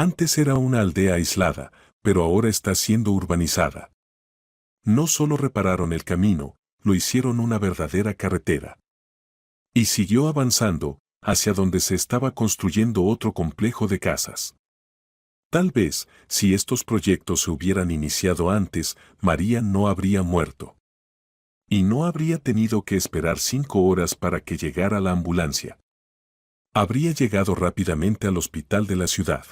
Antes era una aldea aislada, pero ahora está siendo urbanizada. No solo repararon el camino, lo hicieron una verdadera carretera. Y siguió avanzando, hacia donde se estaba construyendo otro complejo de casas. Tal vez, si estos proyectos se hubieran iniciado antes, María no habría muerto. Y no habría tenido que esperar 5 horas para que llegara la ambulancia. Habría llegado rápidamente al hospital de la ciudad.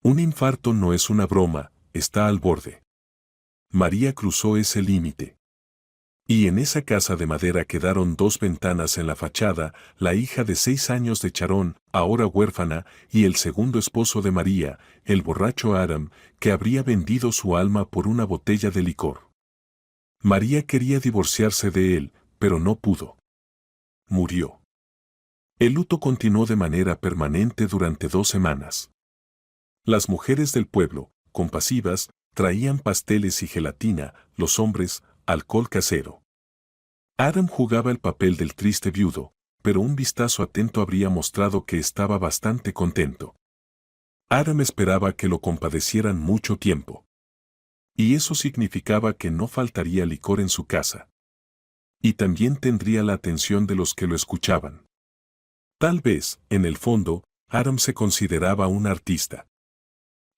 Un infarto no es una broma, está al borde. María cruzó ese límite. Y en esa casa de madera quedaron 2 ventanas en la fachada, la hija de 6 años de Charón, ahora huérfana, y el segundo esposo de María, el borracho Adam, que habría vendido su alma por una botella de licor. María quería divorciarse de él, pero no pudo. Murió. El luto continuó de manera permanente durante 2 semanas. Las mujeres del pueblo, compasivas, traían pasteles y gelatina, los hombres, alcohol casero. Adam jugaba el papel del triste viudo, pero un vistazo atento habría mostrado que estaba bastante contento. Adam esperaba que lo compadecieran mucho tiempo. Y eso significaba que no faltaría licor en su casa. Y también tendría la atención de los que lo escuchaban. Tal vez, en el fondo, Adam se consideraba un artista.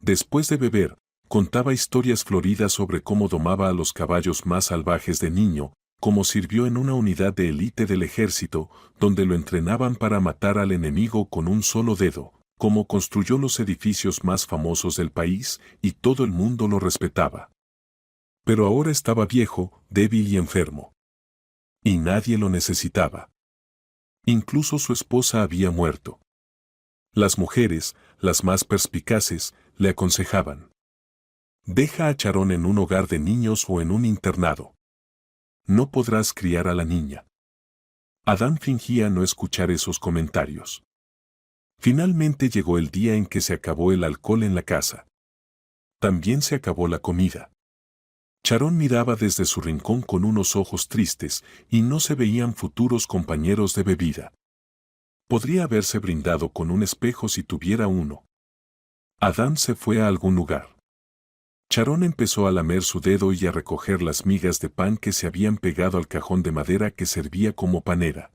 Después de beber, contaba historias floridas sobre cómo domaba a los caballos más salvajes de niño, cómo sirvió en una unidad de élite del ejército, donde lo entrenaban para matar al enemigo con un solo dedo, cómo construyó los edificios más famosos del país, y todo el mundo lo respetaba. Pero ahora estaba viejo, débil y enfermo. Y nadie lo necesitaba. Incluso su esposa había muerto. Las mujeres, las más perspicaces, le aconsejaban: deja a Charón en un hogar de niños o en un internado. No podrás criar a la niña. Adán fingía no escuchar esos comentarios. Finalmente llegó el día en que se acabó el alcohol en la casa. También se acabó la comida. Charón miraba desde su rincón con unos ojos tristes, y no se veían futuros compañeros de bebida. Podría haberse brindado con un espejo si tuviera uno. Adán se fue a algún lugar. Charón empezó a lamer su dedo y a recoger las migas de pan que se habían pegado al cajón de madera que servía como panera.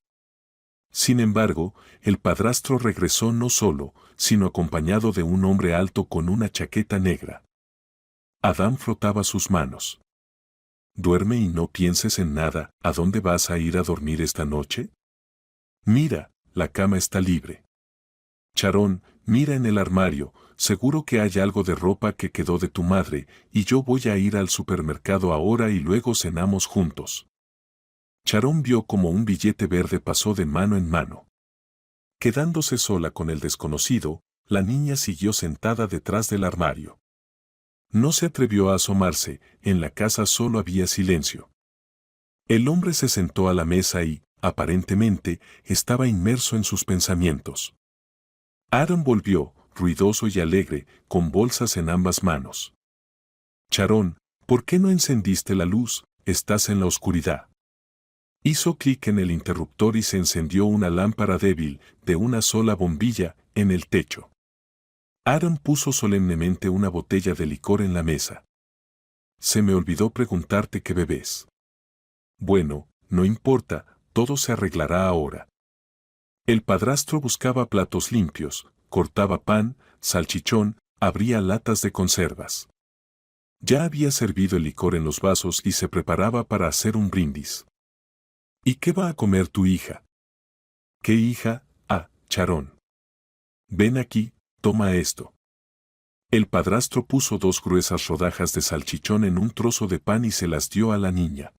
Sin embargo, el padrastro regresó no solo, sino acompañado de un hombre alto con una chaqueta negra. Adán frotaba sus manos. Duerme y no pienses en nada. ¿A dónde vas a ir a dormir esta noche? Mira, la cama está libre. Charón, mira en el armario, seguro que hay algo de ropa que quedó de tu madre, y yo voy a ir al supermercado ahora y luego cenamos juntos. Charón vio como un billete verde pasó de mano en mano. Quedándose sola con el desconocido, la niña siguió sentada detrás del armario. No se atrevió a asomarse, en la casa solo había silencio. El hombre se sentó a la mesa y, aparentemente, estaba inmerso en sus pensamientos. Adam volvió, ruidoso y alegre, con bolsas en ambas manos. Charón, ¿por qué no encendiste la luz? Estás en la oscuridad. Hizo clic en el interruptor y se encendió una lámpara débil, de una sola bombilla, en el techo. Adam puso solemnemente una botella de licor en la mesa. Se me olvidó preguntarte qué bebés. Bueno, no importa, todo se arreglará ahora. El padrastro buscaba platos limpios, cortaba pan, salchichón, abría latas de conservas. Ya había servido el licor en los vasos y se preparaba para hacer un brindis. ¿Y qué va a comer tu hija? ¿Qué hija? Ah, Charón. Ven aquí, toma esto. El padrastro puso 2 gruesas rodajas de salchichón en un trozo de pan y se las dio a la niña.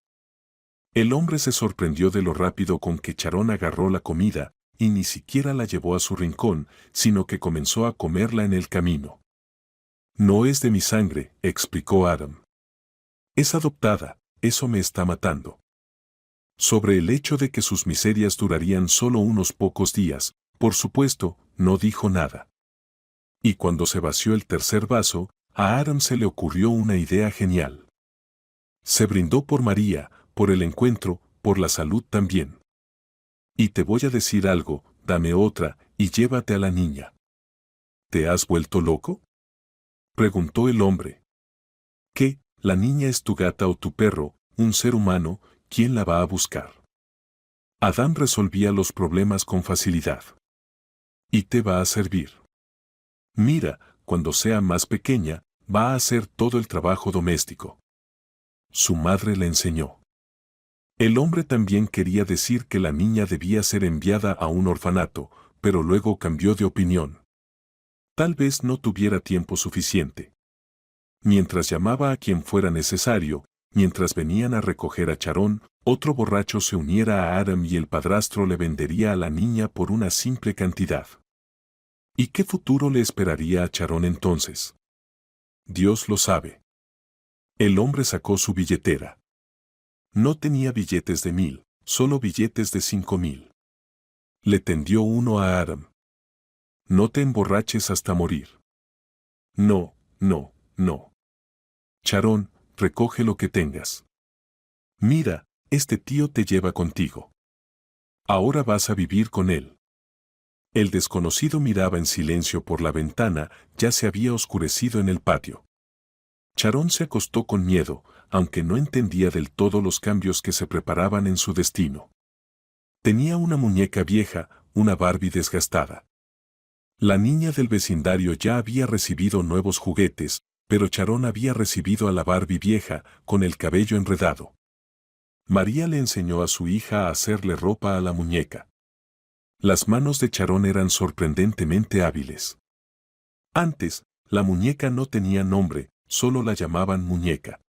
El hombre se sorprendió de lo rápido con que Charón agarró la comida, y ni siquiera la llevó a su rincón, sino que comenzó a comerla en el camino. No es de mi sangre, explicó Adam. Es adoptada, eso me está matando. Sobre el hecho de que sus miserias durarían solo unos pocos días, por supuesto, no dijo nada. Y cuando se vació el tercer vaso, a Adam se le ocurrió una idea genial. Se brindó por María, por el encuentro, por la salud también. Y te voy a decir algo, dame otra, y llévate a la niña. ¿te has vuelto loco?, preguntó el hombre. ¿Qué? La niña es tu gata o tu perro, un ser humano, ¿quién la va a buscar? Adán resolvía los problemas con facilidad. ¿Y te va a servir? Mira, cuando sea más pequeña, va a hacer todo el trabajo doméstico. Su madre le enseñó. El hombre también quería decir que la niña debía ser enviada a un orfanato, pero luego cambió de opinión. Tal vez no tuviera tiempo suficiente. Mientras llamaba a quien fuera necesario, mientras venían a recoger a Charón, otro borracho se uniera a Aram y el padrastro le vendería a la niña por una simple cantidad. ¿Y qué futuro le esperaría a Charón entonces? Dios lo sabe. El hombre sacó su billetera. No tenía billetes de 1000, solo billetes de 5000. Le tendió uno a Aram. No te emborraches hasta morir. No, no, no. Charón, recoge lo que tengas. Mira, este tío te lleva contigo. Ahora vas a vivir con él. El desconocido miraba en silencio por la ventana, ya se había oscurecido en el patio. Charón se acostó con miedo, aunque no entendía del todo los cambios que se preparaban en su destino. Tenía una muñeca vieja, una Barbie desgastada. La niña del vecindario ya había recibido nuevos juguetes, pero Charón había recibido a la Barbie vieja, con el cabello enredado. María le enseñó a su hija a hacerle ropa a la muñeca. Las manos de Charón eran sorprendentemente hábiles. Antes, la muñeca no tenía nombre, solo la llamaban muñeca.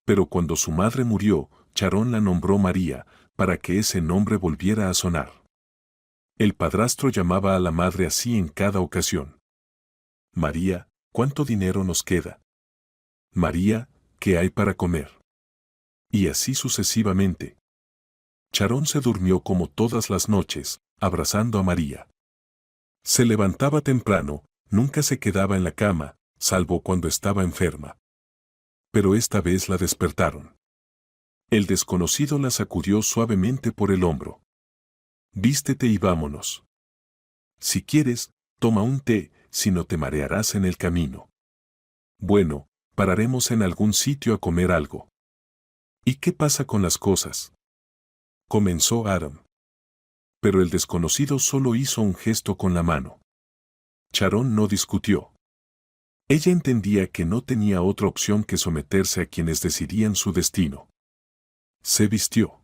Pero cuando su madre murió, Charón la nombró María, para que ese nombre volviera a sonar. El padrastro llamaba a la madre así en cada ocasión. María, ¿cuánto dinero nos queda? María, ¿qué hay para comer? Y así sucesivamente. Charón se durmió como todas las noches, abrazando a María. Se levantaba temprano, nunca se quedaba en la cama, salvo cuando estaba enferma. Pero esta vez la despertaron. El desconocido la sacudió suavemente por el hombro. Vístete y vámonos. Si quieres, toma un té, si no te marearás en el camino. Bueno, pararemos en algún sitio a comer algo. ¿Y qué pasa con las cosas?, comenzó Aram. Pero el desconocido solo hizo un gesto con la mano. Charón no discutió. Ella entendía que no tenía otra opción que someterse a quienes decidían su destino. Se vistió.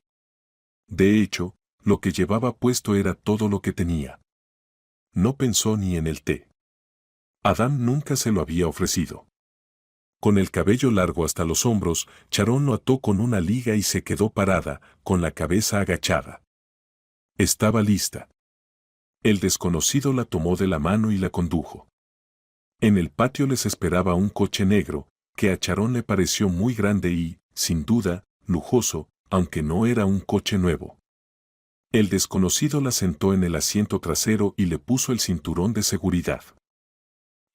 De hecho, lo que llevaba puesto era todo lo que tenía. No pensó ni en el té. Adán nunca se lo había ofrecido. Con el cabello largo hasta los hombros, Charón lo ató con una liga y se quedó parada, con la cabeza agachada. Estaba lista. El desconocido la tomó de la mano y la condujo. En el patio les esperaba un coche negro, que a Charón le pareció muy grande y, sin duda, lujoso, aunque no era un coche nuevo. El desconocido la sentó en el asiento trasero y le puso el cinturón de seguridad.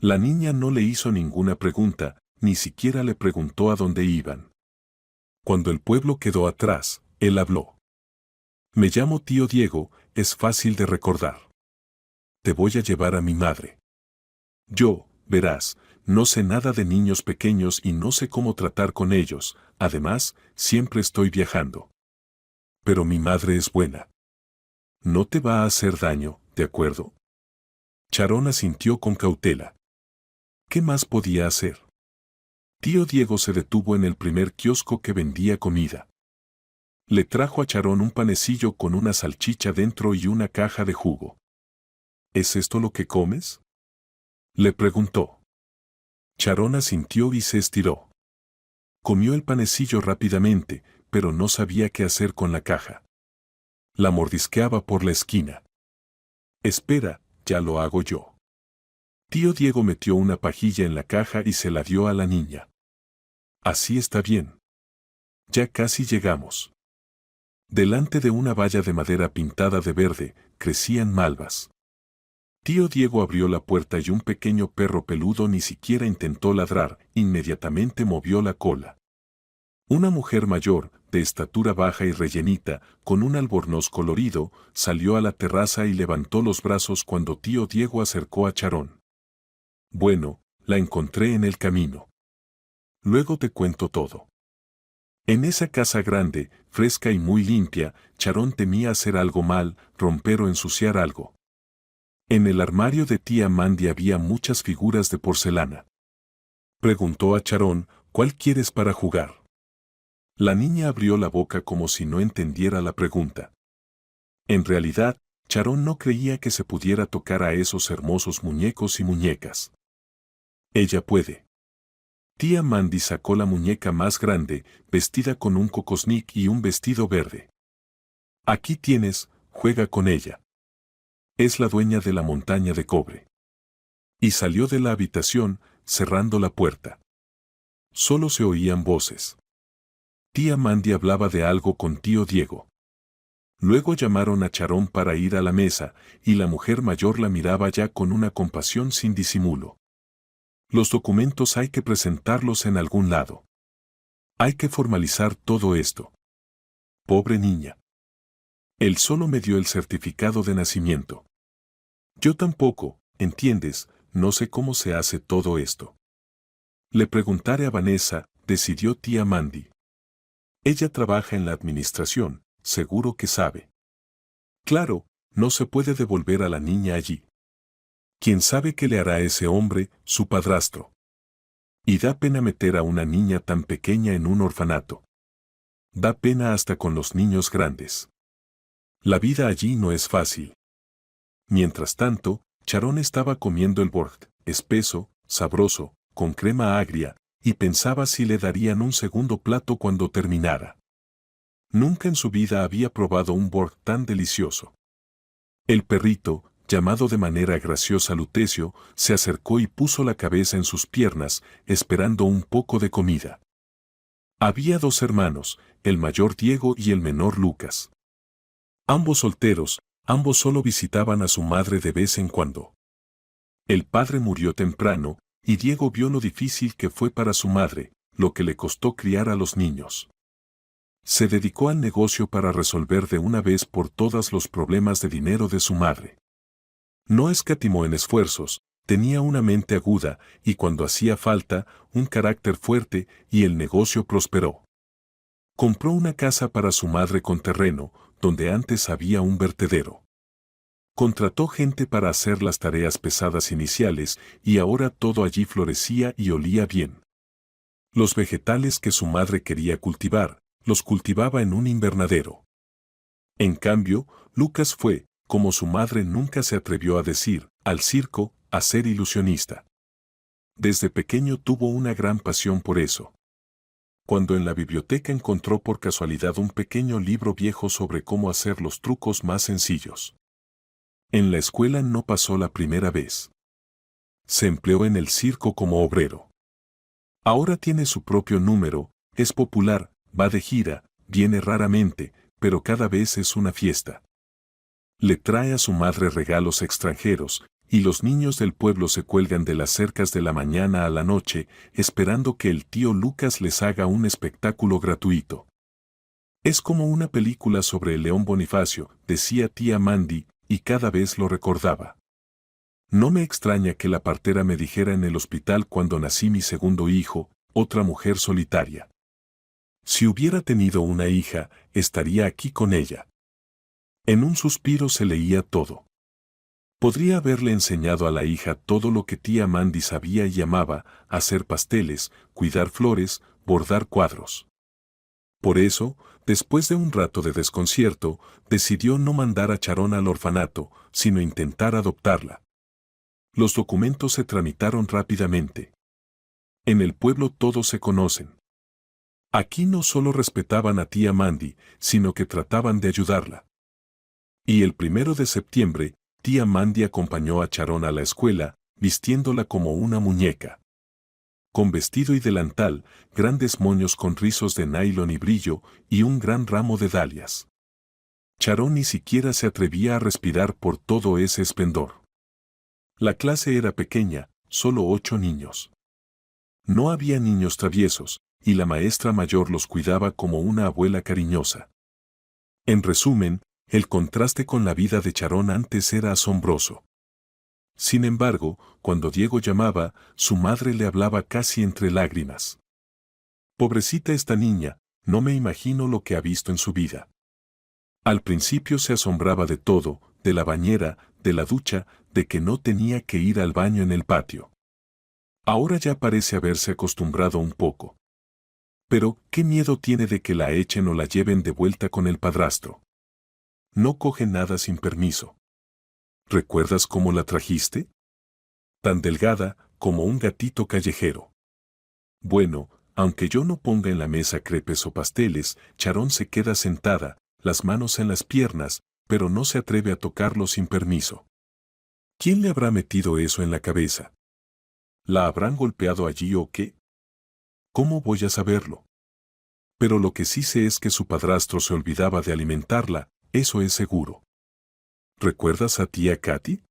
La niña no le hizo ninguna pregunta, ni siquiera le preguntó a dónde iban. Cuando el pueblo quedó atrás, él habló. Me llamo tío Diego, es fácil de recordar. Te voy a llevar a mi madre. Yo, verás, no sé nada de niños pequeños y no sé cómo tratar con ellos, además, siempre estoy viajando. Pero mi madre es buena. No te va a hacer daño, ¿de acuerdo? Charón asintió con cautela. ¿Qué más podía hacer? Tío Diego se detuvo en el primer kiosco que vendía comida. Le trajo a Charón un panecillo con una salchicha dentro y una caja de jugo. ¿Es esto lo que comes?, le preguntó. Charón asintió y se estiró. Comió el panecillo rápidamente, pero no sabía qué hacer con la caja. La mordisqueaba por la esquina. Espera, ya lo hago yo. Tío Diego metió una pajilla en la caja y se la dio a la niña. Así está bien. Ya casi llegamos. Delante de una valla de madera pintada de verde, crecían malvas. Tío Diego abrió la puerta y un pequeño perro peludo ni siquiera intentó ladrar, inmediatamente movió la cola. Una mujer mayor, de estatura baja y rellenita, con un albornoz colorido, salió a la terraza y levantó los brazos cuando tío Diego acercó a Charón. Bueno, la encontré en el camino. Luego te cuento todo. En esa casa grande, fresca y muy limpia, Charón temía hacer algo mal, romper o ensuciar algo. En el armario de tía Mandy había muchas figuras de porcelana. Preguntó a Charón, ¿cuál quieres para jugar? La niña abrió la boca como si no entendiera la pregunta. En realidad, Charón no creía que se pudiera tocar a esos hermosos muñecos y muñecas. Ella puede. Tía Mandy sacó la muñeca más grande, vestida con un cocosnic y un vestido verde. Aquí tienes, juega con ella. Es la dueña de la montaña de cobre. Y salió de la habitación, cerrando la puerta. Solo se oían voces. Tía Mandy hablaba de algo con tío Diego. Luego llamaron a Charón para ir a la mesa, y la mujer mayor la miraba ya con una compasión sin disimulo. Los documentos hay que presentarlos en algún lado. Hay que formalizar todo esto. Pobre niña. Él solo me dio el certificado de nacimiento. Yo tampoco, entiendes, no sé cómo se hace todo esto. Le preguntaré a Vanessa, decidió tía Mandy. Ella trabaja en la administración, seguro que sabe. Claro, no se puede devolver a la niña allí. ¿Quién sabe qué le hará ese hombre, su padrastro? Y da pena meter a una niña tan pequeña en un orfanato. Da pena hasta con los niños grandes. La vida allí no es fácil. Mientras tanto, Charón estaba comiendo el bort, espeso, sabroso, con crema agria, y pensaba si le darían un segundo plato cuando terminara. Nunca en su vida había probado un bort tan delicioso. El perrito, llamado de manera graciosa Lutecio, se acercó y puso la cabeza en sus piernas, esperando un poco de comida. Había dos hermanos, el mayor Diego y el menor Lucas. Ambos solteros, ambos solo visitaban a su madre de vez en cuando. El padre murió temprano, y Diego vio lo difícil que fue para su madre, lo que le costó criar a los niños. Se dedicó al negocio para resolver de una vez por todas los problemas de dinero de su madre. No escatimó en esfuerzos, tenía una mente aguda y cuando hacía falta, un carácter fuerte y el negocio prosperó. Compró una casa para su madre con terreno, donde antes había un vertedero. Contrató gente para hacer las tareas pesadas iniciales y ahora todo allí florecía y olía bien. Los vegetales que su madre quería cultivar, los cultivaba en un invernadero. En cambio, Lucas fue, como su madre nunca se atrevió a decir, al circo, a ser ilusionista. Desde pequeño tuvo una gran pasión por eso. Cuando en la biblioteca encontró por casualidad un pequeño libro viejo sobre cómo hacer los trucos más sencillos. En la escuela no pasó la primera vez. Se empleó en el circo como obrero. Ahora tiene su propio número, es popular, va de gira, viene raramente, pero cada vez es una fiesta. Le trae a su madre regalos extranjeros, y los niños del pueblo se cuelgan de las cercas de la mañana a la noche, esperando que el tío Lucas les haga un espectáculo gratuito. Es como una película sobre el león Bonifacio, decía tía Mandy, y cada vez lo recordaba. No me extraña que la partera me dijera en el hospital cuando nací mi segundo hijo, otra mujer solitaria. Si hubiera tenido una hija, estaría aquí con ella. En un suspiro se leía todo. Podría haberle enseñado a la hija todo lo que tía Mandy sabía y amaba, hacer pasteles, cuidar flores, bordar cuadros. Por eso, después de un rato de desconcierto, decidió no mandar a Charón al orfanato, sino intentar adoptarla. Los documentos se tramitaron rápidamente. En el pueblo todos se conocen. Aquí no solo respetaban a tía Mandy, sino que trataban de ayudarla. Y el 1 de septiembre, tía Mandy acompañó a Charón a la escuela, vistiéndola como una muñeca. Con vestido y delantal, grandes moños con rizos de nylon y brillo, y un gran ramo de dalias. Charón ni siquiera se atrevía a respirar por todo ese esplendor. La clase era pequeña, solo 8 niños. No había niños traviesos, y la maestra mayor los cuidaba como una abuela cariñosa. En resumen, el contraste con la vida de Charón antes era asombroso. Sin embargo, cuando Diego llamaba, su madre le hablaba casi entre lágrimas. Pobrecita esta niña, no me imagino lo que ha visto en su vida. Al principio se asombraba de todo, de la bañera, de la ducha, de que no tenía que ir al baño en el patio. Ahora ya parece haberse acostumbrado un poco. Pero, ¿qué miedo tiene de que la echen o la lleven de vuelta con el padrastro? No coge nada sin permiso. ¿Recuerdas cómo la trajiste? Tan delgada como un gatito callejero. Bueno, aunque yo no ponga en la mesa crepes o pasteles, Charón se queda sentada, las manos en las piernas, pero no se atreve a tocarlo sin permiso. ¿Quién le habrá metido eso en la cabeza? ¿La habrán golpeado allí o qué? ¿Cómo voy a saberlo? Pero lo que sí sé es que su padrastro se olvidaba de alimentarla, eso es seguro. ¿Recuerdas a tía Katy?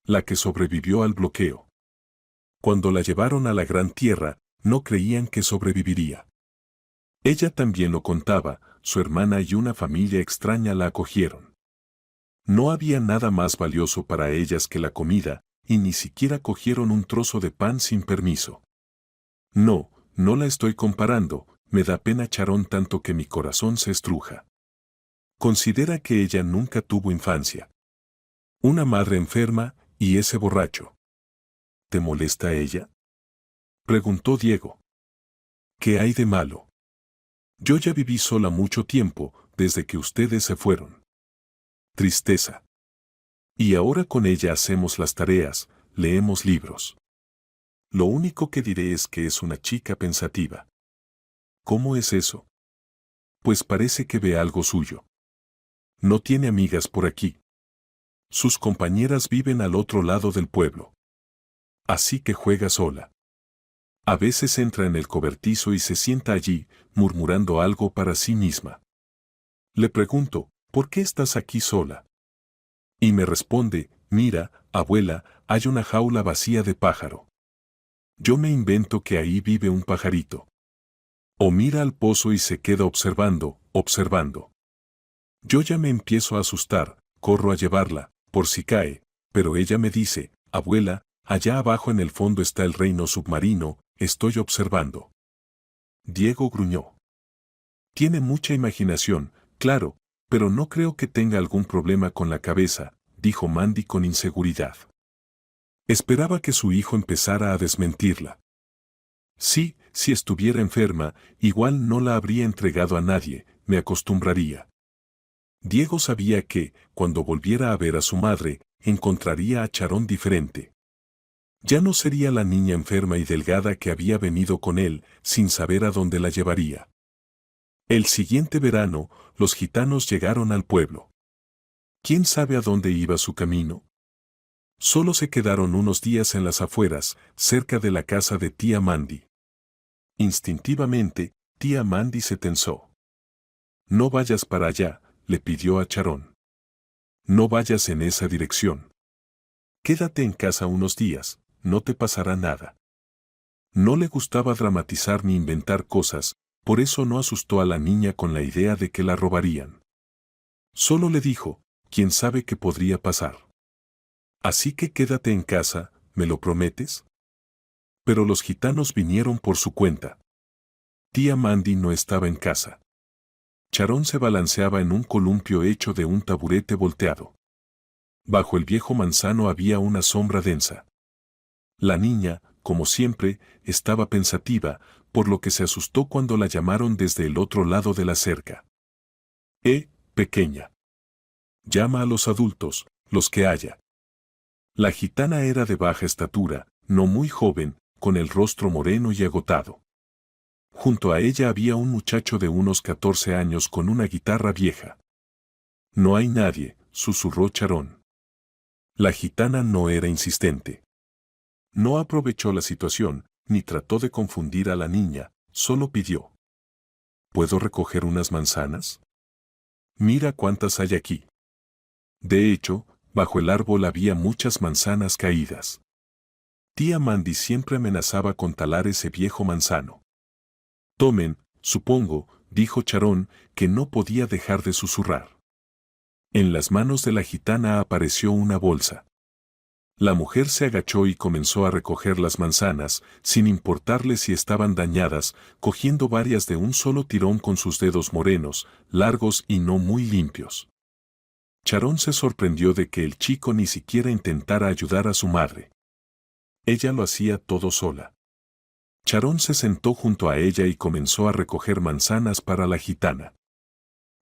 La que sobrevivió al bloqueo. Cuando la llevaron a la Gran Tierra, no creían que sobreviviría. Ella también lo contaba, su hermana y una familia extraña la acogieron. No había nada más valioso para ellas que la comida, y ni siquiera cogieron un trozo de pan sin permiso. No, no la estoy comparando, me da pena Charón tanto que mi corazón se estruja. Considera que ella nunca tuvo infancia. Una madre enferma, y ese borracho. ¿Te molesta ella? Preguntó Diego. ¿Qué hay de malo? Yo ya viví sola mucho tiempo, desde que ustedes se fueron. Tristeza. Y ahora con ella hacemos las tareas, leemos libros. Lo único que diré es que es una chica pensativa. ¿Cómo es eso? Pues parece que ve algo suyo. No tiene amigas por aquí. Sus compañeras viven al otro lado del pueblo. Así que juega sola. A veces entra en el cobertizo y se sienta allí, murmurando algo para sí misma. Le pregunto, ¿por qué estás aquí sola? Y me responde, mira, abuela, hay una jaula vacía de pájaro. Yo me invento que ahí vive un pajarito. O mira al pozo y se queda observando, observando. Yo ya me empiezo a asustar, corro a llevarla, por si cae, pero ella me dice, abuela, allá abajo en el fondo está el reino submarino, estoy observando. Diego gruñó. Tiene mucha imaginación, claro, pero no creo que tenga algún problema con la cabeza, dijo Mandy con inseguridad. Esperaba que su hijo empezara a desmentirla. Sí, si estuviera enferma, igual no la habría entregado a nadie, me acostumbraría. Diego sabía que, cuando volviera a ver a su madre, encontraría a Charón diferente. Ya no sería la niña enferma y delgada que había venido con él, sin saber a dónde la llevaría. El siguiente verano, los gitanos llegaron al pueblo. ¿Quién sabe a dónde iba su camino? Solo se quedaron unos días en las afueras, cerca de la casa de tía Mandy. Instintivamente, tía Mandy se tensó. No vayas para allá, le pidió a Charón. No vayas en esa dirección. Quédate en casa unos días, no te pasará nada. No le gustaba dramatizar ni inventar cosas, por eso no asustó a la niña con la idea de que la robarían. Solo le dijo, ¿quién sabe qué podría pasar? Así que quédate en casa, ¿me lo prometes? Pero los gitanos vinieron por su cuenta. Tía Mandy no estaba en casa. Charón se balanceaba en un columpio hecho de un taburete volteado. Bajo el viejo manzano había una sombra densa. La niña, como siempre, estaba pensativa, por lo que se asustó cuando la llamaron desde el otro lado de la cerca. Pequeña. Llama a los adultos, los que haya. La gitana era de baja estatura, no muy joven, con el rostro moreno y agotado. Junto a ella había un muchacho de unos 14 años con una guitarra vieja. No hay nadie, susurró Charón. La gitana no era insistente. No aprovechó la situación, ni trató de confundir a la niña, solo pidió. ¿Puedo recoger unas manzanas? Mira cuántas hay aquí. De hecho, bajo el árbol había muchas manzanas caídas. Tía Mandy siempre amenazaba con talar ese viejo manzano. Tomen, supongo, dijo Charón, que no podía dejar de susurrar. En las manos de la gitana apareció una bolsa. La mujer se agachó y comenzó a recoger las manzanas, sin importarle si estaban dañadas, cogiendo varias de un solo tirón con sus dedos morenos, largos y no muy limpios. Charón se sorprendió de que el chico ni siquiera intentara ayudar a su madre. Ella lo hacía todo sola. Charón se sentó junto a ella y comenzó a recoger manzanas para la gitana.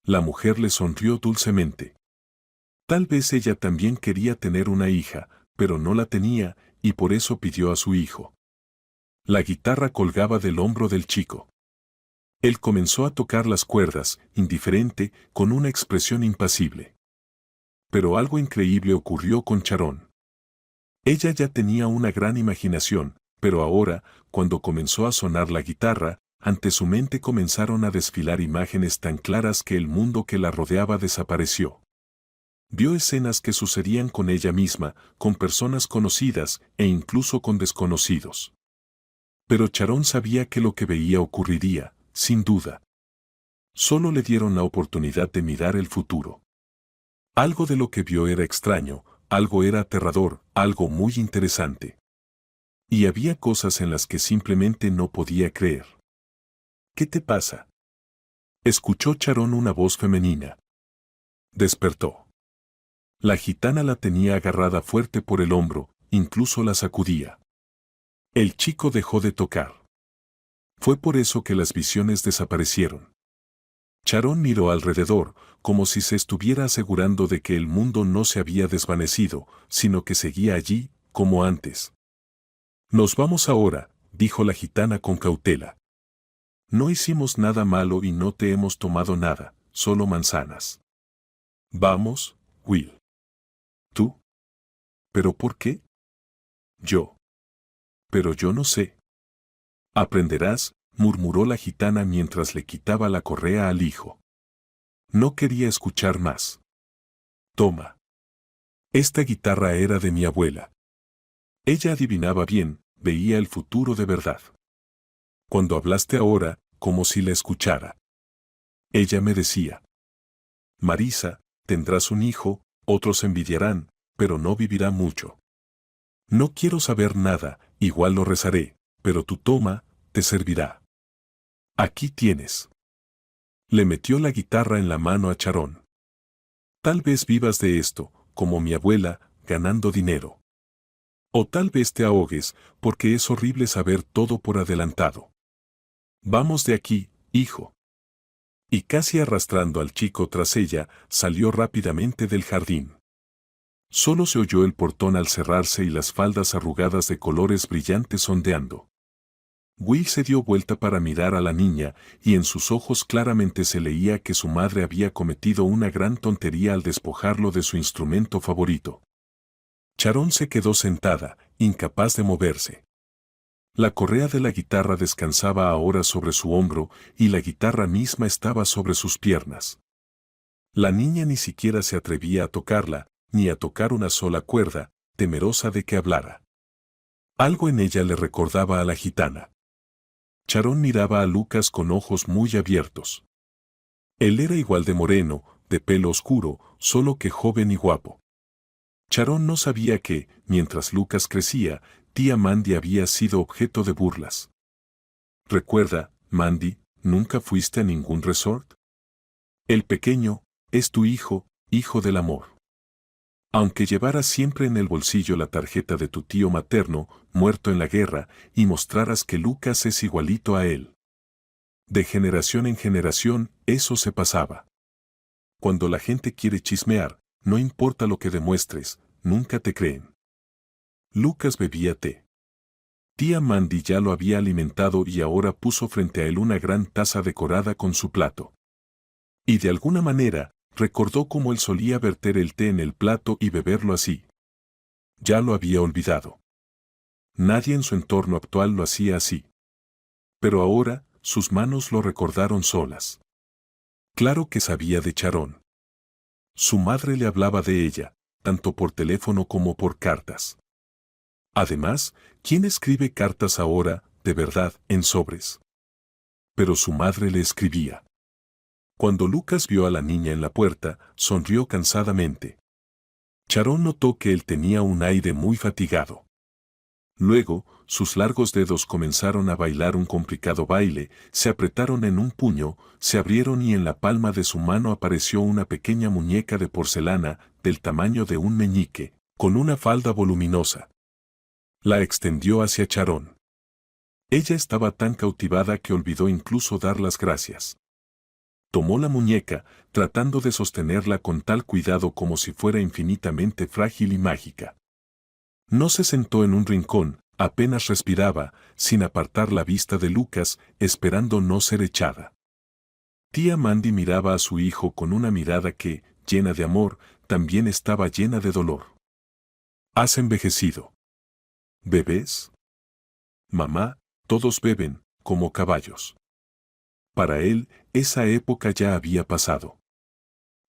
La mujer le sonrió dulcemente. Tal vez ella también quería tener una hija, pero no la tenía, y por eso pidió a su hijo. La guitarra colgaba del hombro del chico. Él comenzó a tocar las cuerdas, indiferente, con una expresión impasible. Pero algo increíble ocurrió con Charón. Ella ya tenía una gran imaginación, pero ahora, cuando comenzó a sonar la guitarra, ante su mente comenzaron a desfilar imágenes tan claras que el mundo que la rodeaba desapareció. Vio escenas que sucedían con ella misma, con personas conocidas e incluso con desconocidos. Pero Charón sabía que lo que veía ocurriría, sin duda. Solo le dieron la oportunidad de mirar el futuro. Algo de lo que vio era extraño, algo era aterrador, algo muy interesante. Y había cosas en las que simplemente no podía creer. ¿Qué te pasa? Escuchó Charón una voz femenina. Despertó. La gitana la tenía agarrada fuerte por el hombro, incluso la sacudía. El chico dejó de tocar. Fue por eso que las visiones desaparecieron. Charón miró alrededor, como si se estuviera asegurando de que el mundo no se había desvanecido, sino que seguía allí, como antes. Nos vamos ahora, dijo la gitana con cautela. No hicimos nada malo y no te hemos tomado nada, solo manzanas. Vamos, Will. ¿Tú? ¿Pero por qué? Yo. Pero yo no sé. Aprenderás, murmuró la gitana mientras le quitaba la correa al hijo. No quería escuchar más. Toma. Esta guitarra era de mi abuela. Ella adivinaba bien, veía el futuro de verdad. Cuando hablaste ahora, como si la escuchara. Ella me decía. Marisa, tendrás un hijo, otros envidiarán, pero no vivirá mucho. No quiero saber nada, igual lo rezaré, pero tu toma, te servirá. Aquí tienes. Le metió la guitarra en la mano a Charón. Tal vez vivas de esto, como mi abuela, ganando dinero. O tal vez te ahogues, porque es horrible saber todo por adelantado. Vamos de aquí, hijo. Y casi arrastrando al chico tras ella, salió rápidamente del jardín. Solo se oyó el portón al cerrarse y las faldas arrugadas de colores brillantes ondeando. Will se dio vuelta para mirar a la niña, y en sus ojos claramente se leía que su madre había cometido una gran tontería al despojarlo de su instrumento favorito. Charón se quedó sentada, incapaz de moverse. La correa de la guitarra descansaba ahora sobre su hombro, y la guitarra misma estaba sobre sus piernas. La niña ni siquiera se atrevía a tocarla, ni a tocar una sola cuerda, temerosa de que hablara. Algo en ella le recordaba a la gitana. Charón miraba a Lucas con ojos muy abiertos. Él era igual de moreno, de pelo oscuro, solo que joven y guapo. Charón no sabía que, mientras Lucas crecía, tía Mandy había sido objeto de burlas. Recuerda, Mandy, ¿nunca fuiste a ningún resort? El pequeño, es tu hijo, hijo del amor. Aunque llevaras siempre en el bolsillo la tarjeta de tu tío materno, muerto en la guerra, y mostraras que Lucas es igualito a él. De generación en generación, eso se pasaba. Cuando la gente quiere chismear, no importa lo que demuestres, nunca te creen. Lucas bebía té. Tía Mandy ya lo había alimentado y ahora puso frente a él una gran taza decorada con su plato. Y de alguna manera, recordó cómo él solía verter el té en el plato y beberlo así. Ya lo había olvidado. Nadie en su entorno actual lo hacía así. Pero ahora, sus manos lo recordaron solas. Claro que sabía de Charón. Su madre le hablaba de ella, tanto por teléfono como por cartas. Además, ¿quién escribe cartas ahora, de verdad, en sobres? Pero su madre le escribía. Cuando Lucas vio a la niña en la puerta, sonrió cansadamente. Charón notó que él tenía un aire muy fatigado. Luego, sus largos dedos comenzaron a bailar un complicado baile, se apretaron en un puño, se abrieron y en la palma de su mano apareció una pequeña muñeca de porcelana, del tamaño de un meñique, con una falda voluminosa. La extendió hacia Charón. Ella estaba tan cautivada que olvidó incluso dar las gracias. Tomó la muñeca, tratando de sostenerla con tal cuidado como si fuera infinitamente frágil y mágica. No se sentó en un rincón, apenas respiraba, sin apartar la vista de Lucas, esperando no ser echada. Tía Mandy miraba a su hijo con una mirada que, llena de amor, también estaba llena de dolor. «Has envejecido. ¿Bebes? Mamá, todos beben, como caballos». Para él, esa época ya había pasado.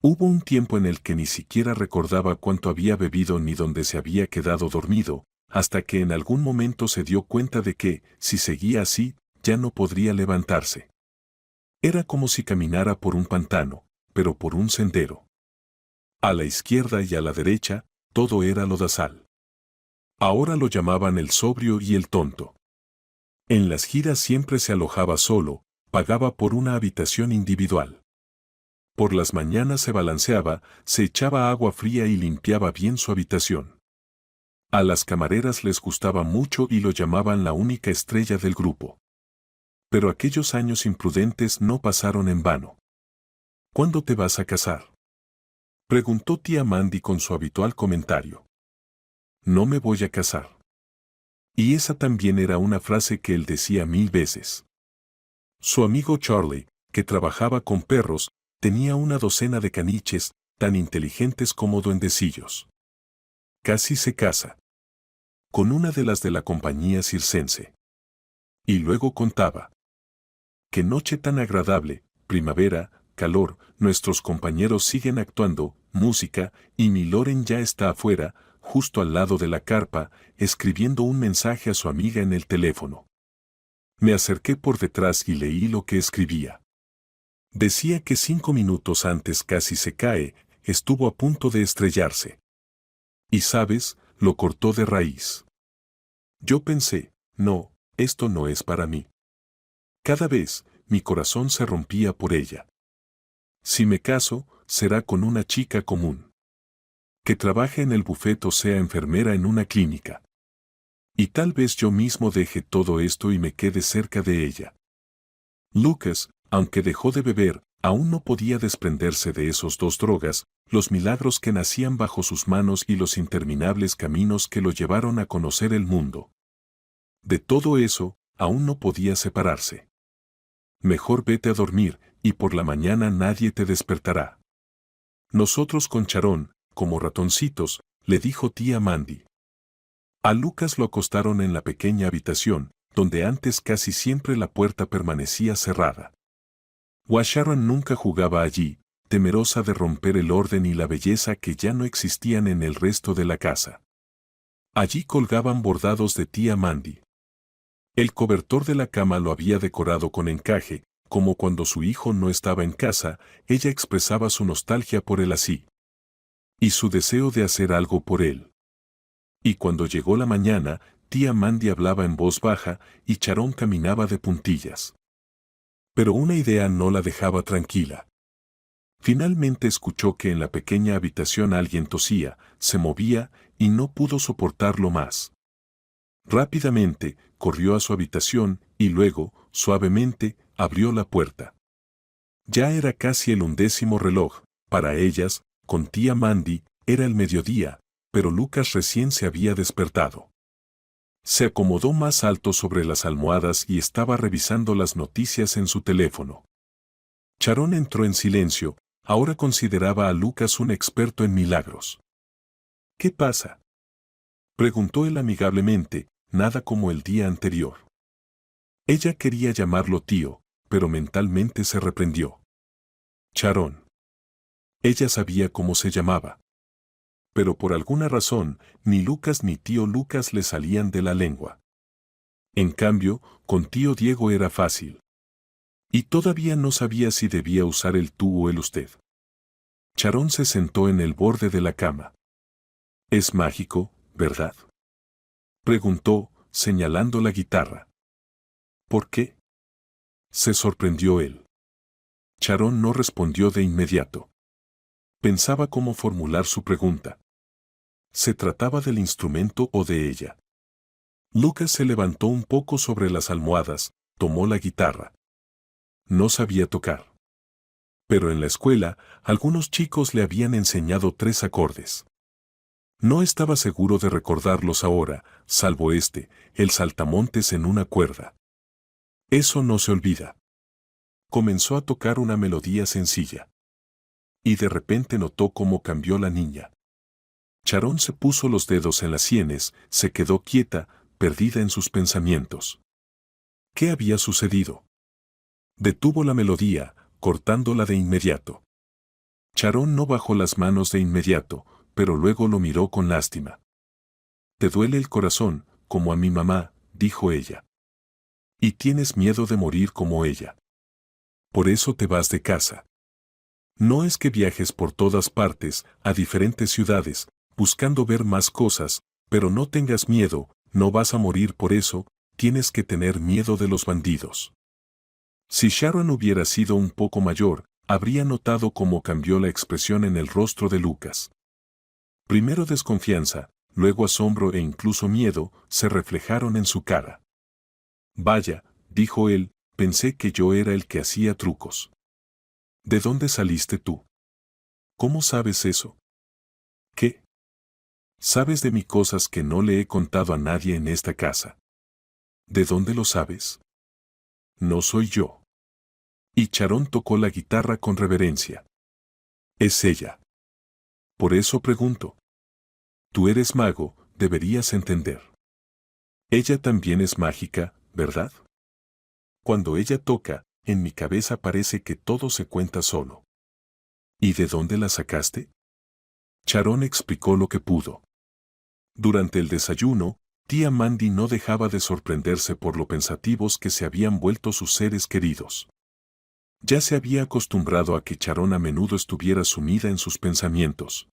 Hubo un tiempo en el que ni siquiera recordaba cuánto había bebido ni dónde se había quedado dormido, hasta que en algún momento se dio cuenta de que, si seguía así, ya no podría levantarse. Era como si caminara por un pantano, pero por un sendero. A la izquierda y a la derecha, todo era lodazal. Ahora lo llamaban el sobrio y el tonto. En las giras siempre se alojaba solo, pagaba por una habitación individual. Por las mañanas se balanceaba, se echaba agua fría y limpiaba bien su habitación. A las camareras les gustaba mucho y lo llamaban la única estrella del grupo. Pero aquellos años imprudentes no pasaron en vano. ¿Cuándo te vas a casar?, preguntó tía Mandy con su habitual comentario. No me voy a casar. Y esa también era una frase que él decía 1000 veces. Su amigo Charlie, que trabajaba con perros, tenía una docena de caniches, tan inteligentes como duendecillos. Casi se casa. Con una de las de la compañía circense. Y luego contaba. Qué noche tan agradable, primavera, calor, nuestros compañeros siguen actuando, música, y mi Loren ya está afuera, justo al lado de la carpa, escribiendo un mensaje a su amiga en el teléfono. Me acerqué por detrás y leí lo que escribía. Decía que 5 minutos antes casi se cae, estuvo a punto de estrellarse. Y sabes, lo cortó de raíz. Yo pensé, no, esto no es para mí. Cada vez, mi corazón se rompía por ella. Si me caso, será con una chica común. Que trabaje en el bufete o sea enfermera en una clínica. Y tal vez yo mismo deje todo esto y me quede cerca de ella. Lucas, aunque dejó de beber, aún no podía desprenderse de esos dos drogas, los milagros que nacían bajo sus manos y los interminables caminos que lo llevaron a conocer el mundo. De todo eso, aún no podía separarse. Mejor vete a dormir, y por la mañana nadie te despertará. Nosotros con Charón, como ratoncitos, le dijo tía Mandy. A Lucas lo acostaron en la pequeña habitación, donde antes casi siempre la puerta permanecía cerrada. Sharon nunca jugaba allí, temerosa de romper el orden y la belleza que ya no existían en el resto de la casa. Allí colgaban bordados de tía Mandy. El cobertor de la cama lo había decorado con encaje, como cuando su hijo no estaba en casa, ella expresaba su nostalgia por él así. Y su deseo de hacer algo por él. Y cuando llegó la mañana, tía Mandy hablaba en voz baja y Charón caminaba de puntillas. Pero una idea no la dejaba tranquila. Finalmente escuchó que en la pequeña habitación alguien tosía, se movía, y no pudo soportarlo más. Rápidamente, corrió a su habitación, y luego, suavemente, abrió la puerta. Ya era casi el 11º reloj, para ellas, con tía Mandy, era el mediodía, pero Lucas recién se había despertado. Se acomodó más alto sobre las almohadas y estaba revisando las noticias en su teléfono. Charón entró en silencio, ahora consideraba a Lucas un experto en milagros. ¿Qué pasa?, preguntó él amigablemente, nada como el día anterior. Ella quería llamarlo tío, pero mentalmente se reprendió. Charón. Ella sabía cómo se llamaba. Pero por alguna razón, ni Lucas ni tío Lucas le salían de la lengua. En cambio, con tío Diego era fácil. Y todavía no sabía si debía usar el tú o el usted. Charón se sentó en el borde de la cama. Es mágico, ¿verdad? Preguntó, señalando la guitarra. ¿Por qué? Se sorprendió él. Sharon no respondió de inmediato. Pensaba cómo formular su pregunta. ¿Se trataba del instrumento o de ella? Lucas se levantó un poco sobre las almohadas, tomó la guitarra. No sabía tocar. Pero en la escuela, algunos chicos le habían enseñado 3 acordes. No estaba seguro de recordarlos ahora, salvo el saltamontes en una cuerda. Eso no se olvida. Comenzó a tocar una melodía sencilla. Y de repente notó cómo cambió la niña. Sharon se puso los dedos en las sienes, se quedó quieta, perdida en sus pensamientos. ¿Qué había sucedido? Detuvo la melodía, cortándola de inmediato. Sharon no bajó las manos de inmediato, pero luego lo miró con lástima. «Te duele el corazón, como a mi mamá», dijo ella. «Y tienes miedo de morir como ella. Por eso te vas de casa. No es que viajes por todas partes, a diferentes ciudades, buscando ver más cosas, pero no tengas miedo, no vas a morir por eso, tienes que tener miedo de los bandidos». Si Sharon hubiera sido un poco mayor, habría notado cómo cambió la expresión en el rostro de Lucas. Primero desconfianza, luego asombro e incluso miedo se reflejaron en su cara. «Vaya», dijo él, «pensé que yo era el que hacía trucos». «¿De dónde saliste tú? ¿Cómo sabes eso?» «¿Qué? Sabes de mí cosas que no le he contado a nadie en esta casa». «¿De dónde lo sabes?» «No soy yo». Y Sharon tocó la guitarra con reverencia. «Es ella. Por eso pregunto. Tú eres mago, deberías entender. Ella también es mágica, ¿verdad? Cuando ella toca, en mi cabeza parece que todo se cuenta solo». «¿Y de dónde la sacaste?» Sharon explicó lo que pudo. Durante el desayuno, tía Mandy no dejaba de sorprenderse por lo pensativos que se habían vuelto sus seres queridos. Ya se había acostumbrado a que Sharon a menudo estuviera sumida en sus pensamientos.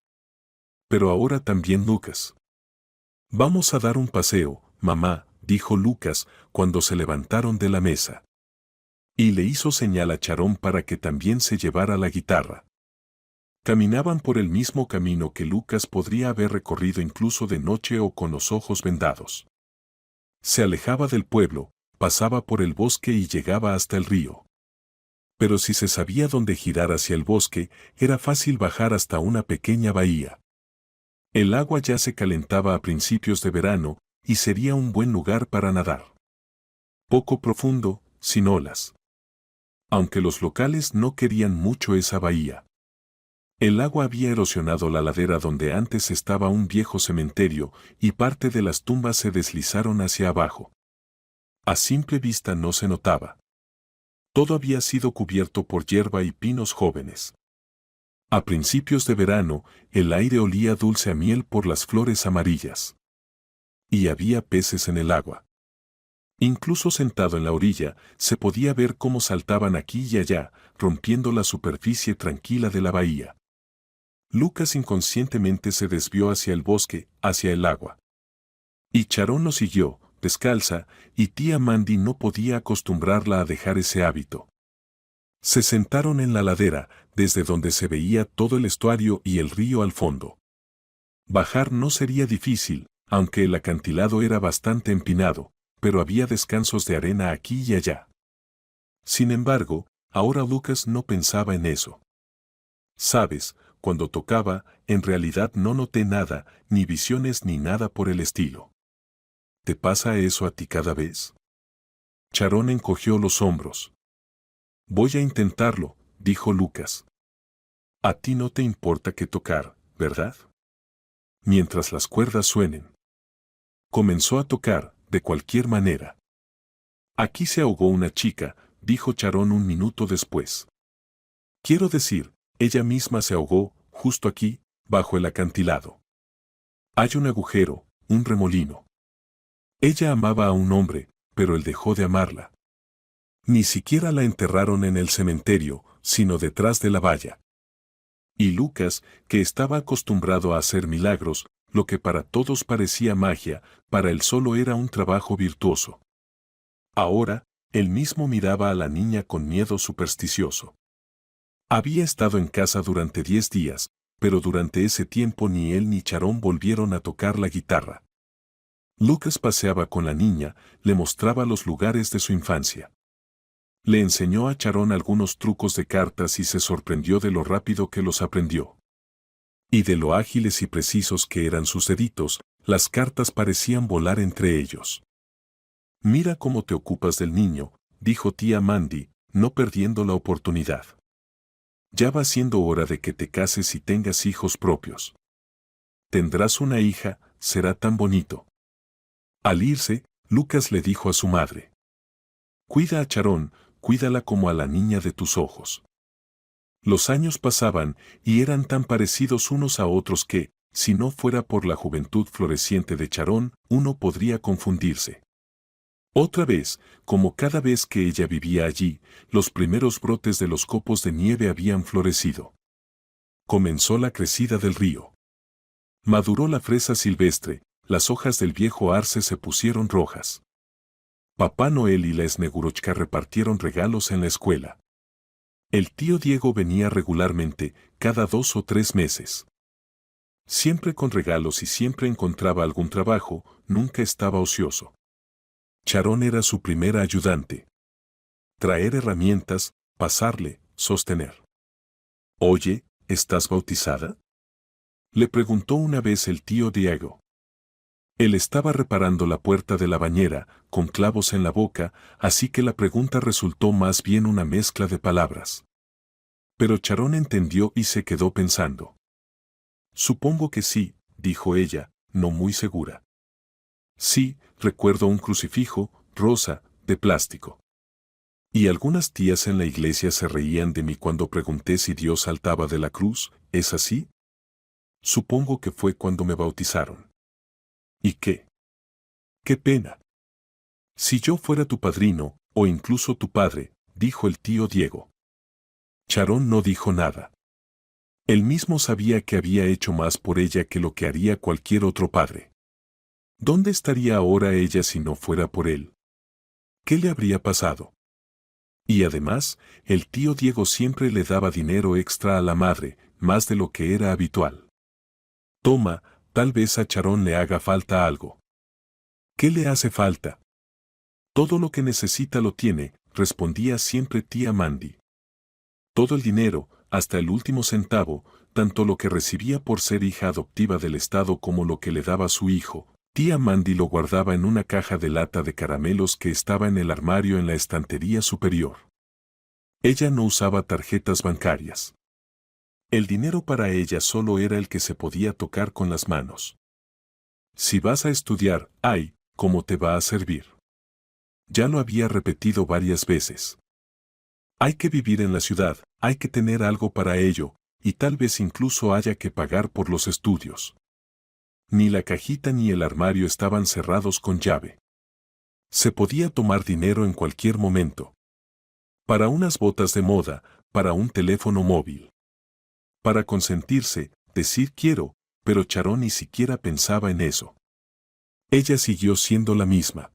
Pero ahora también Lucas. «Vamos a dar un paseo, mamá», dijo Lucas cuando se levantaron de la mesa. Y le hizo señal a Sharon para que también se llevara la guitarra. Caminaban por el mismo camino que Lucas podría haber recorrido incluso de noche o con los ojos vendados. Se alejaba del pueblo, pasaba por el bosque y llegaba hasta el río. Pero si se sabía dónde girar hacia el bosque, era fácil bajar hasta una pequeña bahía. El agua ya se calentaba a principios de verano, y sería un buen lugar para nadar. Poco profundo, sin olas. Aunque los locales no querían mucho esa bahía. El agua había erosionado la ladera donde antes estaba un viejo cementerio, y parte de las tumbas se deslizaron hacia abajo. A simple vista no se notaba. Todo había sido cubierto por hierba y pinos jóvenes. A principios de verano, el aire olía dulce a miel por las flores amarillas. Y había peces en el agua. Incluso sentado en la orilla, se podía ver cómo saltaban aquí y allá, rompiendo la superficie tranquila de la bahía. Lucas inconscientemente se desvió hacia el bosque, hacia el agua. Y Sharon lo siguió, descalza, y tía Mandy no podía acostumbrarla a dejar ese hábito. Se sentaron en la ladera, desde donde se veía todo el estuario y el río al fondo. Bajar no sería difícil, aunque el acantilado era bastante empinado, pero había descansos de arena aquí y allá. Sin embargo, ahora Lucas no pensaba en eso. «Sabes, cuando tocaba, en realidad no noté nada, ni visiones ni nada por el estilo». «¿Te pasa eso a ti cada vez?» Sharon encogió los hombros. «Voy a intentarlo», dijo Lucas. «A ti no te importa que tocar, ¿verdad? Mientras las cuerdas suenen». Comenzó a tocar, de cualquier manera. «Aquí se ahogó una chica», dijo Sharon un minuto después. «Quiero decir, ella misma se ahogó, justo aquí, bajo el acantilado. Hay un agujero, un remolino. Ella amaba a un hombre, pero él dejó de amarla. Ni siquiera la enterraron en el cementerio, sino detrás de la valla». Y Lucas, que estaba acostumbrado a hacer milagros, lo que para todos parecía magia, para él solo era un trabajo virtuoso. Ahora, él mismo miraba a la niña con miedo supersticioso. Había estado en casa durante 10 días, pero durante ese tiempo ni él ni Charón volvieron a tocar la guitarra. Lucas paseaba con la niña, le mostraba los lugares de su infancia. Le enseñó a Charón algunos trucos de cartas y se sorprendió de lo rápido que los aprendió. Y de lo ágiles y precisos que eran sus deditos, las cartas parecían volar entre ellos. «Mira cómo te ocupas del niño», dijo tía Mandy, no perdiendo la oportunidad. «Ya va siendo hora de que te cases y tengas hijos propios. Tendrás una hija, será tan bonito». Al irse, Lucas le dijo a su madre: «Cuida a Charón, cuídala como a la niña de tus ojos». Los años pasaban y eran tan parecidos unos a otros que, si no fuera por la juventud floreciente de Charón, uno podría confundirse. Otra vez, como cada vez que ella vivía allí, los primeros brotes de los copos de nieve habían florecido. Comenzó la crecida del río. Maduró la fresa silvestre, las hojas del viejo arce se pusieron rojas. Papá Noel y la Snegurochka repartieron regalos en la escuela. El tío Diego venía regularmente, cada 2 o 3 meses. Siempre con regalos y siempre encontraba algún trabajo, nunca estaba ocioso. Charón era su primera ayudante. Traer herramientas, pasarle, sostener. «Oye, ¿estás bautizada?», le preguntó una vez el tío Diego. Él estaba reparando la puerta de la bañera, con clavos en la boca, así que la pregunta resultó más bien una mezcla de palabras. Pero Charón entendió y se quedó pensando. «Supongo que sí», dijo ella, no muy segura. «Sí, recuerdo un crucifijo, rosa, de plástico. Y algunas tías en la iglesia se reían de mí cuando pregunté si Dios saltaba de la cruz, ¿es así? Supongo que fue cuando me bautizaron». «¿Y qué? ¡Qué pena! Si yo fuera tu padrino, o incluso tu padre», dijo el tío Diego. Charón no dijo nada. Él mismo sabía que había hecho más por ella que lo que haría cualquier otro padre. ¿Dónde estaría ahora ella si no fuera por él? ¿Qué le habría pasado? Y además, el tío Diego siempre le daba dinero extra a la madre, más de lo que era habitual. «Toma, tal vez a Charón le haga falta algo». «¿Qué le hace falta?». «Todo lo que necesita lo tiene», respondía siempre tía Mandy. Todo el dinero, hasta el último centavo, tanto lo que recibía por ser hija adoptiva del Estado como lo que le daba su hijo, tía Mandy lo guardaba en una caja de lata de caramelos que estaba en el armario en la estantería superior. Ella no usaba tarjetas bancarias. El dinero para ella solo era el que se podía tocar con las manos. «Si vas a estudiar, ay, ¿cómo te va a servir?». Ya lo había repetido varias veces. Hay que vivir en la ciudad, hay que tener algo para ello, y tal vez incluso haya que pagar por los estudios. Ni la cajita ni el armario estaban cerrados con llave. Se podía tomar dinero en cualquier momento. Para unas botas de moda, para un teléfono móvil. Para consentirse, decir quiero, pero Charón ni siquiera pensaba en eso. Ella siguió siendo la misma.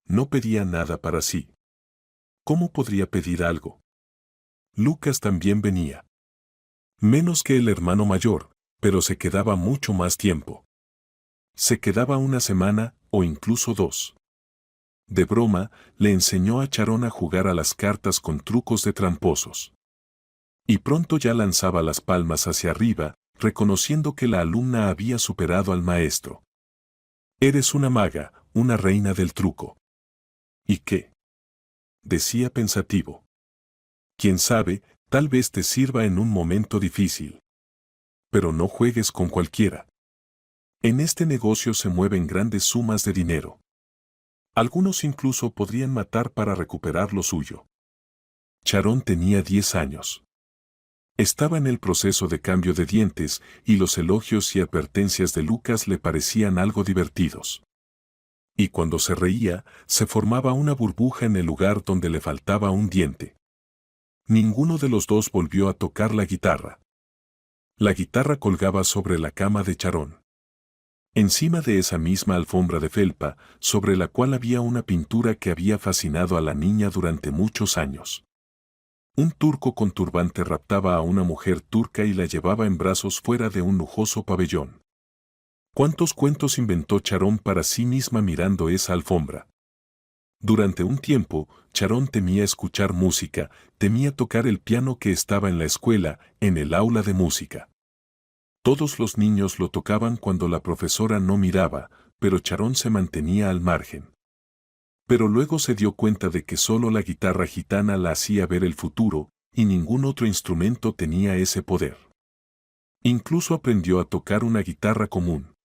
No pedía nada para sí. ¿Cómo podría pedir algo? Lucas también venía. Menos que el hermano mayor, pero se quedaba mucho más tiempo. Se quedaba una semana, o incluso 2. De broma, le enseñó a Charón a jugar a las cartas con trucos de tramposos. Y pronto ya lanzaba las palmas hacia arriba, reconociendo que la alumna había superado al maestro. «Eres una maga, una reina del truco». «¿Y qué?», decía pensativo. «Quién sabe, tal vez te sirva en un momento difícil. Pero no juegues con cualquiera. En este negocio se mueven grandes sumas de dinero. Algunos incluso podrían matar para recuperar lo suyo». Charón tenía 10 años. Estaba en el proceso de cambio de dientes y los elogios y advertencias de Lucas le parecían algo divertidos. Y cuando se reía, se formaba una burbuja en el lugar donde le faltaba un diente. Ninguno de los dos volvió a tocar la guitarra. La guitarra colgaba sobre la cama de Charón. Encima de esa misma alfombra de felpa, sobre la cual había una pintura que había fascinado a la niña durante muchos años. Un turco con turbante raptaba a una mujer turca y la llevaba en brazos fuera de un lujoso pabellón. ¿Cuántos cuentos inventó Charón para sí misma mirando esa alfombra? Durante un tiempo, Charón temía escuchar música, temía tocar el piano que estaba en la escuela, en el aula de música. Todos los niños lo tocaban cuando la profesora no miraba, pero Charón se mantenía al margen. Pero luego se dio cuenta de que solo la guitarra gitana la hacía ver el futuro, y ningún otro instrumento tenía ese poder. Incluso aprendió a tocar una guitarra común.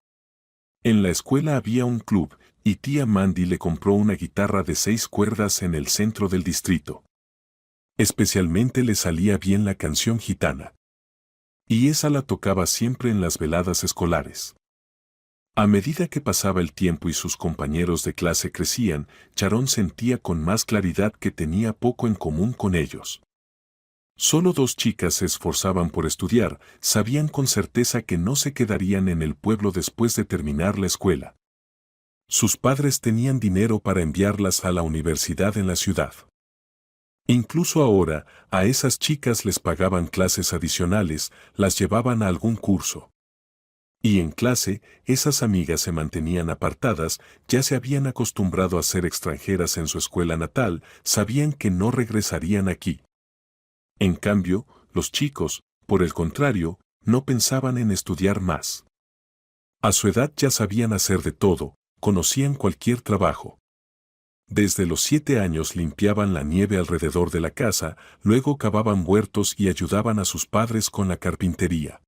En la escuela había un club, y tía Mandy le compró una guitarra de 6 cuerdas en el centro del distrito. Especialmente le salía bien la canción gitana. Y esa la tocaba siempre en las veladas escolares. A medida que pasaba el tiempo y sus compañeros de clase crecían, Charón sentía con más claridad que tenía poco en común con ellos. Solo 2 chicas se esforzaban por estudiar, sabían con certeza que no se quedarían en el pueblo después de terminar la escuela. Sus padres tenían dinero para enviarlas a la universidad en la ciudad. Incluso ahora, a esas chicas les pagaban clases adicionales, las llevaban a algún curso. Y en clase, esas amigas se mantenían apartadas, ya se habían acostumbrado a ser extranjeras en su escuela natal, sabían que no regresarían aquí. En cambio, los chicos, por el contrario, no pensaban en estudiar más. A su edad ya sabían hacer de todo, conocían cualquier trabajo. Desde los 7 años limpiaban la nieve alrededor de la casa, luego cavaban huertos y ayudaban a sus padres con la carpintería.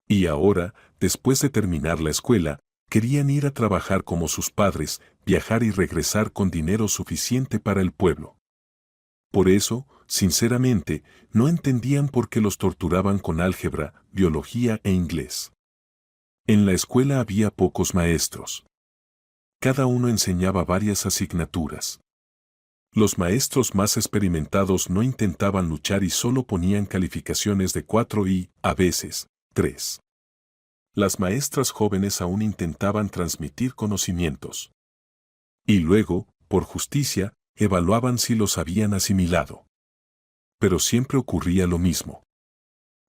Y ahora, después de terminar la escuela, querían ir a trabajar como sus padres, viajar y regresar con dinero suficiente para el pueblo. Por eso, sinceramente, no entendían por qué los torturaban con álgebra, biología e inglés. En la escuela había pocos maestros. Cada uno enseñaba varias asignaturas. Los maestros más experimentados no intentaban luchar y solo ponían calificaciones de 4 y, a veces, 3. Las maestras jóvenes aún intentaban transmitir conocimientos. Y luego, por justicia, evaluaban si los habían asimilado. Pero siempre ocurría lo mismo.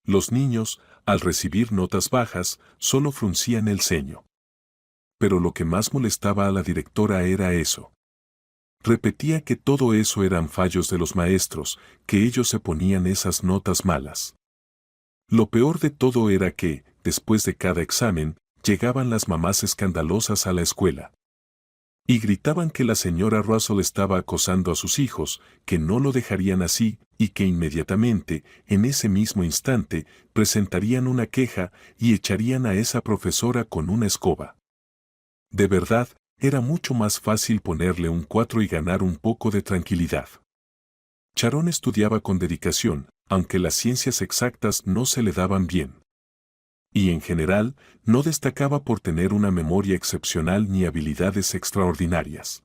Los niños, al recibir notas bajas, solo fruncían el ceño. Pero lo que más molestaba a la directora era eso. Repetía que todo eso eran fallos de los maestros, que ellos se ponían esas notas malas. Lo peor de todo era que, después de cada examen, llegaban las mamás escandalosas a la escuela. Y gritaban que la señora Russell estaba acosando a sus hijos, que no lo dejarían así, y que inmediatamente, en ese mismo instante, presentarían una queja y echarían a esa profesora con una escoba. De verdad, era mucho más fácil ponerle un 4 y ganar un poco de tranquilidad. Charón estudiaba con dedicación, aunque las ciencias exactas no se le daban bien. Y en general, no destacaba por tener una memoria excepcional ni habilidades extraordinarias.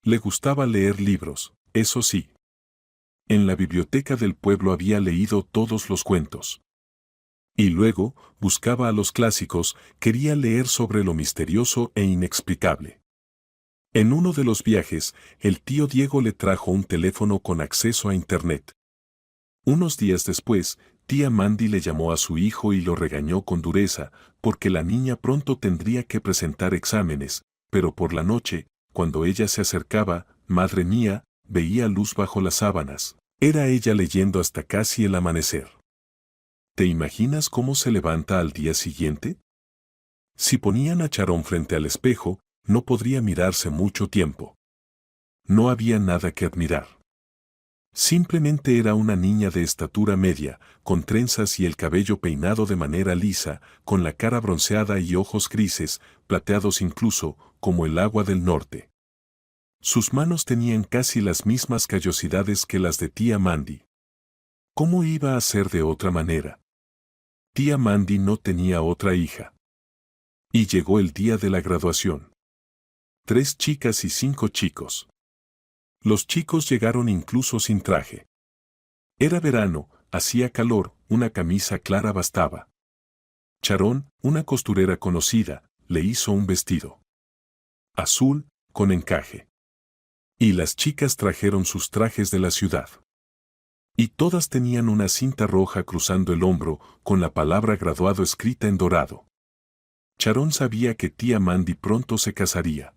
Le gustaba leer libros, eso sí. En la biblioteca del pueblo había leído todos los cuentos. Y luego, buscaba a los clásicos, quería leer sobre lo misterioso e inexplicable. En uno de los viajes, el tío Diego le trajo un teléfono con acceso a Internet. Unos días después, tía Mandy le llamó a su hijo y lo regañó con dureza, porque la niña pronto tendría que presentar exámenes, pero por la noche, cuando ella se acercaba, madre mía, veía luz bajo las sábanas. Era ella leyendo hasta casi el amanecer. ¿Te imaginas cómo se levanta al día siguiente? Si ponían a Charón frente al espejo, no podría mirarse mucho tiempo. No había nada que admirar. Simplemente era una niña de estatura media, con trenzas y el cabello peinado de manera lisa, con la cara bronceada y ojos grises, plateados incluso, como el agua del norte. Sus manos tenían casi las mismas callosidades que las de tía Mandy. ¿Cómo iba a ser de otra manera? Tía Mandy no tenía otra hija. Y llegó el día de la graduación. 3 chicas y 5 chicos. Los chicos llegaron incluso sin traje. Era verano, hacía calor, una camisa clara bastaba. Charón, una costurera conocida, le hizo un vestido azul, con encaje. Y las chicas trajeron sus trajes de la ciudad. Y todas tenían una cinta roja cruzando el hombro, con la palabra graduado escrita en dorado. Sharon sabía que tía Mandy pronto se casaría.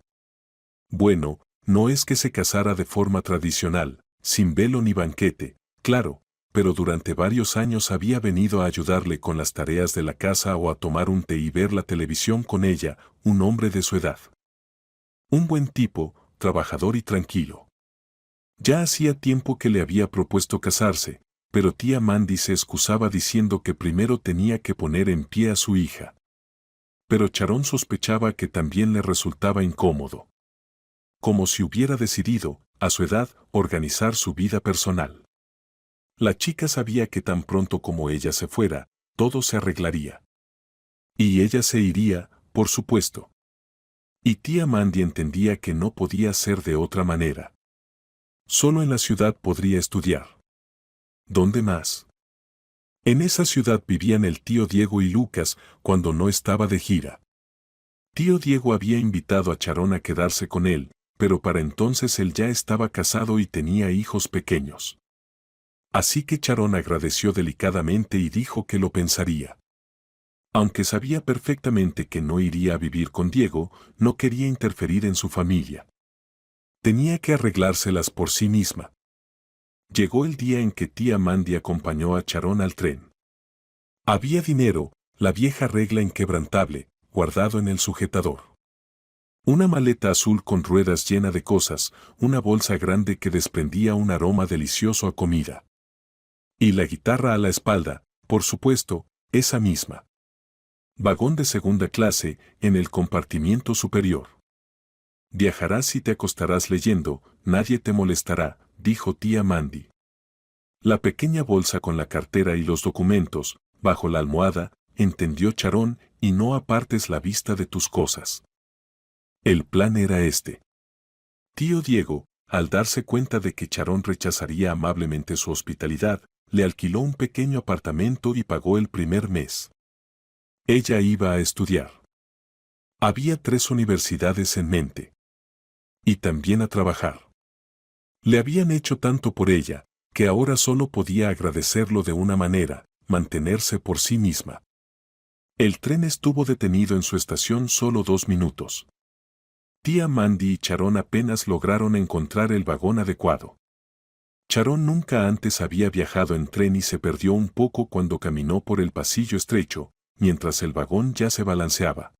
Bueno, no es que se casara de forma tradicional, sin velo ni banquete, claro, pero durante varios años había venido a ayudarle con las tareas de la casa o a tomar un té y ver la televisión con ella, un hombre de su edad. Un buen tipo, trabajador y tranquilo. Ya hacía tiempo que le había propuesto casarse, pero tía Mandy se excusaba diciendo que primero tenía que poner en pie a su hija. Pero Sharon sospechaba que también le resultaba incómodo. Como si hubiera decidido, a su edad, organizar su vida personal. La chica sabía que tan pronto como ella se fuera, todo se arreglaría. Y ella se iría, por supuesto. Y tía Mandy entendía que no podía ser de otra manera. Solo en la ciudad podría estudiar. ¿Dónde más? En esa ciudad vivían el tío Diego y Lucas cuando no estaba de gira. Tío Diego había invitado a Sharon a quedarse con él, pero para entonces él ya estaba casado y tenía hijos pequeños. Así que Sharon agradeció delicadamente y dijo que lo pensaría. Aunque sabía perfectamente que no iría a vivir con Diego, no quería interferir en su familia. Tenía que arreglárselas por sí misma. Llegó el día en que tía Mandy acompañó a Sharon al tren. Había dinero, la vieja regla inquebrantable, guardado en el sujetador. Una maleta azul con ruedas llena de cosas, una bolsa grande que desprendía un aroma delicioso a comida. Y la guitarra a la espalda, por supuesto, esa misma. Vagón de segunda clase, en el compartimiento superior. Viajarás y te acostarás leyendo, nadie te molestará, dijo tía Mandy. La pequeña bolsa con la cartera y los documentos, bajo la almohada, entendió Sharon, y no apartes la vista de tus cosas. El plan era este. Tío Diego, al darse cuenta de que Sharon rechazaría amablemente su hospitalidad, le alquiló un pequeño apartamento y pagó el primer mes. Ella iba a estudiar. Había 3 universidades en mente. Y también a trabajar. Le habían hecho tanto por ella, que ahora solo podía agradecerlo de una manera, mantenerse por sí misma. El tren estuvo detenido en su estación solo 2 minutos. Tía Mandy y Sharon apenas lograron encontrar el vagón adecuado. Sharon nunca antes había viajado en tren y se perdió un poco cuando caminó por el pasillo estrecho, mientras el vagón ya se balanceaba.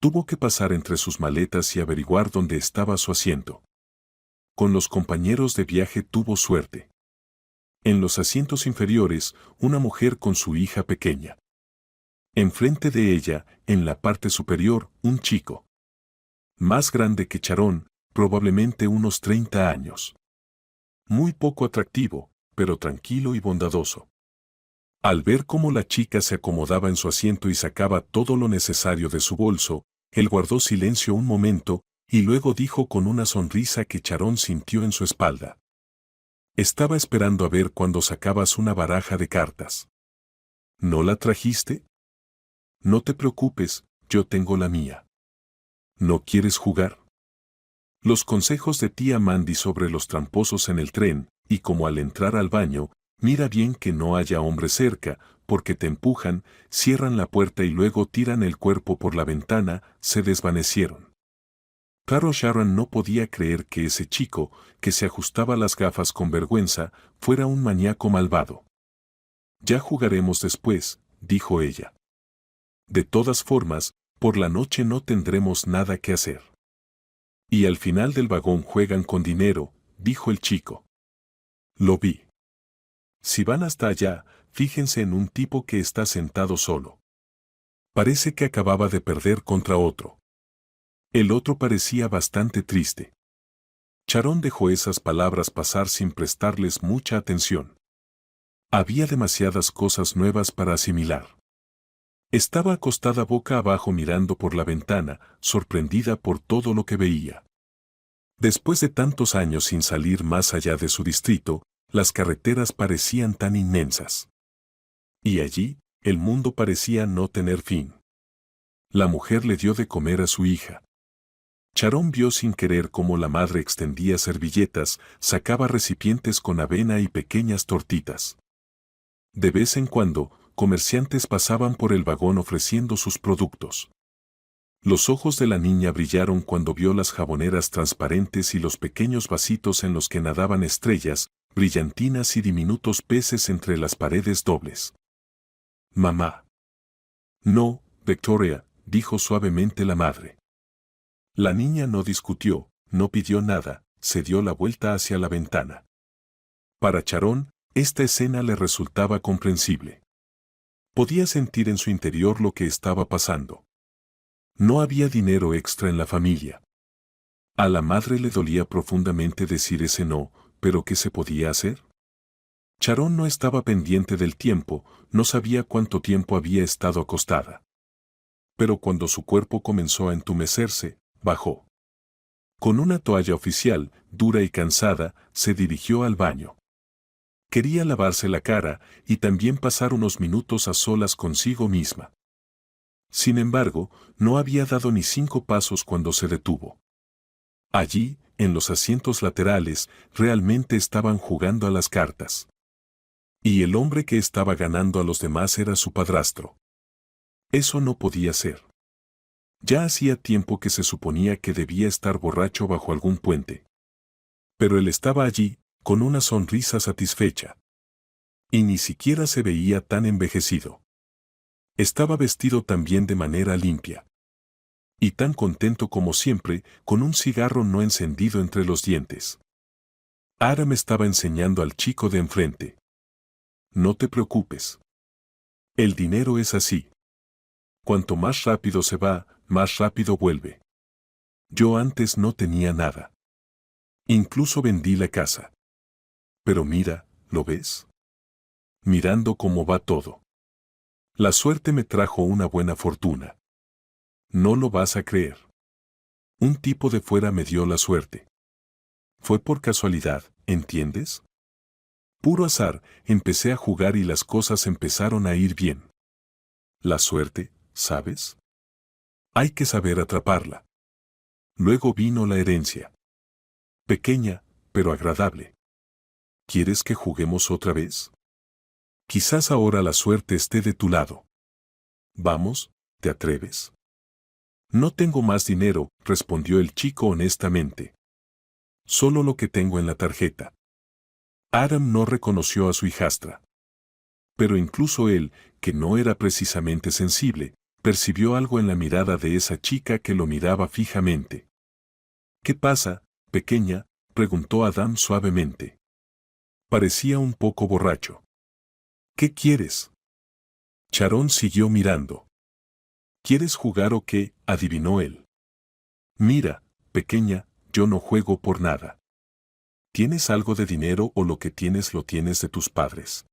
Tuvo que pasar entre sus maletas y averiguar dónde estaba su asiento. Con los compañeros de viaje tuvo suerte. En los asientos inferiores, una mujer con su hija pequeña. Enfrente de ella, en la parte superior, un chico. Más grande que Sharon, probablemente unos 30 años. Muy poco atractivo, pero tranquilo y bondadoso. Al ver cómo la chica se acomodaba en su asiento y sacaba todo lo necesario de su bolso, él guardó silencio un momento, y luego dijo con una sonrisa que Sharon sintió en su espalda. Estaba esperando a ver cuando sacabas una baraja de cartas. ¿No la trajiste? No te preocupes, yo tengo la mía. ¿No quieres jugar? Los consejos de tía Mandy sobre los tramposos en el tren, y como al entrar al baño, mira bien que no haya hombre cerca, porque te empujan, cierran la puerta y luego tiran el cuerpo por la ventana, se desvanecieron. Claro, Sharon no podía creer que ese chico, que se ajustaba las gafas con vergüenza, fuera un maníaco malvado. Ya jugaremos después, dijo ella. De todas formas, por la noche no tendremos nada que hacer. Y al final del vagón juegan con dinero, dijo el chico. Lo vi. Si van hasta allá, fíjense en un tipo que está sentado solo. Parece que acababa de perder contra otro. El otro parecía bastante triste. Sharon dejó esas palabras pasar sin prestarles mucha atención. Había demasiadas cosas nuevas para asimilar. Estaba acostada boca abajo mirando por la ventana, sorprendida por todo lo que veía. Después de tantos años sin salir más allá de su distrito, las carreteras parecían tan inmensas. Y allí, el mundo parecía no tener fin. La mujer le dio de comer a su hija. Charón vio sin querer cómo la madre extendía servilletas, sacaba recipientes con avena y pequeñas tortitas. De vez en cuando, comerciantes pasaban por el vagón ofreciendo sus productos. Los ojos de la niña brillaron cuando vio las jaboneras transparentes y los pequeños vasitos en los que nadaban estrellas, brillantinas y diminutos peces entre las paredes dobles. «Mamá». «No, Victoria», dijo suavemente la madre. La niña no discutió, no pidió nada, se dio la vuelta hacia la ventana. Para Charón, esta escena le resultaba comprensible. Podía sentir en su interior lo que estaba pasando. No había dinero extra en la familia. A la madre le dolía profundamente decir ese no, pero ¿qué se podía hacer? Charón no estaba pendiente del tiempo, no sabía cuánto tiempo había estado acostada. Pero cuando su cuerpo comenzó a entumecerse, bajó. Con una toalla oficial, dura y cansada, se dirigió al baño. Quería lavarse la cara y también pasar unos minutos a solas consigo misma. Sin embargo, no había dado ni 5 pasos cuando se detuvo. Allí, en los asientos laterales, realmente estaban jugando a las cartas. Y el hombre que estaba ganando a los demás era su padrastro. Eso no podía ser. Ya hacía tiempo que se suponía que debía estar borracho bajo algún puente. Pero él estaba allí, con una sonrisa satisfecha. Y ni siquiera se veía tan envejecido. Estaba vestido también de manera limpia. Y tan contento como siempre, con un cigarro no encendido entre los dientes. Aram estaba enseñando al chico de enfrente. No te preocupes. El dinero es así. Cuanto más rápido se va, más rápido vuelve. Yo antes no tenía nada. Incluso vendí la casa. Pero mira, ¿lo ves? Mirando cómo va todo. La suerte me trajo una buena fortuna. No lo vas a creer. Un tipo de fuera me dio la suerte. Fue por casualidad, ¿entiendes? Puro azar, empecé a jugar y las cosas empezaron a ir bien. La suerte, ¿sabes? Hay que saber atraparla. Luego vino la herencia. Pequeña, pero agradable. ¿Quieres que juguemos otra vez? Quizás ahora la suerte esté de tu lado. Vamos, ¿te atreves? No tengo más dinero, respondió el chico honestamente. Solo lo que tengo en la tarjeta. Aram no reconoció a su hijastra. Pero incluso él, que no era precisamente sensible, percibió algo en la mirada de esa chica que lo miraba fijamente. ¿Qué pasa, pequeña?, preguntó Adam suavemente. Parecía un poco borracho. ¿Qué quieres? Charón siguió mirando. ¿Quieres jugar o qué?, adivinó él. Mira, pequeña, yo no juego por nada. ¿Tienes algo de dinero o lo que tienes lo tienes de tus padres?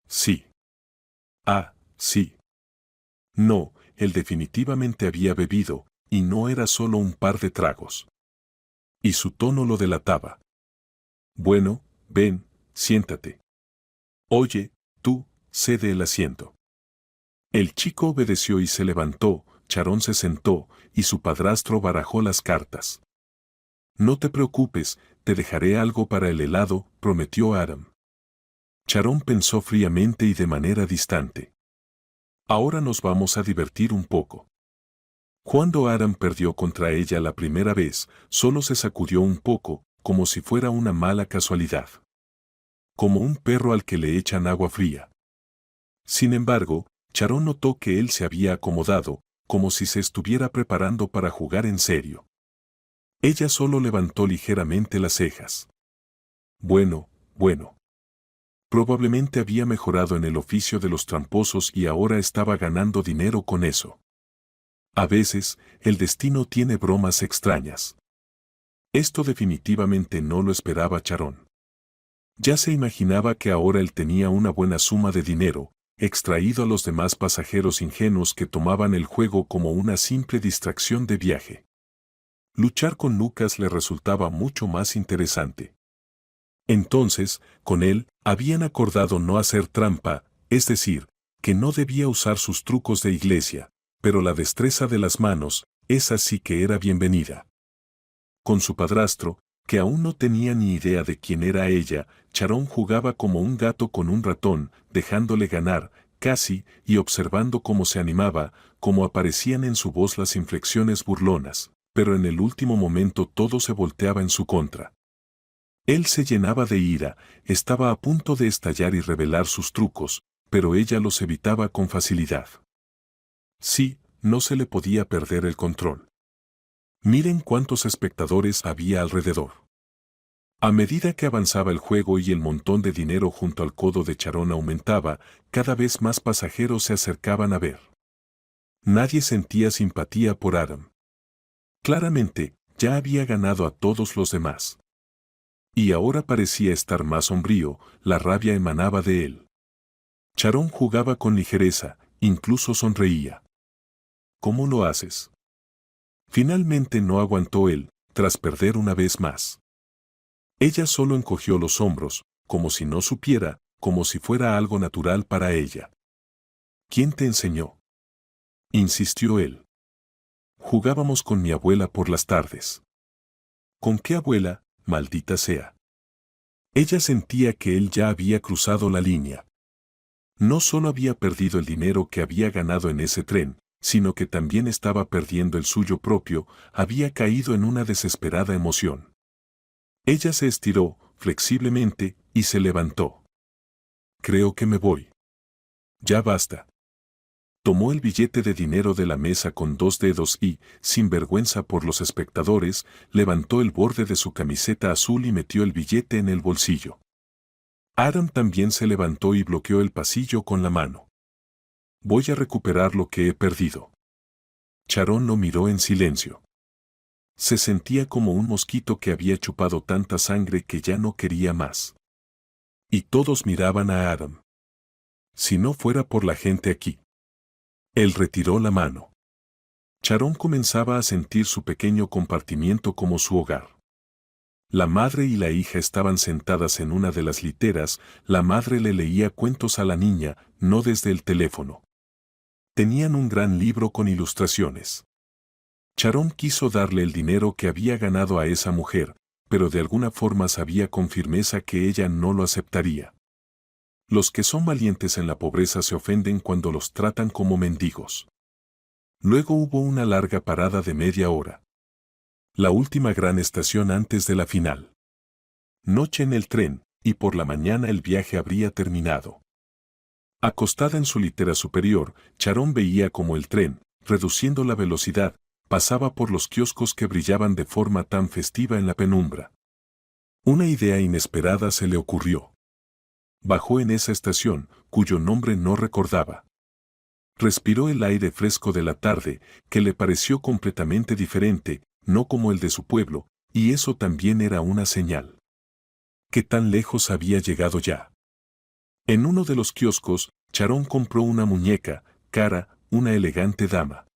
Sí. Ah, sí. No, él definitivamente había bebido, y no era solo un par de tragos. Y su tono lo delataba. Bueno, ven, siéntate. Oye, tú, cede el asiento. El chico obedeció y se levantó, Charón se sentó, y su padrastro barajó las cartas. No te preocupes, te dejaré algo para el helado, prometió Aram. Charón pensó fríamente y de manera distante. Ahora nos vamos a divertir un poco. Cuando Aram perdió contra ella la primera vez, solo se sacudió un poco, como si fuera una mala casualidad. Como un perro al que le echan agua fría. Sin embargo, Charón notó que él se había acomodado, como si se estuviera preparando para jugar en serio. Ella solo levantó ligeramente las cejas. Bueno. Probablemente había mejorado en el oficio de los tramposos y ahora estaba ganando dinero con eso. A veces, el destino tiene bromas extrañas. Esto definitivamente no lo esperaba Charón. Ya se imaginaba que ahora él tenía una buena suma de dinero, extraído a los demás pasajeros ingenuos que tomaban el juego como una simple distracción de viaje. Luchar con Lucas le resultaba mucho más interesante. Entonces, con él, habían acordado no hacer trampa, es decir, que no debía usar sus trucos de iglesia, pero la destreza de las manos, esa sí que era bienvenida. Con su padrastro, que aún no tenía ni idea de quién era ella, Charón jugaba como un gato con un ratón, dejándole ganar, casi, y observando cómo se animaba, cómo aparecían en su voz las inflexiones burlonas, pero en el último momento todo se volteaba en su contra. Él se llenaba de ira, estaba a punto de estallar y revelar sus trucos, pero ella los evitaba con facilidad. Sí, no se le podía perder el control. Miren cuántos espectadores había alrededor. A medida que avanzaba el juego y el montón de dinero junto al codo de Charón aumentaba, cada vez más pasajeros se acercaban a ver. Nadie sentía simpatía por Adam. Claramente, ya había ganado a todos los demás. Y ahora parecía estar más sombrío, la rabia emanaba de él. Charón jugaba con ligereza, incluso sonreía. ¿Cómo lo haces? Finalmente no aguantó él, tras perder una vez más. Ella solo encogió los hombros, como si no supiera, como si fuera algo natural para ella. ¿Quién te enseñó? Insistió él. Jugábamos con mi abuela por las tardes. ¿Con qué abuela, maldita sea? Ella sentía que él ya había cruzado la línea. No solo había perdido el dinero que había ganado en ese tren, sino que también estaba perdiendo el suyo propio, había caído en una desesperada emoción. Ella se estiró, flexiblemente, y se levantó. Creo que me voy. Ya basta. Tomó el billete de dinero de la mesa con 2 dedos y, sin vergüenza por los espectadores, levantó el borde de su camiseta azul y metió el billete en el bolsillo. Adam también se levantó y bloqueó el pasillo con la mano. Voy a recuperar lo que he perdido. Charón lo miró en silencio. Se sentía como un mosquito que había chupado tanta sangre que ya no quería más. Y todos miraban a Adam. Si no fuera por la gente aquí. Él retiró la mano. Charón comenzaba a sentir su pequeño compartimiento como su hogar. La madre y la hija estaban sentadas en una de las literas, la madre le leía cuentos a la niña, no desde el teléfono. Tenían un gran libro con ilustraciones. Charón quiso darle el dinero que había ganado a esa mujer, pero de alguna forma sabía con firmeza que ella no lo aceptaría. Los que son valientes en la pobreza se ofenden cuando los tratan como mendigos. Luego hubo una larga parada de media hora. La última gran estación antes de la final. Noche en el tren, y por la mañana el viaje habría terminado. Acostada en su litera superior, Charón veía como el tren, reduciendo la velocidad, pasaba por los kioscos que brillaban de forma tan festiva en la penumbra. Una idea inesperada se le ocurrió. Bajó en esa estación, cuyo nombre no recordaba. Respiró el aire fresco de la tarde, que le pareció completamente diferente, no como el de su pueblo, y eso también era una señal. ¿Qué tan lejos había llegado ya? En uno de los kioscos, Charón compró una muñeca, cara, una elegante dama.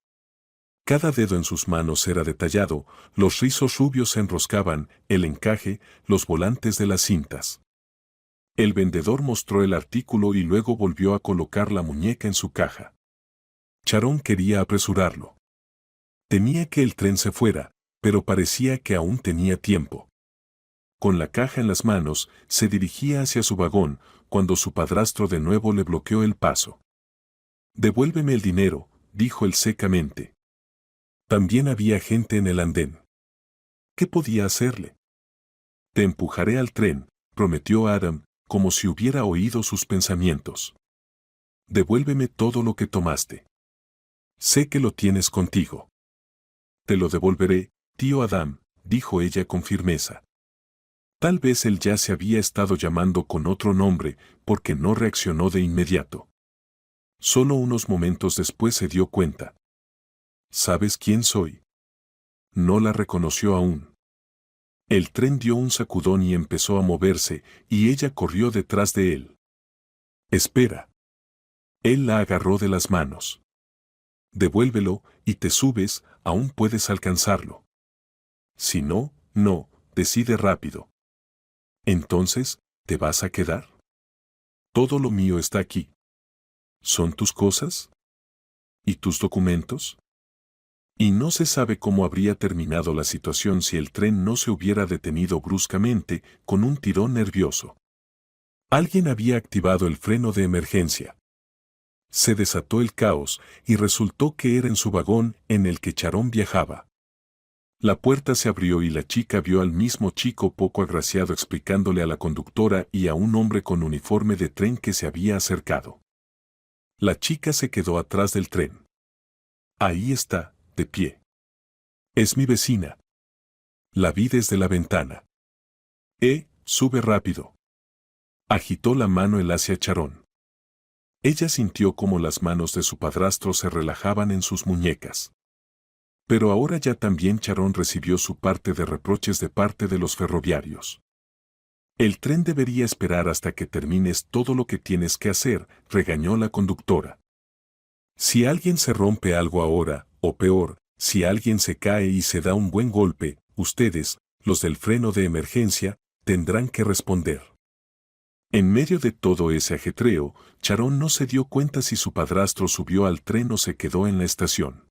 Cada dedo en sus manos era detallado, los rizos rubios se enroscaban, el encaje, los volantes de las cintas. El vendedor mostró el artículo y luego volvió a colocar la muñeca en su caja. Charón quería apresurarlo. Temía que el tren se fuera, pero parecía que aún tenía tiempo. Con la caja en las manos, se dirigía hacia su vagón, cuando su padrastro de nuevo le bloqueó el paso. «Devuélveme el dinero», dijo él secamente. También había gente en el andén. ¿Qué podía hacerle? «Te empujaré al tren», prometió Adam, como si hubiera oído sus pensamientos. «Devuélveme todo lo que tomaste. Sé que lo tienes contigo». «Te lo devolveré, tío Adam», dijo ella con firmeza. Tal vez él ya se había estado llamando con otro nombre, porque no reaccionó de inmediato. Solo unos momentos después se dio cuenta. ¿Sabes quién soy? No la reconoció aún. El tren dio un sacudón y empezó a moverse, y ella corrió detrás de él. «Espera». Él la agarró de las manos. «Devuélvelo, y te subes, aún puedes alcanzarlo. Si no, no, decide rápido». «Entonces, ¿te vas a quedar? Todo lo mío está aquí». «¿Son tus cosas?». ¿Y tus documentos? Y no se sabe cómo habría terminado la situación si el tren no se hubiera detenido bruscamente, con un tirón nervioso. Alguien había activado el freno de emergencia. Se desató el caos y resultó que era en su vagón en el que Charón viajaba. La puerta se abrió y la chica vio al mismo chico poco agraciado explicándole a la conductora y a un hombre con uniforme de tren que se había acercado. La chica se quedó atrás del tren. Ahí está, de pie. Es mi vecina. La vi desde la ventana. Sube rápido. Agitó la mano él hacia Charón. Ella sintió como las manos de su padrastro se relajaban en sus muñecas. Pero ahora ya también Charón recibió su parte de reproches de parte de los ferroviarios. El tren debería esperar hasta que termines todo lo que tienes que hacer, regañó la conductora. Si alguien se rompe algo ahora, o peor, si alguien se cae y se da un buen golpe, ustedes, los del freno de emergencia, tendrán que responder. En medio de todo ese ajetreo, Charón no se dio cuenta si su padrastro subió al tren o se quedó en la estación.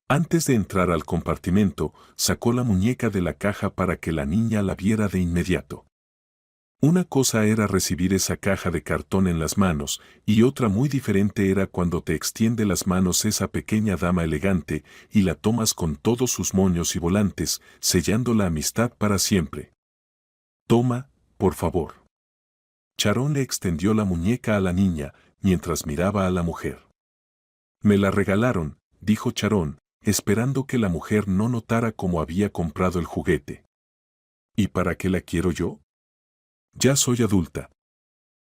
Antes de entrar al compartimento, sacó la muñeca de la caja para que la niña la viera de inmediato. Una cosa era recibir esa caja de cartón en las manos, y otra muy diferente era cuando te extiende las manos esa pequeña dama elegante y la tomas con todos sus moños y volantes, sellando la amistad para siempre. Toma, por favor. Charón le extendió la muñeca a la niña, mientras miraba a la mujer. Me la regalaron, dijo Charón, esperando que la mujer no notara cómo había comprado el juguete. ¿Y para qué la quiero yo? Ya soy adulta.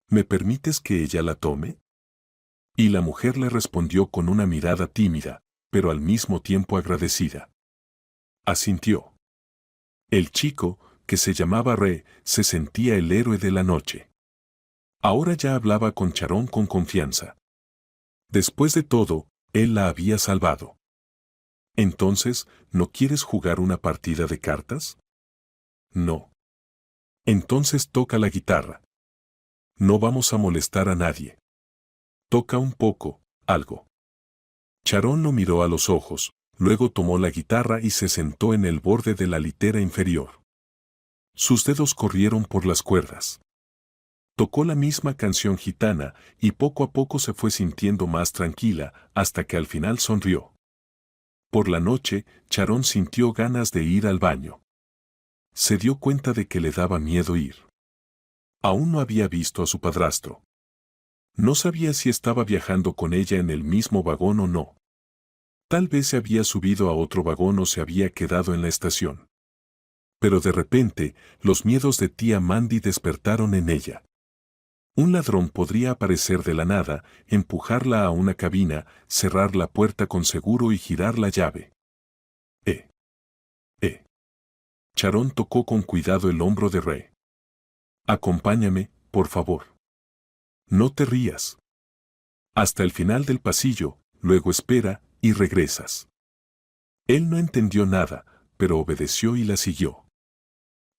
¿Me permites que ella la tome? Y la mujer le respondió con una mirada tímida, pero al mismo tiempo agradecida. Asintió. El chico, que se llamaba Re, se sentía el héroe de la noche. Ahora ya hablaba con Charón con confianza. Después de todo, él la había salvado. Entonces, ¿no quieres jugar una partida de cartas? No. Entonces toca la guitarra. No vamos a molestar a nadie. Toca un poco, algo. Charón lo miró a los ojos, luego tomó la guitarra y se sentó en el borde de la litera inferior. Sus dedos corrieron por las cuerdas. Tocó la misma canción gitana y poco a poco se fue sintiendo más tranquila hasta que al final sonrió. Por la noche, Charón sintió ganas de ir al baño. Se dio cuenta de que le daba miedo ir. Aún no había visto a su padrastro. No sabía si estaba viajando con ella en el mismo vagón o no. Tal vez se había subido a otro vagón o se había quedado en la estación. Pero de repente, los miedos de tía Mandy despertaron en ella. Un ladrón podría aparecer de la nada, empujarla a una cabina, cerrar la puerta con seguro y girar la llave. Charón tocó con cuidado el hombro de Re. Acompáñame, por favor. No te rías. Hasta el final del pasillo, luego espera, y regresas. Él no entendió nada, pero obedeció y la siguió.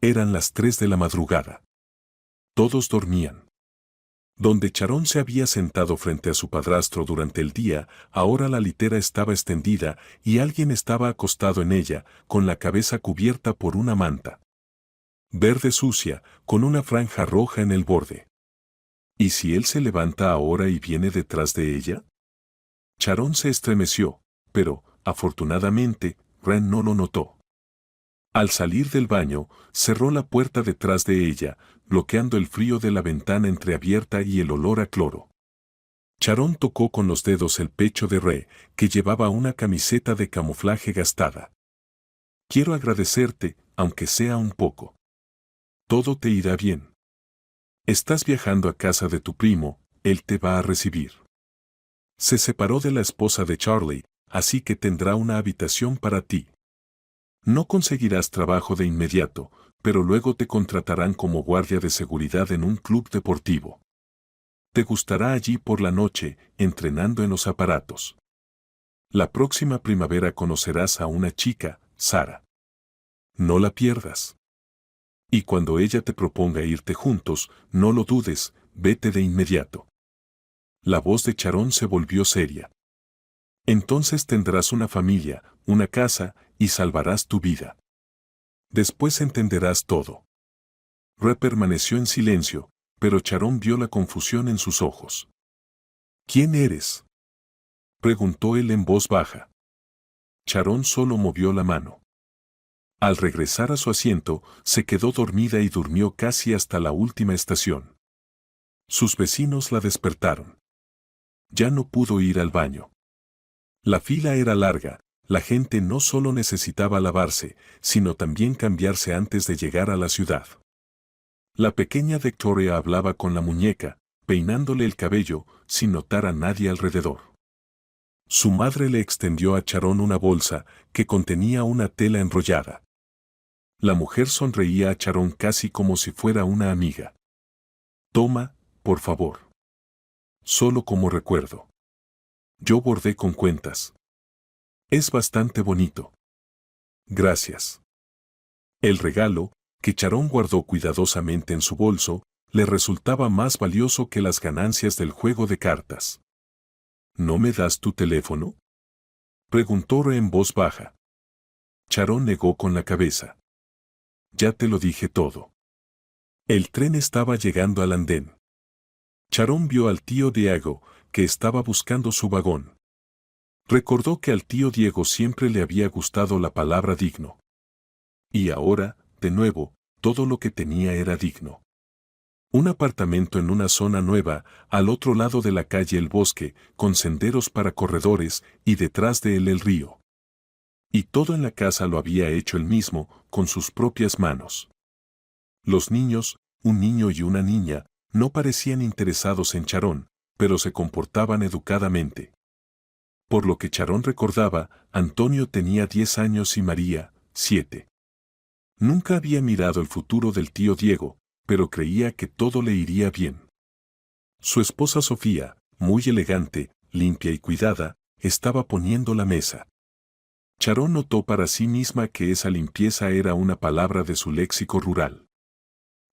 Eran las 3 de la madrugada. Todos dormían. Donde Charón se había sentado frente a su padrastro durante el día, ahora la litera estaba extendida y alguien estaba acostado en ella, con la cabeza cubierta por una manta verde sucia, con una franja roja en el borde. ¿Y si él se levanta ahora y viene detrás de ella? Charón se estremeció, pero, afortunadamente, Ren no lo notó. Al salir del baño, cerró la puerta detrás de ella, bloqueando el frío de la ventana entreabierta y el olor a cloro. Charón tocó con los dedos el pecho de Re, que llevaba una camiseta de camuflaje gastada. Quiero agradecerte, aunque sea un poco. Todo te irá bien. Estás viajando a casa de tu primo, él te va a recibir. Se separó de la esposa de Charlie, así que tendrá una habitación para ti. No conseguirás trabajo de inmediato, pero luego te contratarán como guardia de seguridad en un club deportivo. Te gustará allí por la noche, entrenando en los aparatos. La próxima primavera conocerás a una chica, Sara. No la pierdas. Y cuando ella te proponga irte juntos, no lo dudes, vete de inmediato. La voz de Charón se volvió seria. Entonces tendrás una familia, una casa, y salvarás tu vida. Después entenderás todo. Re permaneció en silencio, pero Charón vio la confusión en sus ojos. ¿Quién eres?, preguntó él en voz baja. Charón solo movió la mano. Al regresar a su asiento, se quedó dormida y durmió casi hasta la última estación. Sus vecinos la despertaron. Ya no pudo ir al baño. La fila era larga, la gente no solo necesitaba lavarse, sino también cambiarse antes de llegar a la ciudad. La pequeña Victoria hablaba con la muñeca, peinándole el cabello, sin notar a nadie alrededor. Su madre le extendió a Charón una bolsa que contenía una tela enrollada. La mujer sonreía a Charón casi como si fuera una amiga. Toma, por favor. Solo como recuerdo. Yo bordé con cuentas. Es bastante bonito. Gracias. El regalo, que Charón guardó cuidadosamente en su bolso, le resultaba más valioso que las ganancias del juego de cartas. ¿No me das tu teléfono?, preguntó Re en voz baja. Charón negó con la cabeza. Ya te lo dije todo. El tren estaba llegando al andén. Charón vio al tío Diego, que estaba buscando su vagón. Recordó que al tío Diego siempre le había gustado la palabra digno. Y ahora, de nuevo, todo lo que tenía era digno. Un apartamento en una zona nueva, al otro lado de la calle el bosque, con senderos para corredores, y detrás de él el río. Y todo en la casa lo había hecho él mismo, con sus propias manos. Los niños, un niño y una niña, no parecían interesados en Charón, pero se comportaban educadamente. Por lo que Charón recordaba, Antonio tenía 10 años y María, 7. Nunca había mirado el futuro del tío Diego, pero creía que todo le iría bien. Su esposa Sofía, muy elegante, limpia y cuidada, estaba poniendo la mesa. Charón notó para sí misma que esa limpieza era una palabra de su léxico rural.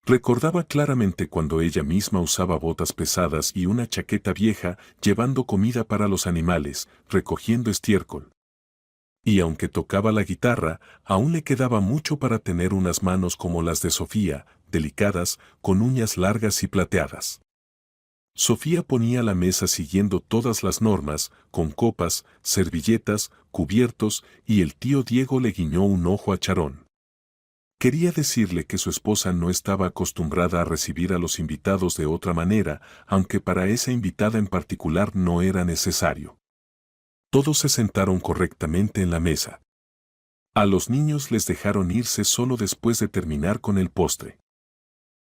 Recordaba claramente cuando ella misma usaba botas pesadas y una chaqueta vieja, llevando comida para los animales, recogiendo estiércol. Y aunque tocaba la guitarra, aún le quedaba mucho para tener unas manos como las de Sofía, delicadas, con uñas largas y plateadas. Sofía ponía la mesa siguiendo todas las normas, con copas, servilletas, cubiertos, y el tío Diego le guiñó un ojo a Charón. Quería decirle que su esposa no estaba acostumbrada a recibir a los invitados de otra manera, aunque para esa invitada en particular no era necesario. Todos se sentaron correctamente en la mesa. A los niños les dejaron irse solo después de terminar con el postre.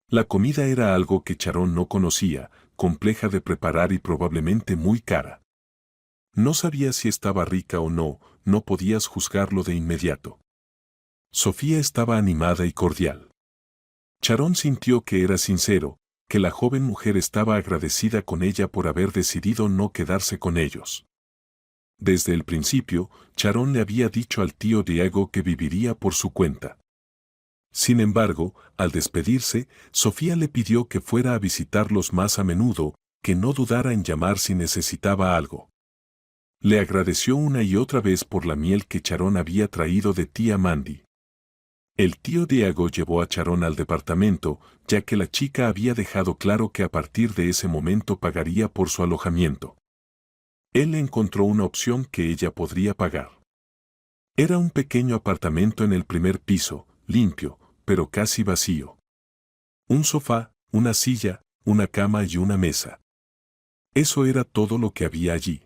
La comida era algo que Charón no conocía, compleja de preparar y probablemente muy cara. No sabía si estaba rica o no, no podías juzgarlo de inmediato. Sofía estaba animada y cordial. Charón sintió que era sincero, que la joven mujer estaba agradecida con ella por haber decidido no quedarse con ellos. Desde el principio, Charón le había dicho al tío Diego que viviría por su cuenta. Sin embargo, al despedirse, Sofía le pidió que fuera a visitarlos más a menudo, que no dudara en llamar si necesitaba algo. Le agradeció una y otra vez por la miel que Charón había traído de tía Mandy. El tío Diego llevó a Charón al departamento, ya que la chica había dejado claro que a partir de ese momento pagaría por su alojamiento. Él le encontró una opción que ella podría pagar. Era un pequeño apartamento en el primer piso, limpio, pero casi vacío. Un sofá, una silla, una cama y una mesa. Eso era todo lo que había allí.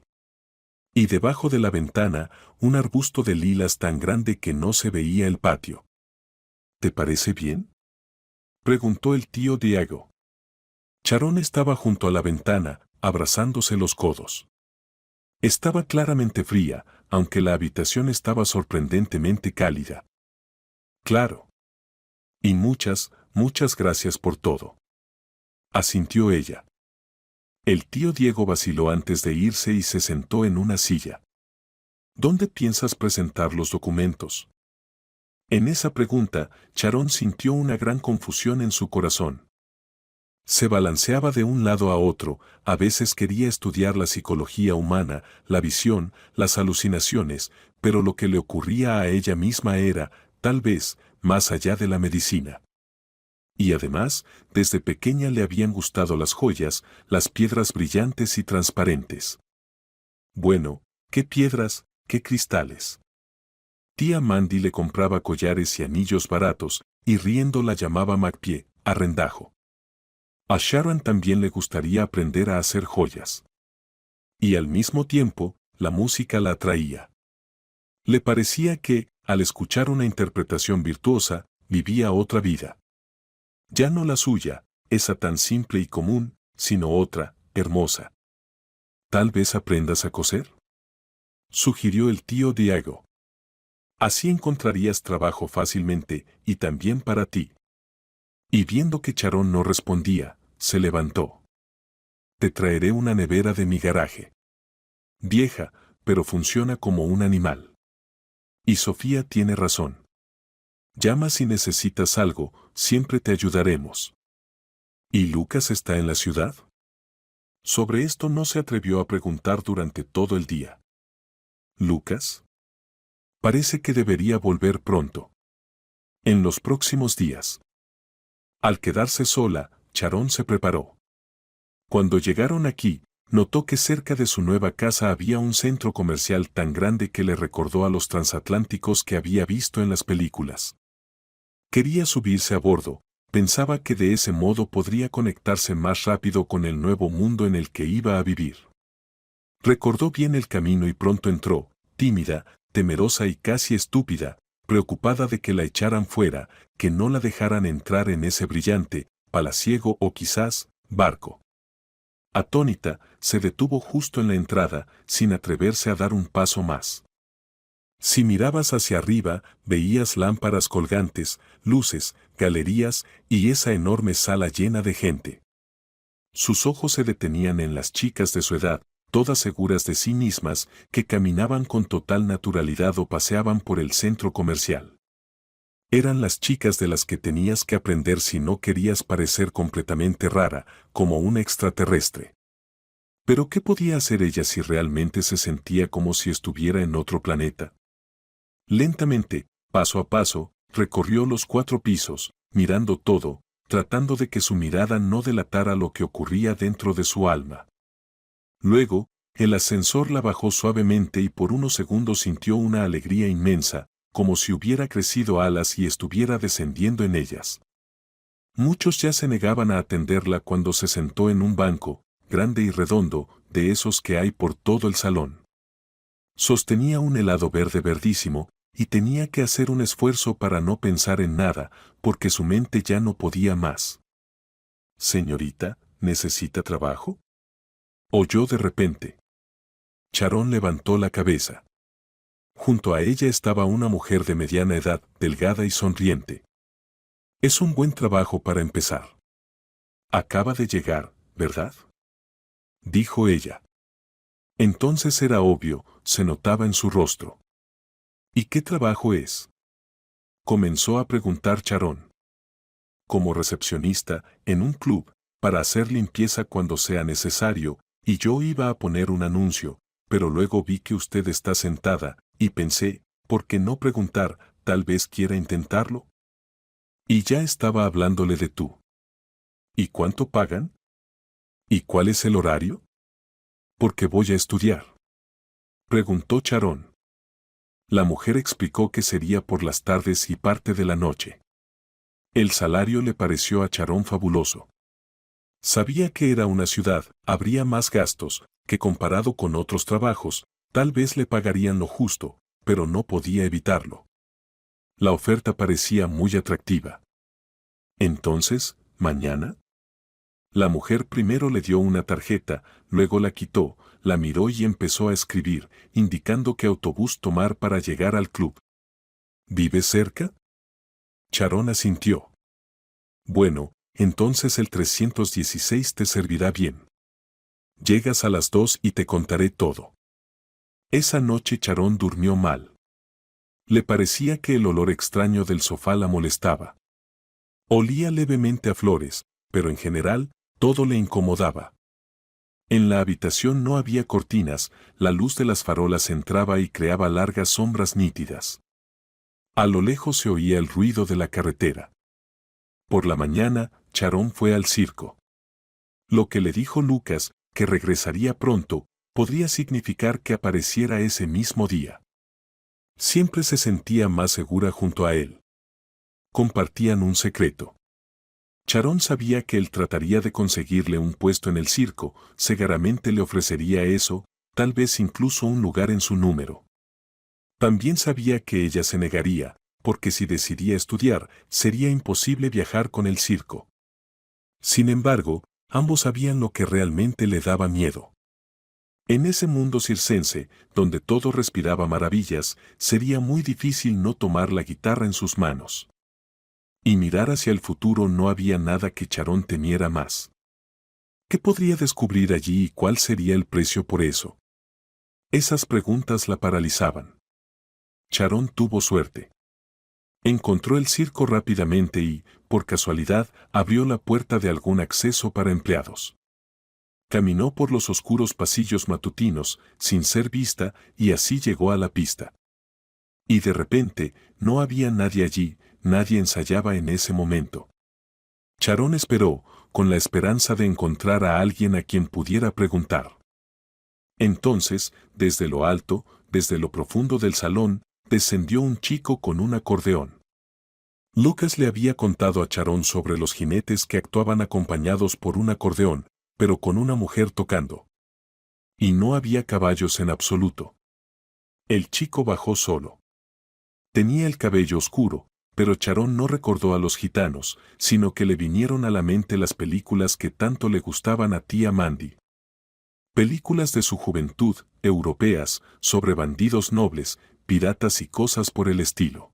Y debajo de la ventana, un arbusto de lilas tan grande que no se veía el patio. ¿Te parece bien?, preguntó el tío Diego. Charón estaba junto a la ventana, abrazándose los codos. Estaba claramente fría, aunque la habitación estaba sorprendentemente cálida. Claro. Y muchas gracias por todo, asintió ella. El tío Diego vaciló antes de irse y se sentó en una silla. ¿Dónde piensas presentar los documentos? En esa pregunta, Charón sintió una gran confusión en su corazón. Se balanceaba de un lado a otro, a veces quería estudiar la psicología humana, la visión, las alucinaciones, pero lo que le ocurría a ella misma era, tal vez, más allá de la medicina. Y además, desde pequeña le habían gustado las joyas, las piedras brillantes y transparentes. Bueno, ¿qué piedras, qué cristales? Tía Mandy le compraba collares y anillos baratos, y riendo la llamaba Macpie, arrendajo. A Sharon también le gustaría aprender a hacer joyas. Y al mismo tiempo, la música la atraía. Le parecía que, al escuchar una interpretación virtuosa, vivía otra vida. Ya no la suya, esa tan simple y común, sino otra, hermosa. Tal vez aprendas a coser, sugirió el tío Diego. Así encontrarías trabajo fácilmente, y también para ti. Y viendo que Charón no respondía, se levantó. Te traeré una nevera de mi garaje. Vieja, pero funciona como un animal. Y Sofía tiene razón. Llama si necesitas algo, siempre te ayudaremos. ¿Y Lucas está en la ciudad? Sobre esto no se atrevió a preguntar durante todo el día. ¿Lucas? Parece que debería volver pronto. En los próximos días. Al quedarse sola, Charón se preparó. Cuando llegaron aquí, notó que cerca de su nueva casa había un centro comercial tan grande que le recordó a los transatlánticos que había visto en las películas. Quería subirse a bordo, pensaba que de ese modo podría conectarse más rápido con el nuevo mundo en el que iba a vivir. Recordó bien el camino y pronto entró, tímida, temerosa y casi estúpida, preocupada de que la echaran fuera, que no la dejaran entrar en ese brillante, palaciego o quizás, barco. Atónita, se detuvo justo en la entrada, sin atreverse a dar un paso más. Si mirabas hacia arriba, veías lámparas colgantes, luces, galerías y esa enorme sala llena de gente. Sus ojos se detenían en las chicas de su edad, todas seguras de sí mismas, que caminaban con total naturalidad o paseaban por el centro comercial. Eran las chicas de las que tenías que aprender si no querías parecer completamente rara, como una extraterrestre. Pero ¿qué podía hacer ella si realmente se sentía como si estuviera en otro planeta? Lentamente, paso a paso, recorrió los 4 pisos, mirando todo, tratando de que su mirada no delatara lo que ocurría dentro de su alma. Luego, el ascensor la bajó suavemente y por unos segundos sintió una alegría inmensa, como si hubiera crecido alas y estuviera descendiendo en ellas. Muchos ya se negaban a atenderla cuando se sentó en un banco, grande y redondo, de esos que hay por todo el salón. Sostenía un helado verde verdísimo, y tenía que hacer un esfuerzo para no pensar en nada, porque su mente ya no podía más. «Señorita, ¿necesita trabajo?», oyó de repente. Charón levantó la cabeza. Junto a ella estaba una mujer de mediana edad, delgada y sonriente. «Es un buen trabajo para empezar. Acaba de llegar, ¿verdad?», dijo ella. Entonces era obvio, se notaba en su rostro. «¿Y qué trabajo es?», comenzó a preguntar Charón. «Como recepcionista, en un club, para hacer limpieza cuando sea necesario, y yo iba a poner un anuncio, pero luego vi que usted está sentada, y pensé, ¿por qué no preguntar, tal vez quiera intentarlo?». Y ya estaba hablándole de tú. «¿Y cuánto pagan? ¿Y cuál es el horario?». «Porque voy a estudiar», preguntó Charón. La mujer explicó que sería por las tardes y parte de la noche. El salario le pareció a Charón fabuloso. Sabía que era una ciudad, habría más gastos, que comparado con otros trabajos, tal vez le pagarían lo justo, pero no podía evitarlo. La oferta parecía muy atractiva. Entonces, ¿mañana? La mujer primero le dio una tarjeta, luego la quitó, la miró y empezó a escribir, indicando qué autobús tomar para llegar al club. ¿Vive cerca?, Charón asintió. Bueno, entonces el 316 te servirá bien. Llegas a las 2 y te contaré todo. Esa noche Charón durmió mal. Le parecía que el olor extraño del sofá la molestaba. Olía levemente a flores, pero en general, Todo le incomodaba. En la habitación no había cortinas, la luz de las farolas entraba y creaba largas sombras nítidas. A lo lejos se oía el ruido de la carretera. Por la mañana, Sharon fue al circo. Lo que le dijo Lucas, que regresaría pronto, podría significar que apareciera ese mismo día. Siempre se sentía más segura junto a él. Compartían un secreto. Sharon sabía que él trataría de conseguirle un puesto en el circo, seguramente le ofrecería eso, tal vez incluso un lugar en su número. También sabía que ella se negaría, porque si decidía estudiar, sería imposible viajar con el circo. Sin embargo, ambos sabían lo que realmente le daba miedo. En ese mundo circense, donde todo respiraba maravillas, sería muy difícil no tomar la guitarra en sus manos. Y mirar hacia el futuro no había nada que Sharon temiera más. ¿Qué podría descubrir allí y cuál sería el precio por eso? Esas preguntas la paralizaban. Sharon tuvo suerte. Encontró el circo rápidamente y, por casualidad, abrió la puerta de algún acceso para empleados. Caminó por los oscuros pasillos matutinos, sin ser vista, y así llegó a la pista. Y de repente, no había nadie allí, nadie ensayaba en ese momento. Sharon esperó, con la esperanza de encontrar a alguien a quien pudiera preguntar. Entonces, desde lo alto, desde lo profundo del salón, descendió un chico con un acordeón. Lucas le había contado a Sharon sobre los jinetes que actuaban acompañados por un acordeón, pero con una mujer tocando. Y no había caballos en absoluto. El chico bajó solo. Tenía el cabello oscuro, pero Sharon no recordó a los gitanos, sino que le vinieron a la mente las películas que tanto le gustaban a tía Mandy. Películas de su juventud, europeas, sobre bandidos nobles, piratas y cosas por el estilo.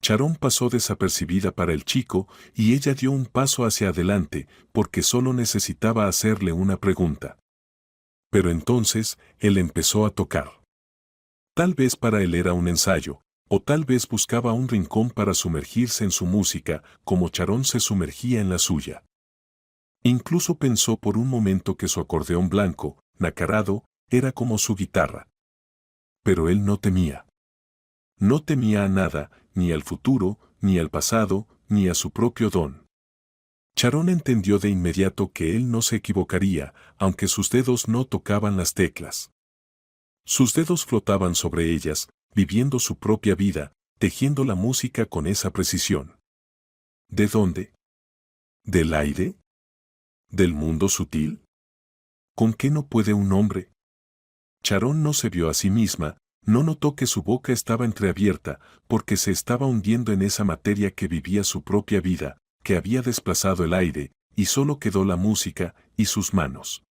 Sharon pasó desapercibida para el chico y ella dio un paso hacia adelante porque solo necesitaba hacerle una pregunta. Pero entonces, él empezó a tocar. Tal vez para él era un ensayo, o tal vez buscaba un rincón para sumergirse en su música, como Sharon se sumergía en la suya. Incluso pensó por un momento que su acordeón blanco, nacarado, era como su guitarra. Pero él no temía. No temía a nada, ni al futuro, ni al pasado, ni a su propio don. Sharon entendió de inmediato que él no se equivocaría, aunque sus dedos no tocaban las teclas. Sus dedos flotaban sobre ellas, viviendo su propia vida, tejiendo la música con esa precisión. ¿De dónde? ¿Del aire? ¿Del mundo sutil? ¿Con qué no puede un hombre? Sharon no se vio a sí misma, no notó que su boca estaba entreabierta, porque se estaba hundiendo en esa materia que vivía su propia vida, que había desplazado el aire, y solo quedó la música y sus manos.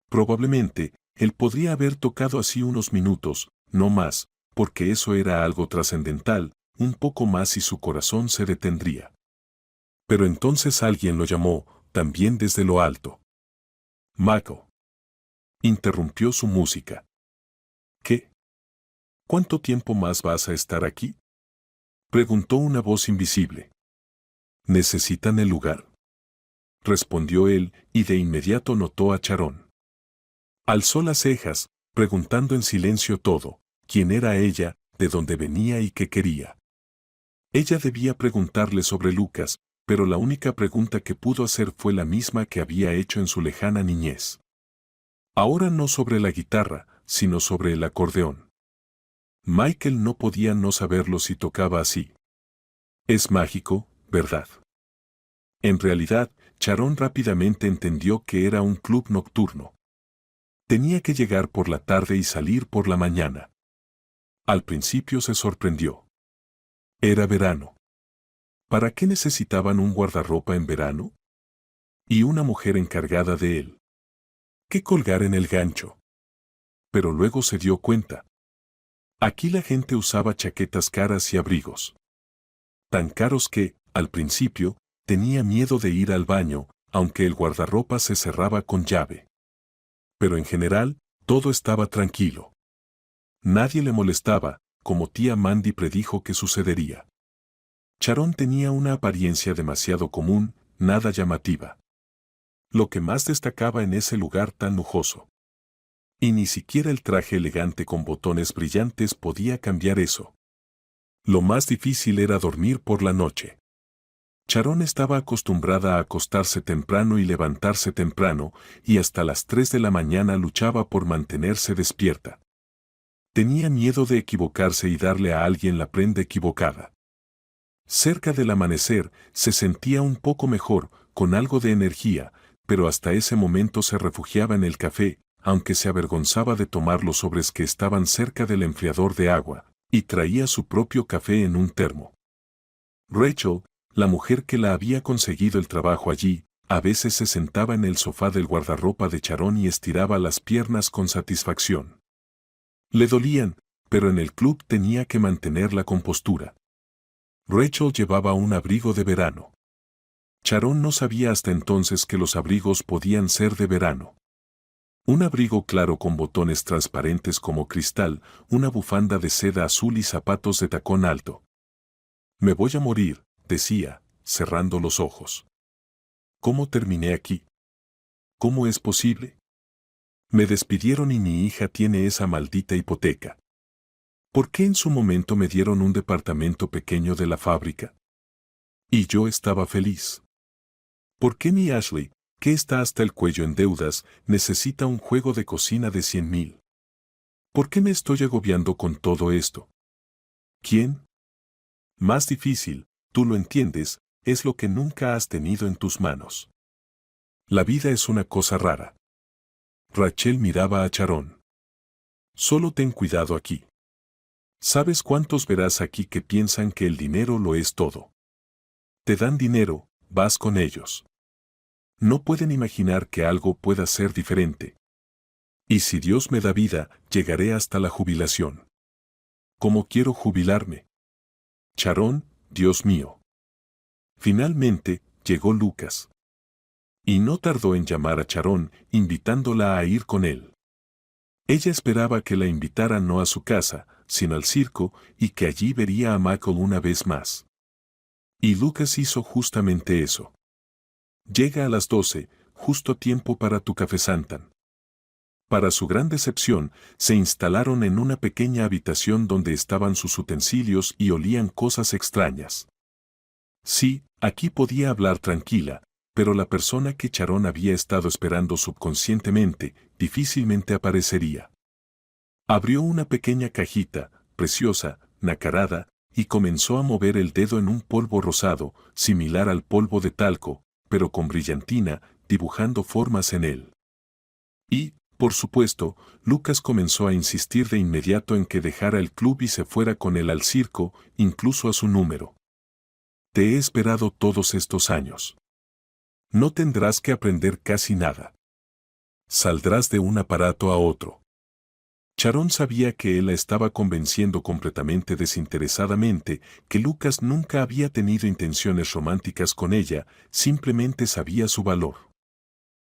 Probablemente, él podría haber tocado así unos minutos, no más, porque eso era algo trascendental, un poco más y su corazón se detendría. Pero entonces alguien lo llamó, también desde lo alto. Mako. Interrumpió su música. ¿Qué? ¿Cuánto tiempo más vas a estar aquí? Preguntó una voz invisible. ¿Necesitan el lugar? Respondió él, y de inmediato notó a Sharon. Alzó las cejas, preguntando en silencio todo, quién era ella, de dónde venía y qué quería. Ella debía preguntarle sobre Lucas, pero la única pregunta que pudo hacer fue la misma que había hecho en su lejana niñez. Ahora no sobre la guitarra, sino sobre el acordeón. Michael no podía no saberlo si tocaba así. Es mágico, ¿verdad? En realidad, Sharon rápidamente entendió que era un club nocturno. Tenía que llegar por la tarde y salir por la mañana. Al principio se sorprendió. Era verano. ¿Para qué necesitaban un guardarropa en verano? Y una mujer encargada de él. ¿Qué colgar en el gancho? Pero luego se dio cuenta. Aquí la gente usaba chaquetas caras y abrigos. Tan caros que, al principio, tenía miedo de ir al baño, aunque el guardarropa se cerraba con llave. Pero en general, todo estaba tranquilo. Nadie le molestaba, como tía Mandy predijo que sucedería. Sharon tenía una apariencia demasiado común, nada llamativa. lo que más destacaba en ese lugar tan lujoso. Y ni siquiera el traje elegante con botones brillantes podía cambiar eso. Lo más difícil era dormir por la noche. Sharon estaba acostumbrada a acostarse temprano y levantarse temprano, y hasta las 3 de la mañana luchaba por mantenerse despierta. Tenía miedo de equivocarse y darle a alguien la prenda equivocada. Cerca del amanecer, se sentía un poco mejor, con algo de energía, pero hasta ese momento se refugiaba en el café, aunque se avergonzaba de tomar los sobres que estaban cerca del enfriador de agua, y traía su propio café en un termo. Rachel, la mujer que la había conseguido el trabajo allí, a veces se sentaba en el sofá del guardarropa de Sharon y estiraba las piernas con satisfacción. Le dolían, pero en el club tenía que mantener la compostura. Rachel llevaba un abrigo de verano. Sharon no sabía hasta entonces que los abrigos podían ser de verano. Un abrigo claro con botones transparentes como cristal, una bufanda de seda azul y zapatos de tacón alto. Me voy a morir, decía, cerrando los ojos. ¿Cómo terminé aquí? ¿Cómo es posible? Me despidieron y mi hija tiene esa maldita hipoteca. ¿Por qué en su momento me dieron un departamento pequeño de la fábrica? Y yo estaba feliz. ¿Por qué mi Ashley, que está hasta el cuello en deudas, necesita un juego de cocina de 100,000? ¿Por qué me estoy agobiando con todo esto? ¿Quién? Más difícil, tú lo entiendes, es lo que nunca has tenido en tus manos. La vida es una cosa rara. Rachel miraba a Sharon. Solo ten cuidado aquí. ¿Sabes cuántos verás aquí que piensan que el dinero lo es todo? Te dan dinero, vas con ellos. No pueden imaginar que algo pueda ser diferente. Y si Dios me da vida, llegaré hasta la jubilación. ¿Cómo quiero jubilarme? Sharon, Dios mío. Finalmente, llegó Lucas. Y no tardó en llamar a Sharon, invitándola a ir con él. Ella esperaba que la invitara no a su casa, sino al circo, y que allí vería a Michael una vez más. Y Lucas hizo justamente eso. Llega a las 12, justo a tiempo para tu café Santan. Para su gran decepción, se instalaron en una pequeña habitación donde estaban sus utensilios y olían cosas extrañas. Sí, aquí podía hablar tranquila, pero la persona que Sharon había estado esperando subconscientemente, difícilmente aparecería. Abrió una pequeña cajita, preciosa, nacarada, y comenzó a mover el dedo en un polvo rosado, similar al polvo de talco, pero con brillantina, dibujando formas en él. Y, por supuesto, Lucas comenzó a insistir de inmediato en que dejara el club y se fuera con él al circo, incluso a su número. Te he esperado todos estos años. No tendrás que aprender casi nada. Saldrás de un aparato a otro. Sharon sabía que él la estaba convenciendo completamente desinteresadamente, que Lucas nunca había tenido intenciones románticas con ella, simplemente sabía su valor.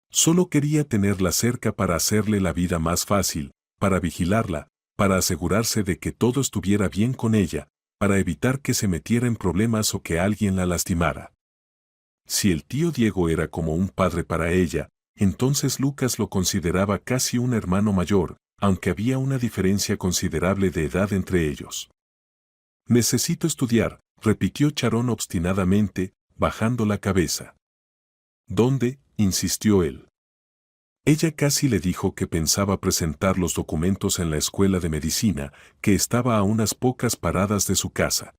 Solo quería tenerla cerca para hacerle la vida más fácil, para vigilarla, para asegurarse de que todo estuviera bien con ella, para evitar que se metiera en problemas o que alguien la lastimara. Si el tío Diego era como un padre para ella, entonces Lucas lo consideraba casi un hermano mayor, aunque había una diferencia considerable de edad entre ellos. Necesito estudiar, repitió Sharon obstinadamente, bajando la cabeza. ¿Dónde?, insistió él. Ella casi le dijo que pensaba presentar los documentos en la escuela de medicina, que estaba a unas pocas paradas de su casa.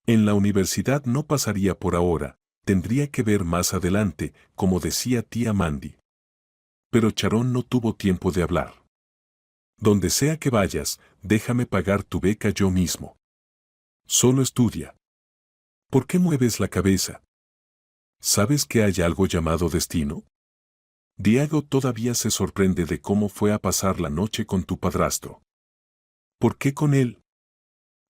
En la universidad no pasaría por ahora, tendría que ver más adelante, como decía tía Mandy. Pero Sharon no tuvo tiempo de hablar. Donde sea que vayas, déjame pagar tu beca yo mismo. Solo estudia. ¿Por qué mueves la cabeza? ¿Sabes que hay algo llamado destino? Diego todavía se sorprende de cómo fue a pasar la noche con tu padrastro. ¿Por qué con él?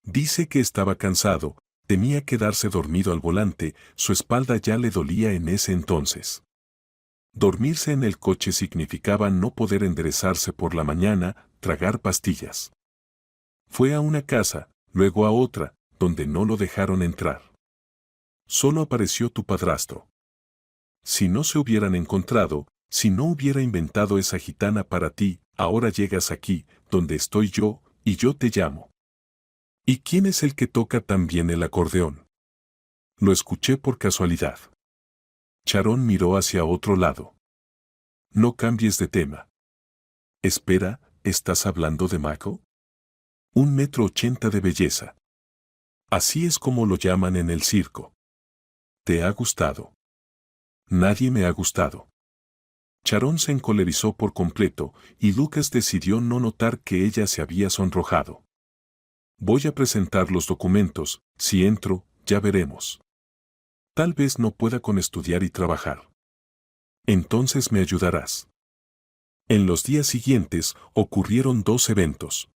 Dice que estaba cansado, temía quedarse dormido al volante, su espalda ya le dolía en ese entonces. Dormirse en el coche significaba no poder enderezarse por la mañana, tragar pastillas. Fue a una casa, luego a otra, donde no lo dejaron entrar. Solo apareció tu padrastro. Si no se hubieran encontrado, si no hubiera inventado esa gitana para ti, ahora llegas aquí, donde estoy yo, y yo te llamo. ¿Y quién es el que toca también el acordeón? Lo escuché por casualidad. Charón miró hacia otro lado. No cambies de tema. Espera, ¿estás hablando de Mako? 1,80 m de belleza. Así es como lo llaman en el circo. ¿Te ha gustado? Nadie me ha gustado. Charón se encolerizó por completo, y Lucas decidió no notar que ella se había sonrojado. Voy a presentar los documentos, si entro, ya veremos. Tal vez no pueda con estudiar y trabajar. Entonces me ayudarás. En los días siguientes ocurrieron 2 eventos.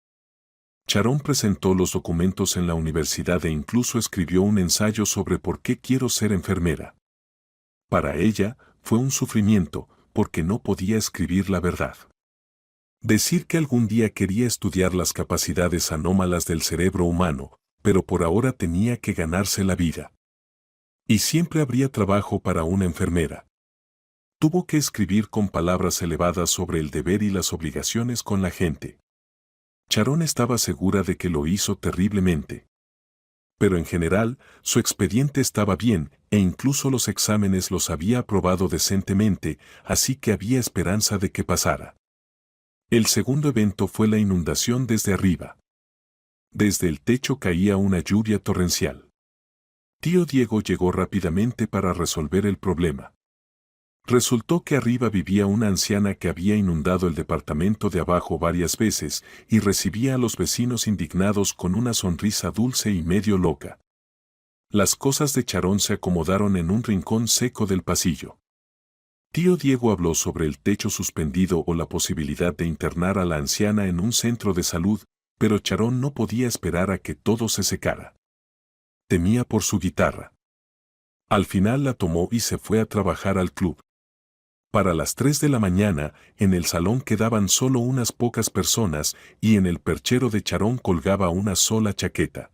Charón presentó los documentos en la universidad e incluso escribió un ensayo sobre por qué quiero ser enfermera. Para ella, fue un sufrimiento, porque no podía escribir la verdad. Decir que algún día quería estudiar las capacidades anómalas del cerebro humano, pero por ahora tenía que ganarse la vida. Y siempre habría trabajo para una enfermera. Tuvo que escribir con palabras elevadas sobre el deber y las obligaciones con la gente. Charón estaba segura de que lo hizo terriblemente. Pero en general, su expediente estaba bien, e incluso los exámenes los había aprobado decentemente, así que había esperanza de que pasara. El segundo evento fue la inundación desde arriba. Desde el techo caía una lluvia torrencial. Tío Diego llegó rápidamente para resolver el problema. Resultó que arriba vivía una anciana que había inundado el departamento de abajo varias veces y recibía a los vecinos indignados con una sonrisa dulce y medio loca. Las cosas de Charón se acomodaron en un rincón seco del pasillo. Tío Diego habló sobre el techo suspendido o la posibilidad de internar a la anciana en un centro de salud, pero Charón no podía esperar a que todo se secara. Temía por su guitarra. Al final la tomó y se fue a trabajar al club. Para las 3 de la mañana, en el salón quedaban solo unas pocas personas y en el perchero de Charón colgaba una sola chaqueta.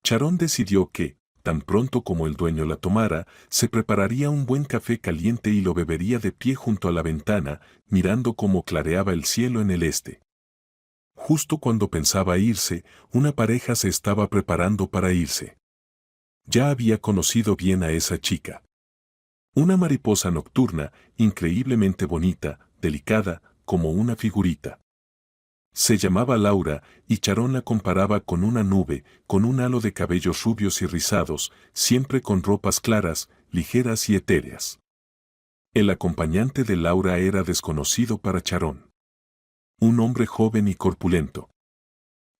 Charón decidió que, tan pronto como el dueño la tomara, se prepararía un buen café caliente y lo bebería de pie junto a la ventana, mirando cómo clareaba el cielo en el este. Justo cuando pensaba irse, una pareja se estaba preparando para irse. Ya había conocido bien a esa chica. Una mariposa nocturna, increíblemente bonita, delicada, como una figurita. Se llamaba Laura, y Charón la comparaba con una nube, con un halo de cabellos rubios y rizados, siempre con ropas claras, ligeras y etéreas. El acompañante de Laura era desconocido para Charón. Un hombre joven y corpulento.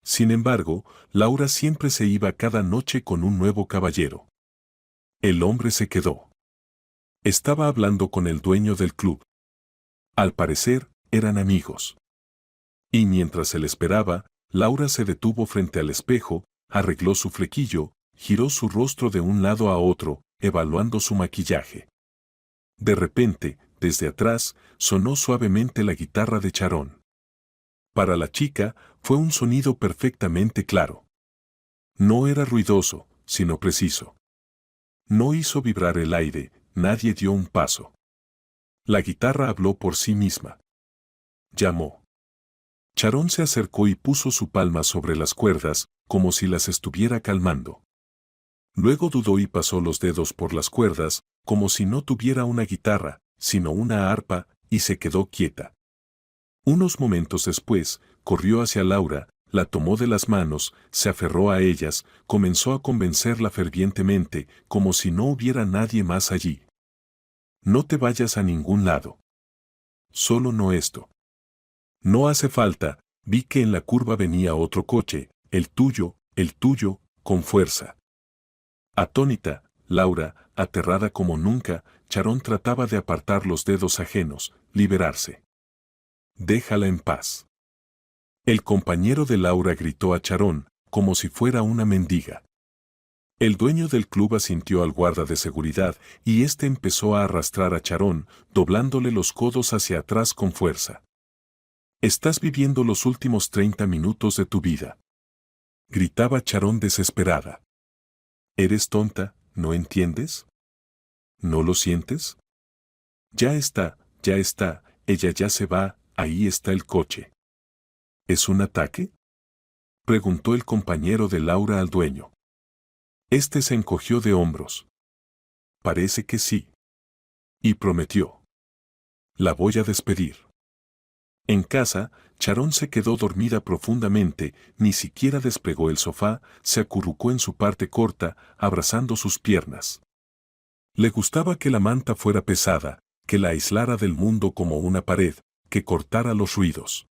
Sin embargo, Laura siempre se iba cada noche con un nuevo caballero. El hombre se quedó. Estaba hablando con el dueño del club. Al parecer, eran amigos. Y mientras él esperaba, Laura se detuvo frente al espejo, arregló su flequillo, giró su rostro de un lado a otro, evaluando su maquillaje. De repente, desde atrás, sonó suavemente la guitarra de Charón. Para la chica, fue un sonido perfectamente claro. No era ruidoso, sino preciso. No hizo vibrar el aire, nadie dio un paso. La guitarra habló por sí misma. Llamó. Charón se acercó y puso su palma sobre las cuerdas, como si las estuviera calmando. Luego dudó y pasó los dedos por las cuerdas, como si no tuviera una guitarra, sino una arpa, y se quedó quieta. Unos momentos después, corrió hacia Laura, la tomó de las manos, se aferró a ellas, comenzó a convencerla fervientemente, como si no hubiera nadie más allí. No te vayas a ningún lado. Solo no esto. No hace falta, vi que en la curva venía otro coche, el tuyo, con fuerza. Atónita, Laura, aterrada como nunca, Charón trataba de apartar los dedos ajenos, liberarse. Déjala en paz. El compañero de Laura gritó a Charón, como si fuera una mendiga. El dueño del club asintió al guarda de seguridad y éste empezó a arrastrar a Charón, doblándole los codos hacia atrás con fuerza. Estás viviendo los últimos 30 minutos de tu vida. Gritaba Charón desesperada. ¿Eres tonta, no entiendes? ¿No lo sientes? Ya está, ella ya se va, ahí está el coche. ¿Es un ataque?, preguntó el compañero de Laura al dueño. Este se encogió de hombros. Parece que sí. Y prometió: la voy a despedir. En casa, Sharon se quedó dormida profundamente, ni siquiera desplegó el sofá, se acurrucó en su parte corta, abrazando sus piernas. Le gustaba que la manta fuera pesada, que la aislara del mundo como una pared, que cortara los ruidos.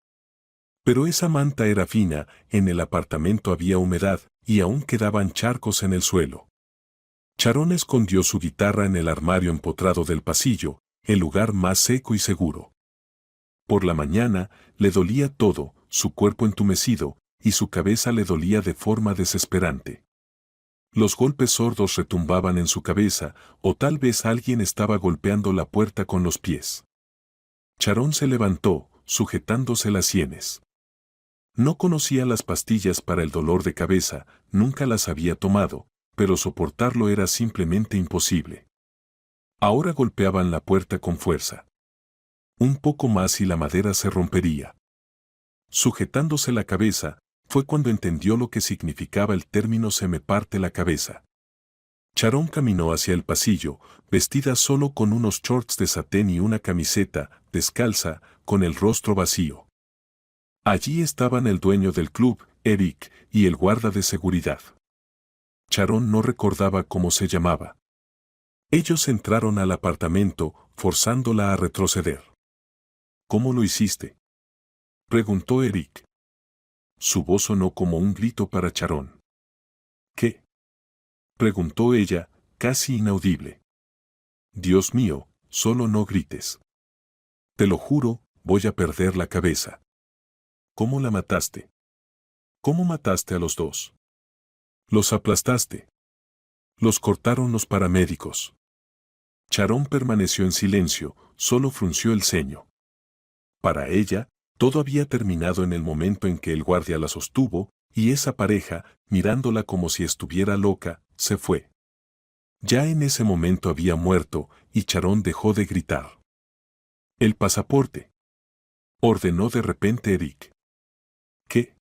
Pero esa manta era fina, en el apartamento había humedad, y aún quedaban charcos en el suelo. Sharon escondió su guitarra en el armario empotrado del pasillo, el lugar más seco y seguro. Por la mañana, le dolía todo, su cuerpo entumecido, y su cabeza le dolía de forma desesperante. Los golpes sordos retumbaban en su cabeza, o tal vez alguien estaba golpeando la puerta con los pies. Sharon se levantó, sujetándose las sienes. No conocía las pastillas para el dolor de cabeza, nunca las había tomado, pero soportarlo era simplemente imposible. Ahora golpeaban la puerta con fuerza. Un poco más y la madera se rompería. Sujetándose la cabeza, fue cuando entendió lo que significaba el término "se me parte la cabeza". Sharon caminó hacia el pasillo, vestida solo con unos shorts de satén y una camiseta, descalza, con el rostro vacío. Allí estaban el dueño del club, Eric, y el guarda de seguridad. Sharon no recordaba cómo se llamaba. Ellos entraron al apartamento, forzándola a retroceder. ¿Cómo lo hiciste?, preguntó Eric. Su voz sonó como un grito para Sharon. ¿Qué?, preguntó ella, casi inaudible. Dios mío, solo no grites. Te lo juro, voy a perder la cabeza. ¿Cómo la mataste? ¿Cómo mataste a los dos? Los aplastaste. Los cortaron los paramédicos. Sharon permaneció en silencio, solo frunció el ceño. Para ella, todo había terminado en el momento en que el guardia la sostuvo, y esa pareja, mirándola como si estuviera loca, se fue. Ya en ese momento había muerto, y Sharon dejó de gritar. «El pasaporte», ordenó de repente Eric. «¿Qué?»,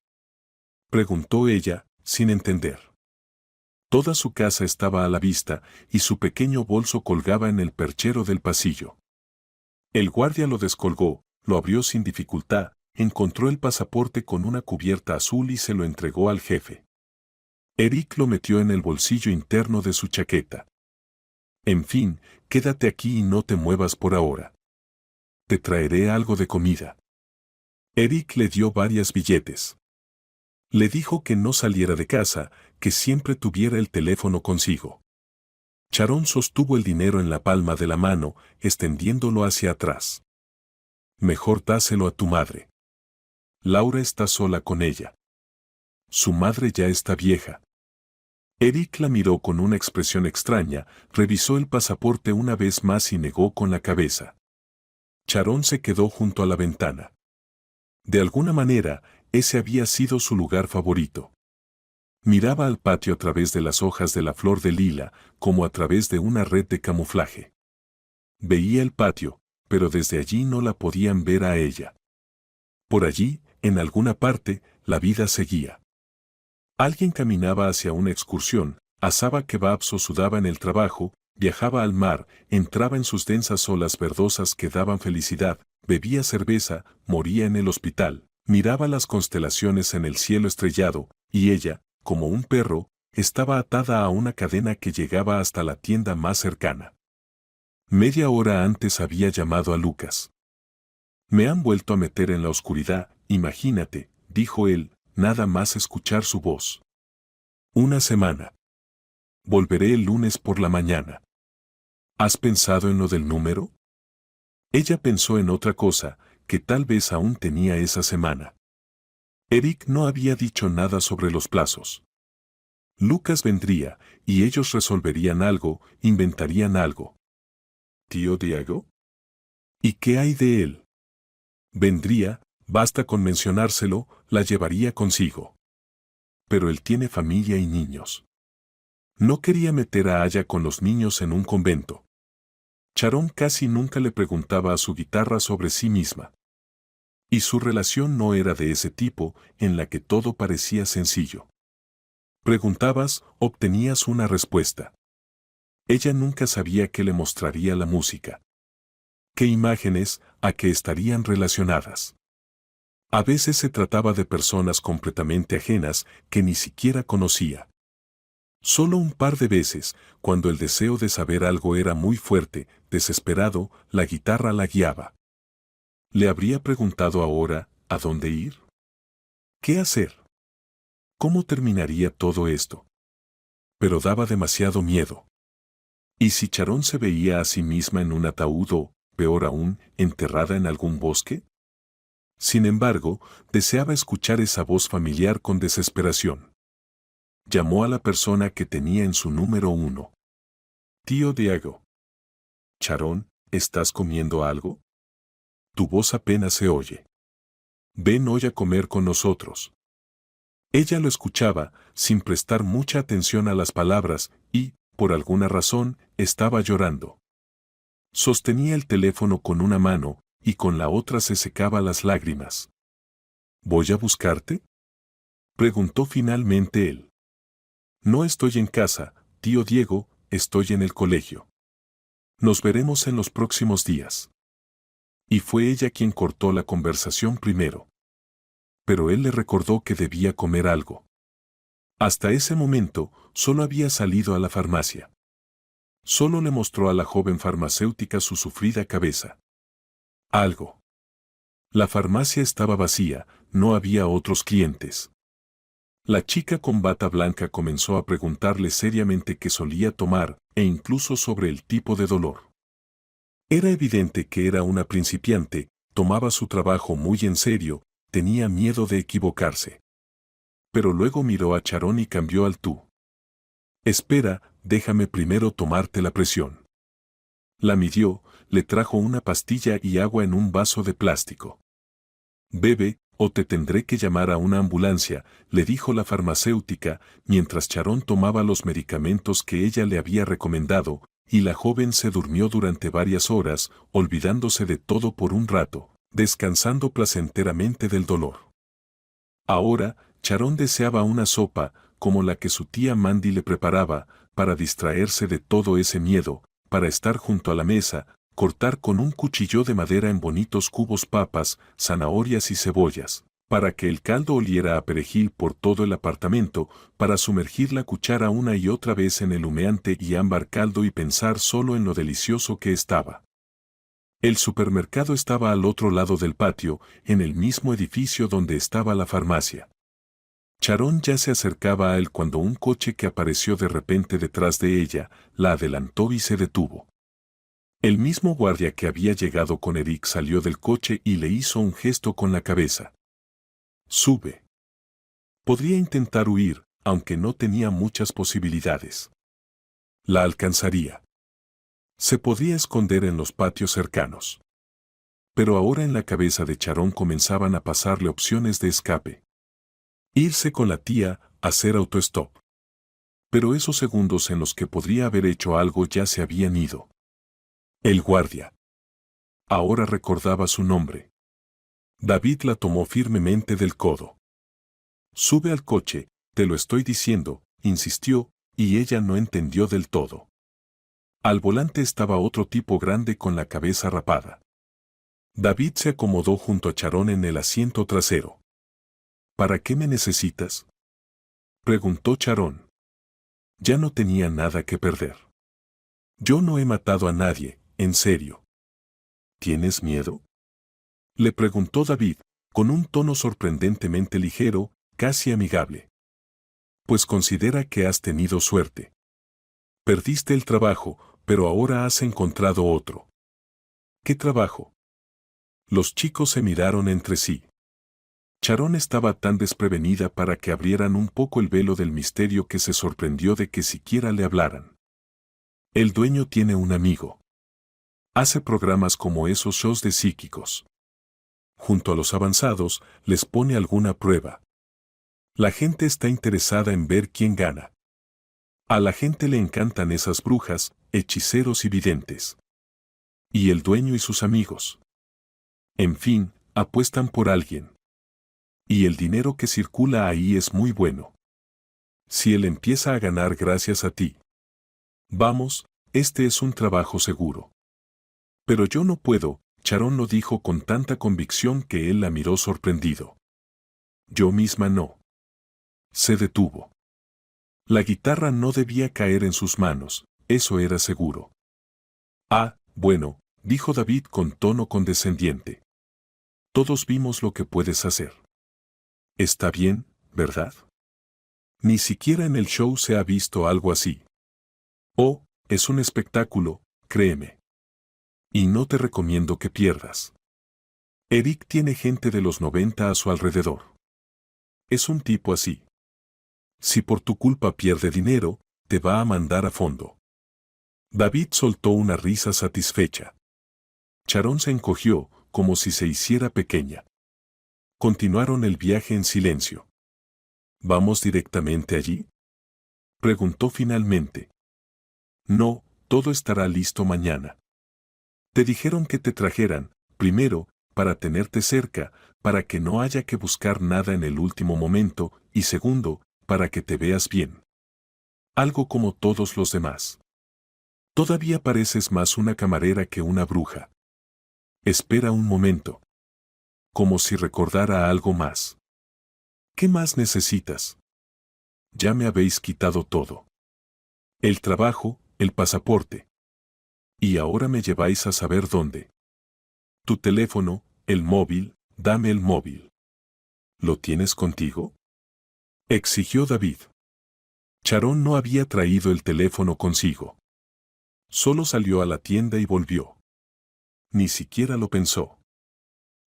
preguntó ella, sin entender. Toda su casa estaba a la vista, y su pequeño bolso colgaba en el perchero del pasillo. El guardia lo descolgó, lo abrió sin dificultad, encontró el pasaporte con una cubierta azul y se lo entregó al jefe. Eric lo metió en el bolsillo interno de su chaqueta. «En fin, quédate aquí y no te muevas por ahora. Te traeré algo de comida». Eric le dio varios billetes. Le dijo que no saliera de casa, que siempre tuviera el teléfono consigo. Sharon sostuvo el dinero en la palma de la mano, extendiéndolo hacia atrás. «Mejor dáselo a tu madre. Laura está sola con ella. Su madre ya está vieja». Eric la miró con una expresión extraña, revisó el pasaporte una vez más y negó con la cabeza. Sharon se quedó junto a la ventana. De alguna manera, ese había sido su lugar favorito. Miraba al patio a través de las hojas de la flor de lila, como a través de una red de camuflaje. Veía el patio, pero desde allí no la podían ver a ella. Por allí, en alguna parte, la vida seguía. Alguien caminaba hacia una excursión, asaba kebabs o sudaba en el trabajo, viajaba al mar, entraba en sus densas olas verdosas que daban felicidad, bebía cerveza, moría en el hospital, miraba las constelaciones en el cielo estrellado, y ella, como un perro, estaba atada a una cadena que llegaba hasta la tienda más cercana. Media hora antes había llamado a Lucas. «Me han vuelto a meter en la oscuridad, imagínate», dijo él, nada más escuchar su voz. «Una semana. Volveré el lunes por la mañana». «¿Has pensado en lo del número?». Ella pensó en otra cosa, que tal vez aún tenía esa semana. Eric no había dicho nada sobre los plazos. Lucas vendría, y ellos resolverían algo, inventarían algo. ¿Tío Diego? ¿Y qué hay de él? Vendría, basta con mencionárselo, la llevaría consigo. Pero él tiene familia y niños. No quería meter a Aya con los niños en un convento. Charón casi nunca le preguntaba a su guitarra sobre sí misma. Y su relación no era de ese tipo, en la que todo parecía sencillo. Preguntabas, obtenías una respuesta. Ella nunca sabía qué le mostraría la música. ¿Qué imágenes, a qué estarían relacionadas? A veces se trataba de personas completamente ajenas que ni siquiera conocía. Solo un par de veces, cuando el deseo de saber algo era muy fuerte, desesperado, la guitarra la guiaba. ¿Le habría preguntado ahora, a dónde ir? ¿Qué hacer? ¿Cómo terminaría todo esto? Pero daba demasiado miedo. ¿Y si Charón se veía a sí misma en un ataúd o, peor aún, enterrada en algún bosque? Sin embargo, deseaba escuchar esa voz familiar con desesperación. Llamó a la persona que tenía en su número 1. Tío Diego. Charón, ¿estás comiendo algo? Tu voz apenas se oye. Ven hoy a comer con nosotros. Ella lo escuchaba, sin prestar mucha atención a las palabras, y, por alguna razón, estaba llorando. Sostenía el teléfono con una mano, y con la otra se secaba las lágrimas. ¿Voy a buscarte? Preguntó finalmente él. No estoy en casa, tío Diego, estoy en el colegio. Nos veremos en los próximos días. Y fue ella quien cortó la conversación primero. Pero él le recordó que debía comer algo. Hasta ese momento, solo había salido a la farmacia. Solo le mostró a la joven farmacéutica su sufrida cabeza. Algo. La farmacia estaba vacía, no había otros clientes. La chica con bata blanca comenzó a preguntarle seriamente qué solía tomar, e incluso sobre el tipo de dolor. Era evidente que era una principiante, tomaba su trabajo muy en serio, tenía miedo de equivocarse. Pero luego miró a Charón y cambió al tú. Espera, déjame primero tomarte la presión. La midió, le trajo una pastilla y agua en un vaso de plástico. Bebe, o te tendré que llamar a una ambulancia, le dijo la farmacéutica, mientras Charón tomaba los medicamentos que ella le había recomendado, y la joven se durmió durante varias horas, olvidándose de todo por un rato, descansando placenteramente del dolor. Ahora, Charón deseaba una sopa, como la que su tía Mandy le preparaba, para distraerse de todo ese miedo, para estar junto a la mesa, cortar con un cuchillo de madera en bonitos cubos papas, zanahorias y cebollas, para que el caldo oliera a perejil por todo el apartamento, para sumergir la cuchara una y otra vez en el humeante y ámbar caldo y pensar solo en lo delicioso que estaba. El supermercado estaba al otro lado del patio, en el mismo edificio donde estaba la farmacia. Charón ya se acercaba a él cuando un coche que apareció de repente detrás de ella, la adelantó y se detuvo. El mismo guardia que había llegado con Eric salió del coche y le hizo un gesto con la cabeza. Sube. Podría intentar huir, aunque no tenía muchas posibilidades. La alcanzaría. Se podía esconder en los patios cercanos. Pero ahora en la cabeza de Charón comenzaban a pasarle opciones de escape. Irse con la tía, hacer autostop. Pero esos segundos en los que podría haber hecho algo ya se habían ido. El guardia. Ahora recordaba su nombre. David la tomó firmemente del codo. Sube al coche, te lo estoy diciendo, insistió, y ella no entendió del todo. Al volante estaba otro tipo grande con la cabeza rapada. David se acomodó junto a Charón en el asiento trasero. ¿Para qué me necesitas? Preguntó Charón. Ya no tenía nada que perder. Yo no he matado a nadie, en serio. ¿Tienes miedo? Le preguntó David, con un tono sorprendentemente ligero, casi amigable. Pues considera que has tenido suerte. Perdiste el trabajo, pero ahora has encontrado otro. ¿Qué trabajo? Los chicos se miraron entre sí. Charón estaba tan desprevenida para que abrieran un poco el velo del misterio que se sorprendió de que siquiera le hablaran. El dueño tiene un amigo. Hace programas como esos shows de psíquicos. Junto a los avanzados, les pone alguna prueba. La gente está interesada en ver quién gana. A la gente le encantan esas brujas, hechiceros y videntes. Y el dueño y sus amigos. En fin, apuestan por alguien. Y el dinero que circula ahí es muy bueno. Si él empieza a ganar gracias a ti. Vamos, este es un trabajo seguro. Pero yo no puedo, Sharon lo dijo con tanta convicción que él la miró sorprendido. Yo misma no. Se detuvo. La guitarra no debía caer en sus manos, eso era seguro. Ah, bueno, dijo David con tono condescendiente. Todos vimos lo que puedes hacer. Está bien, ¿verdad? Ni siquiera en el show se ha visto algo así. Oh, es un espectáculo, créeme. Y no te recomiendo que pierdas. Eric tiene gente de los 90 a su alrededor. Es un tipo así. Si por tu culpa pierde dinero, te va a mandar a fondo. David soltó una risa satisfecha. Sharon se encogió, como si se hiciera pequeña. Continuaron el viaje en silencio. ¿Vamos directamente allí?, preguntó finalmente. No, todo estará listo mañana. Te dijeron que te trajeran, primero, para tenerte cerca, para que no haya que buscar nada en el último momento, y segundo, para que te veas bien. Algo como todos los demás. Todavía pareces más una camarera que una bruja. Espera un momento. Como si recordara algo más. ¿Qué más necesitas? Ya me habéis quitado todo. El trabajo, el pasaporte. Y ahora me lleváis a saber dónde. Tu teléfono, el móvil, dame el móvil. ¿Lo tienes contigo?, exigió David. Sharon no había traído el teléfono consigo. Solo salió a la tienda y volvió. Ni siquiera lo pensó.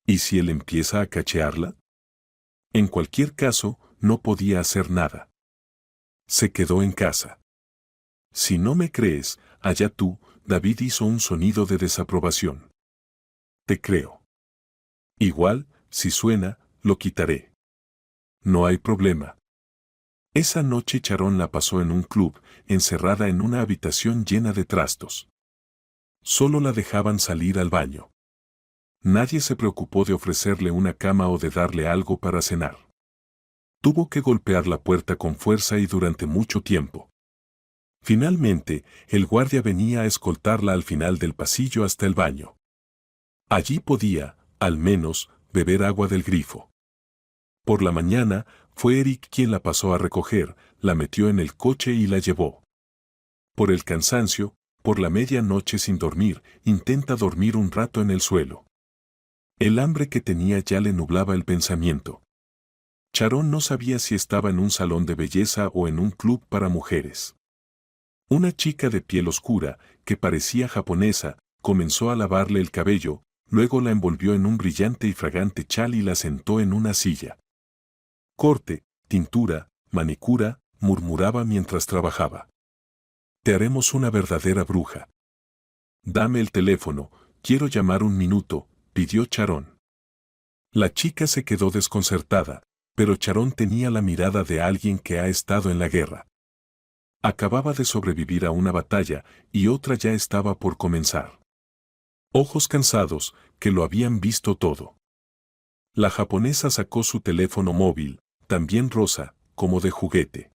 ¿Y si él empieza a cachearla? En cualquier caso, no podía hacer nada. Se quedó en casa. Si no me crees, allá tú, David hizo un sonido de desaprobación. Te creo. Igual, si suena, lo quitaré. No hay problema. Esa noche Sharon la pasó en un club, encerrada en una habitación llena de trastos. Solo la dejaban salir al baño. Nadie se preocupó de ofrecerle una cama o de darle algo para cenar. Tuvo que golpear la puerta con fuerza y durante mucho tiempo. Finalmente, el guardia venía a escoltarla al final del pasillo hasta el baño. Allí podía, al menos, beber agua del grifo. Por la mañana, fue Eric quien la pasó a recoger, la metió en el coche y la llevó. Por el cansancio, por la medianoche sin dormir, intenta dormir un rato en el suelo. El hambre que tenía ya le nublaba el pensamiento. Sharon no sabía si estaba en un salón de belleza o en un club para mujeres. Una chica de piel oscura, que parecía japonesa, comenzó a lavarle el cabello, luego la envolvió en un brillante y fragante chal y la sentó en una silla. Corte, tintura, manicura, murmuraba mientras trabajaba. Te haremos una verdadera bruja. Dame el teléfono, quiero llamar un minuto, pidió Sharon. La chica se quedó desconcertada, pero Sharon tenía la mirada de alguien que ha estado en la guerra. Acababa de sobrevivir a una batalla y otra ya estaba por comenzar. Ojos cansados, que lo habían visto todo. La japonesa sacó su teléfono móvil, también rosa, como de juguete.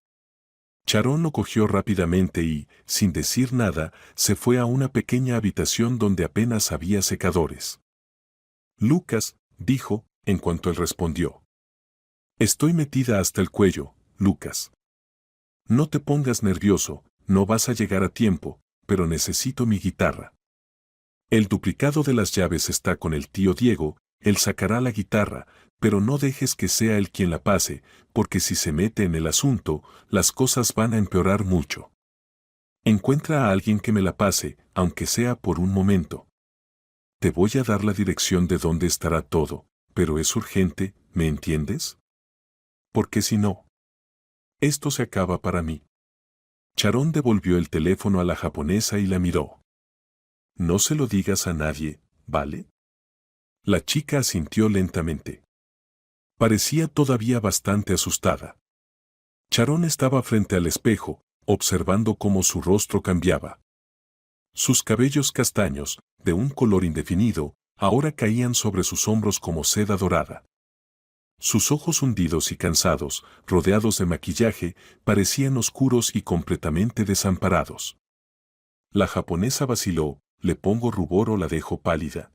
Sharon lo cogió rápidamente y, sin decir nada, se fue a una pequeña habitación donde apenas había secadores. Lucas, dijo, en cuanto él respondió. Estoy metida hasta el cuello, Lucas. No te pongas nervioso, no vas a llegar a tiempo, pero necesito mi guitarra. El duplicado de las llaves está con el tío Diego, él sacará la guitarra, pero no dejes que sea él quien la pase, porque si se mete en el asunto, las cosas van a empeorar mucho. Encuentra a alguien que me la pase, aunque sea por un momento. Te voy a dar la dirección de dónde estará todo, pero es urgente, ¿me entiendes? Porque si no, esto se acaba para mí. Sharon devolvió el teléfono a la japonesa y la miró. No se lo digas a nadie, ¿vale? La chica asintió lentamente. Parecía todavía bastante asustada. Sharon estaba frente al espejo, observando cómo su rostro cambiaba. Sus cabellos castaños, de un color indefinido, ahora caían sobre sus hombros como seda dorada. Sus ojos hundidos y cansados, rodeados de maquillaje, parecían oscuros y completamente desamparados. La japonesa vaciló, ¿le pongo rubor o la dejo pálida?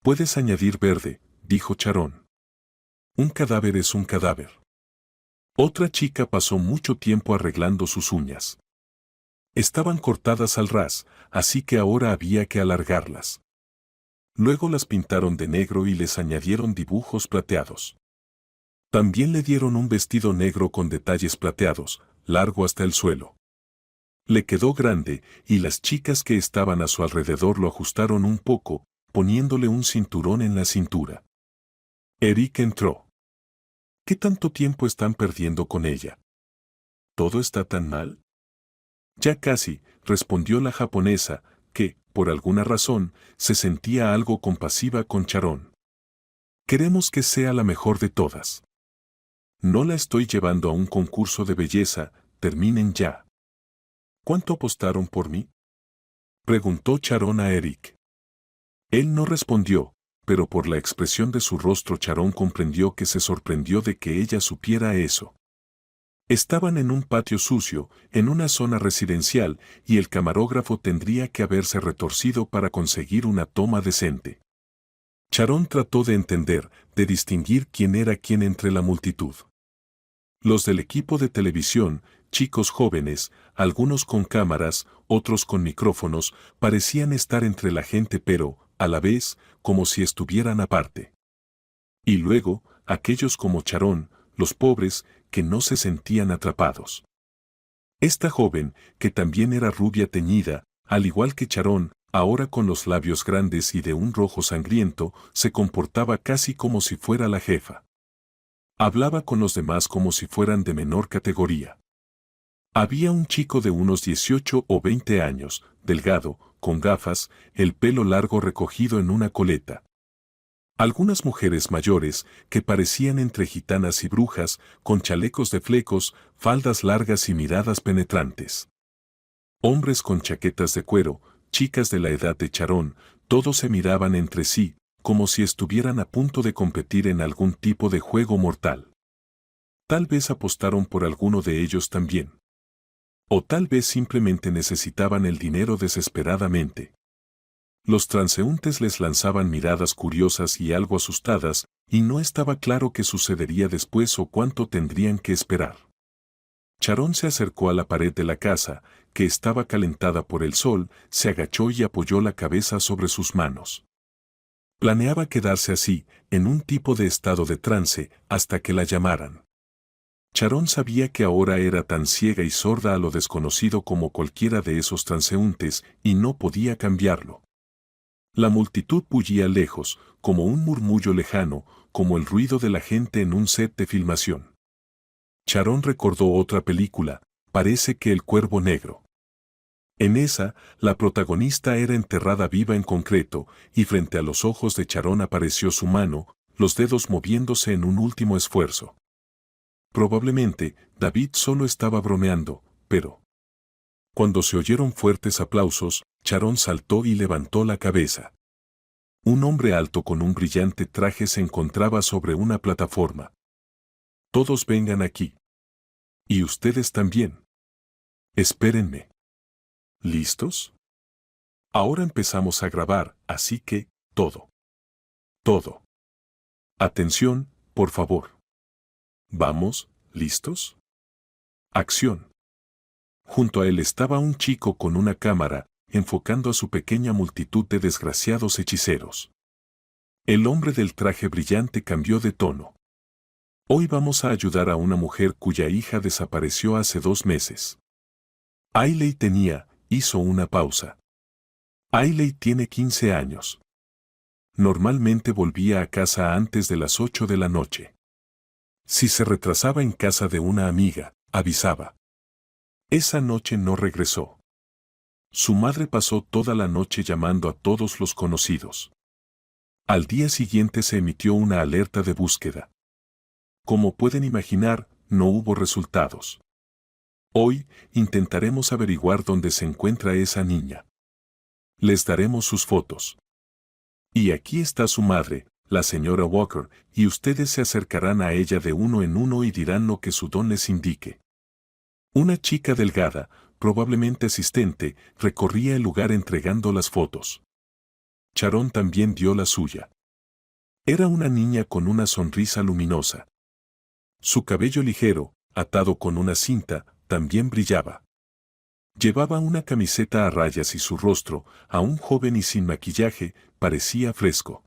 Puedes añadir verde, dijo Charón. Un cadáver es un cadáver. Otra chica pasó mucho tiempo arreglando sus uñas. Estaban cortadas al ras, así que ahora había que alargarlas. Luego las pintaron de negro y les añadieron dibujos plateados. También le dieron un vestido negro con detalles plateados, largo hasta el suelo. Le quedó grande y las chicas que estaban a su alrededor lo ajustaron un poco, poniéndole un cinturón en la cintura. Eric entró. ¿Qué tanto tiempo están perdiendo con ella? ¿Todo está tan mal? Ya casi, respondió la japonesa, que, por alguna razón, se sentía algo compasiva con Charón. Queremos que sea la mejor de todas. No la estoy llevando a un concurso de belleza, terminen ya. ¿Cuánto apostaron por mí? Preguntó Charón a Eric. Él no respondió, pero por la expresión de su rostro Charón comprendió que se sorprendió de que ella supiera eso. Estaban en un patio sucio, en una zona residencial, y el camarógrafo tendría que haberse retorcido para conseguir una toma decente. Charón trató de entender, de distinguir quién era quién entre la multitud. Los del equipo de televisión, chicos jóvenes, algunos con cámaras, otros con micrófonos, parecían estar entre la gente pero, a la vez, como si estuvieran aparte. Y luego, aquellos como Charón, los pobres, que no se sentían atrapados. Esta joven, que también era rubia teñida, al igual que Charón, ahora con los labios grandes y de un rojo sangriento, se comportaba casi como si fuera la jefa. Hablaba con los demás como si fueran de menor categoría. Había un chico de unos 18 o 20 años, delgado, con gafas, el pelo largo recogido en una coleta. Algunas mujeres mayores, que parecían entre gitanas y brujas, con chalecos de flecos, faldas largas y miradas penetrantes. Hombres con chaquetas de cuero, chicas de la edad de Charón, todos se miraban entre sí, como si estuvieran a punto de competir en algún tipo de juego mortal. Tal vez apostaron por alguno de ellos también. O tal vez simplemente necesitaban el dinero desesperadamente. Los transeúntes les lanzaban miradas curiosas y algo asustadas, y no estaba claro qué sucedería después o cuánto tendrían que esperar. Charón se acercó a la pared de la casa, que estaba calentada por el sol, se agachó y apoyó la cabeza sobre sus manos. Planeaba quedarse así, en un tipo de estado de trance, hasta que la llamaran. Charón sabía que ahora era tan ciega y sorda a lo desconocido como cualquiera de esos transeúntes, y no podía cambiarlo. La multitud bullía lejos, como un murmullo lejano, como el ruido de la gente en un set de filmación. Charón recordó otra película, Parece que el Cuervo Negro. En esa, la protagonista era enterrada viva en concreto, y frente a los ojos de Charón apareció su mano, los dedos moviéndose en un último esfuerzo. Probablemente, David solo estaba bromeando, pero... Cuando se oyeron fuertes aplausos, Charón saltó y levantó la cabeza. Un hombre alto con un brillante traje se encontraba sobre una plataforma. Todos vengan aquí. Y ustedes también. Espérenme. ¿Listos? Ahora empezamos a grabar, así que, todo. Todo. Atención, por favor. Vamos, ¿listos? Acción. Junto a él estaba un chico con una cámara, enfocando a su pequeña multitud de desgraciados hechiceros. El hombre del traje brillante cambió de tono. Hoy vamos a ayudar a una mujer cuya hija desapareció hace 2 meses. Ailey hizo una pausa. Ailey tiene 15 años. Normalmente volvía a casa antes de las 8 de la noche. Si se retrasaba en casa de una amiga, avisaba. Esa noche no regresó. Su madre pasó toda la noche llamando a todos los conocidos. Al día siguiente se emitió una alerta de búsqueda. Como pueden imaginar, no hubo resultados. Hoy, intentaremos averiguar dónde se encuentra esa niña. Les daremos sus fotos. Y aquí está su madre, la señora Walker, y ustedes se acercarán a ella de uno en uno y dirán lo que su don les indique. Una chica delgada, probablemente asistente, recorría el lugar entregando las fotos. Sharon también dio la suya. Era una niña con una sonrisa luminosa. Su cabello ligero, atado con una cinta, también brillaba. Llevaba una camiseta a rayas y su rostro, aún joven y sin maquillaje, parecía fresco.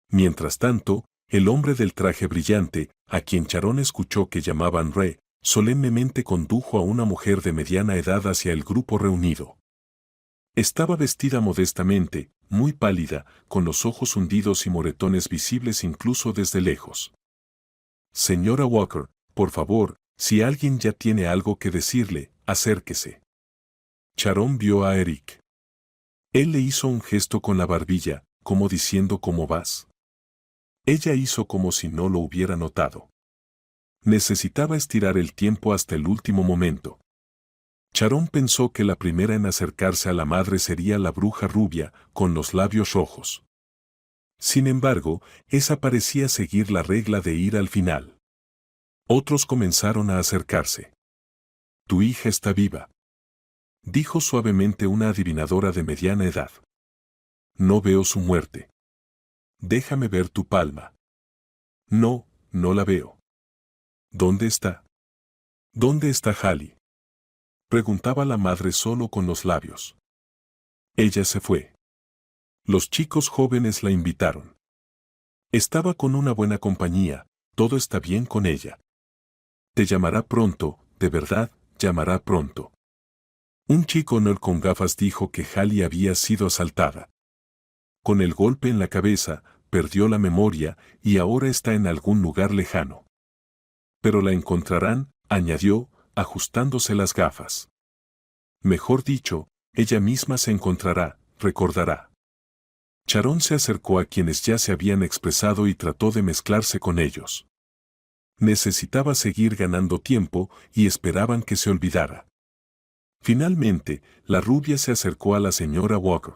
Mientras tanto, el hombre del traje brillante, a quien Sharon escuchó que llamaban Re, solemnemente condujo a una mujer de mediana edad hacia el grupo reunido. Estaba vestida modestamente, muy pálida, con los ojos hundidos y moretones visibles incluso desde lejos. Señora Walker, por favor, si alguien ya tiene algo que decirle, acérquese. Sharon vio a Eric. Él le hizo un gesto con la barbilla, como diciendo ¿cómo vas? Ella hizo como si no lo hubiera notado. Necesitaba estirar el tiempo hasta el último momento. Sharon pensó que la primera en acercarse a la madre sería la bruja rubia, con los labios rojos. Sin embargo, esa parecía seguir la regla de ir al final. Otros comenzaron a acercarse. Tu hija está viva, dijo suavemente una adivinadora de mediana edad. No veo su muerte. Déjame ver tu palma. No, no la veo. ¿Dónde está? ¿Dónde está Hallie? Preguntaba la madre solo con los labios. Ella se fue. Los chicos jóvenes la invitaron. Estaba con una buena compañía, todo está bien con ella. Te llamará pronto, de verdad, llamará pronto. Un chico nerd con gafas dijo que Hallie había sido asaltada. Con el golpe en la cabeza, perdió la memoria y ahora está en algún lugar lejano. Pero la encontrarán, añadió, ajustándose las gafas. Mejor dicho, ella misma se encontrará, recordará. Sharon se acercó a quienes ya se habían expresado y trató de mezclarse con ellos. Necesitaba seguir ganando tiempo y esperaban que se olvidara. Finalmente, la rubia se acercó a la señora Walker.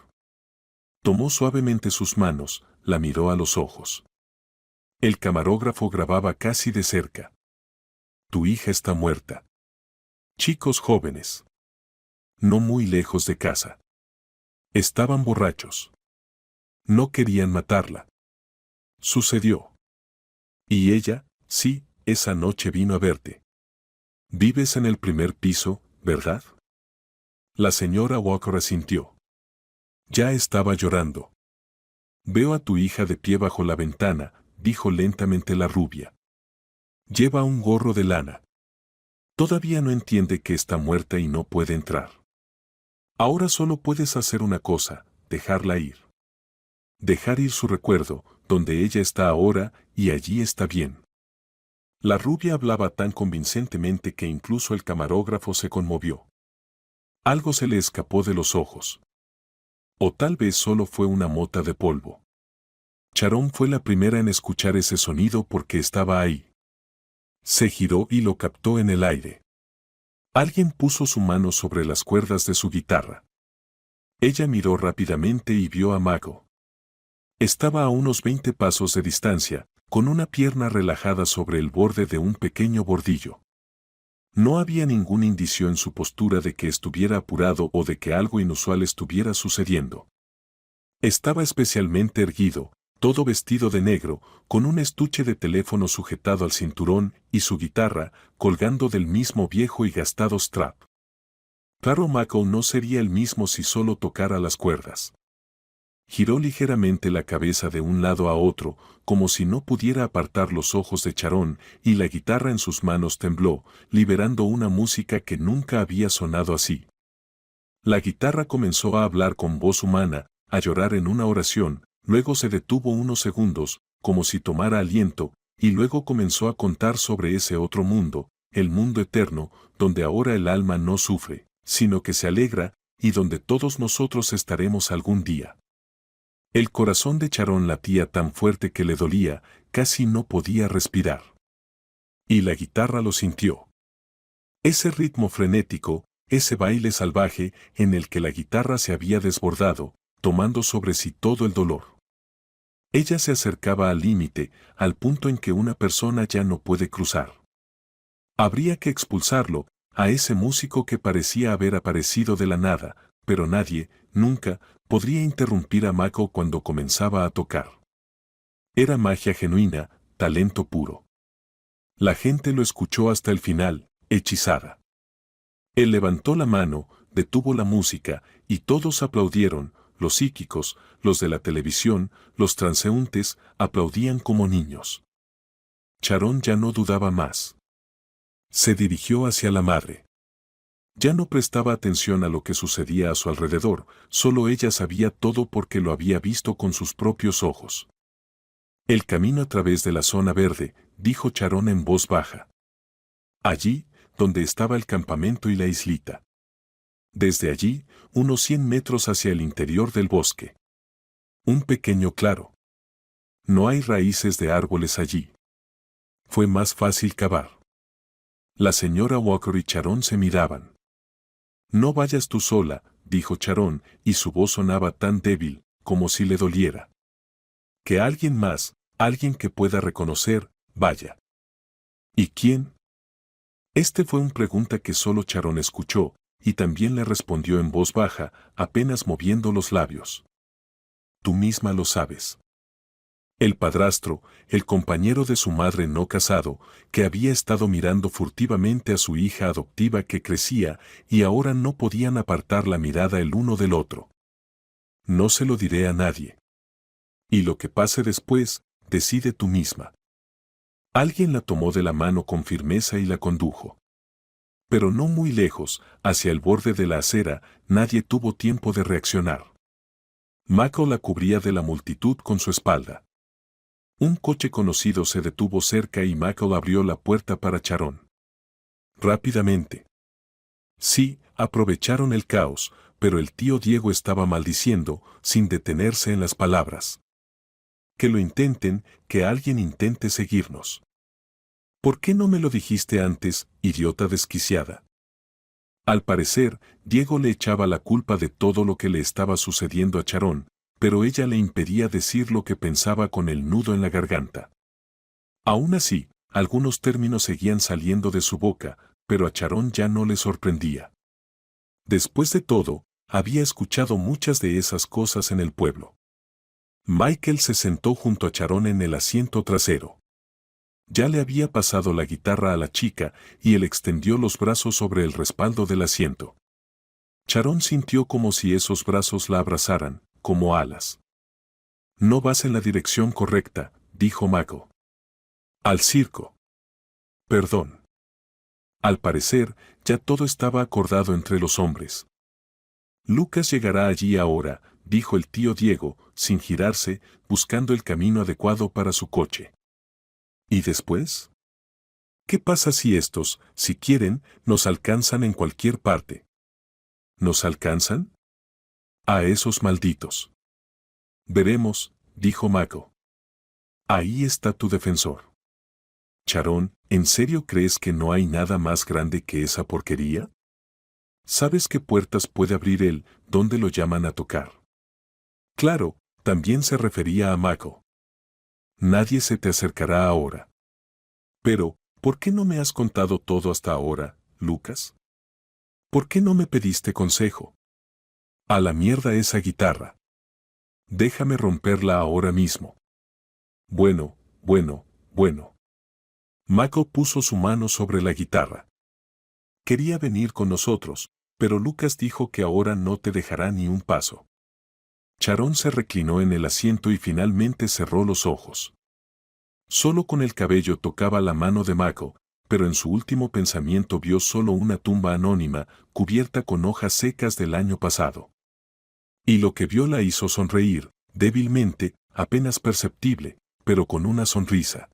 Tomó suavemente sus manos, la miró a los ojos. El camarógrafo grababa casi de cerca. Tu hija está muerta. Chicos jóvenes. No muy lejos de casa. Estaban borrachos. No querían matarla. Sucedió. Y ella, sí, esa noche vino a verte. Vives en el primer piso, ¿verdad? La señora Walker asintió. Ya estaba llorando. Veo a tu hija de pie bajo la ventana, dijo lentamente la rubia. Lleva un gorro de lana. Todavía no entiende que está muerta y no puede entrar. Ahora solo puedes hacer una cosa, dejarla ir. Dejar ir su recuerdo, donde ella está ahora, y allí está bien. La rubia hablaba tan convincentemente que incluso el camarógrafo se conmovió. Algo se le escapó de los ojos. O tal vez solo fue una mota de polvo. Sharon fue la primera en escuchar ese sonido porque estaba ahí. Se giró y lo captó en el aire. Alguien puso su mano sobre las cuerdas de su guitarra. Ella miró rápidamente y vio a Mago. Estaba a unos 20 pasos de distancia, con una pierna relajada sobre el borde de un pequeño bordillo. No había ningún indicio en su postura de que estuviera apurado o de que algo inusual estuviera sucediendo. Estaba especialmente erguido, todo vestido de negro, con un estuche de teléfono sujetado al cinturón y su guitarra, colgando del mismo viejo y gastado strap. Claro, Mako no sería el mismo si solo tocara las cuerdas. Giró ligeramente la cabeza de un lado a otro, como si no pudiera apartar los ojos de Sharon, y la guitarra en sus manos tembló, liberando una música que nunca había sonado así. La guitarra comenzó a hablar con voz humana, a llorar en una oración, luego se detuvo unos segundos, como si tomara aliento, y luego comenzó a contar sobre ese otro mundo, el mundo eterno, donde ahora el alma no sufre, sino que se alegra, y donde todos nosotros estaremos algún día. El corazón de Sharon latía tan fuerte que le dolía, casi no podía respirar. Y la guitarra lo sintió. Ese ritmo frenético, ese baile salvaje en el que la guitarra se había desbordado, tomando sobre sí todo el dolor. Ella se acercaba al límite, al punto en que una persona ya no puede cruzar. Habría que expulsarlo, a ese músico que parecía haber aparecido de la nada, pero nadie, nunca, podría interrumpir a Mako cuando comenzaba a tocar. Era magia genuina, talento puro. La gente lo escuchó hasta el final, hechizada. Él levantó la mano, detuvo la música, y todos aplaudieron, los psíquicos, los de la televisión, los transeúntes, aplaudían como niños. Sharon ya no dudaba más. Se dirigió hacia la madre. Ya no prestaba atención a lo que sucedía a su alrededor, solo ella sabía todo porque lo había visto con sus propios ojos. El camino a través de la zona verde, dijo Sharon en voz baja. Allí, donde estaba el campamento y la islita. Desde allí, unos 100 metros hacia el interior del bosque. Un pequeño claro. No hay raíces de árboles allí. Fue más fácil cavar. La señora Walker y Sharon se miraban. No vayas tú sola, dijo Sharon, y su voz sonaba tan débil, como si le doliera. Que alguien más, alguien que pueda reconocer, vaya. ¿Y quién? Este fue una pregunta que solo Sharon escuchó, y también le respondió en voz baja, apenas moviendo los labios. Tú misma lo sabes. El padrastro, el compañero de su madre no casado, que había estado mirando furtivamente a su hija adoptiva que crecía, y ahora no podían apartar la mirada el uno del otro. No se lo diré a nadie. Y lo que pase después, decide tú misma. Alguien la tomó de la mano con firmeza y la condujo. Pero no muy lejos, hacia el borde de la acera, nadie tuvo tiempo de reaccionar. Mako la cubría de la multitud con su espalda. Un coche conocido se detuvo cerca y Mako abrió la puerta para Sharon. Rápidamente. Sí, aprovecharon el caos, pero el tío Diego estaba maldiciendo, sin detenerse en las palabras. Que lo intenten, que alguien intente seguirnos. ¿Por qué no me lo dijiste antes, idiota desquiciada? Al parecer, Diego le echaba la culpa de todo lo que le estaba sucediendo a Sharon, pero ella le impedía decir lo que pensaba con el nudo en la garganta. Aún así, algunos términos seguían saliendo de su boca, pero a Sharon ya no le sorprendía. Después de todo, había escuchado muchas de esas cosas en el pueblo. Michael se sentó junto a Sharon en el asiento trasero. Ya le había pasado la guitarra a la chica y él extendió los brazos sobre el respaldo del asiento. Sharon sintió como si esos brazos la abrazaran, como alas. No vas en la dirección correcta, dijo Mako. Al circo. Perdón. Al parecer, ya todo estaba acordado entre los hombres. Lucas llegará allí ahora, dijo el tío Diego, sin girarse, buscando el camino adecuado para su coche. ¿Y después? ¿Qué pasa si estos, si quieren, nos alcanzan en cualquier parte? ¿Nos alcanzan? A esos malditos. Veremos, dijo Mako. Ahí está tu defensor. Sharon, ¿en serio crees que no hay nada más grande que esa porquería? ¿Sabes qué puertas puede abrir él, donde lo llaman a tocar? Claro, también se refería a Mako. Nadie se te acercará ahora. Pero, ¿por qué no me has contado todo hasta ahora, Lucas? ¿Por qué no me pediste consejo? A la mierda esa guitarra. Déjame romperla ahora mismo. Bueno, bueno, bueno. Mako puso su mano sobre la guitarra. Quería venir con nosotros, pero Lucas dijo que ahora no te dejará ni un paso. Sharon se reclinó en el asiento y finalmente cerró los ojos. Solo con el cabello tocaba la mano de Mako, pero en su último pensamiento vio solo una tumba anónima, cubierta con hojas secas del año pasado. Y lo que vio la hizo sonreír, débilmente, apenas perceptible, pero con una sonrisa.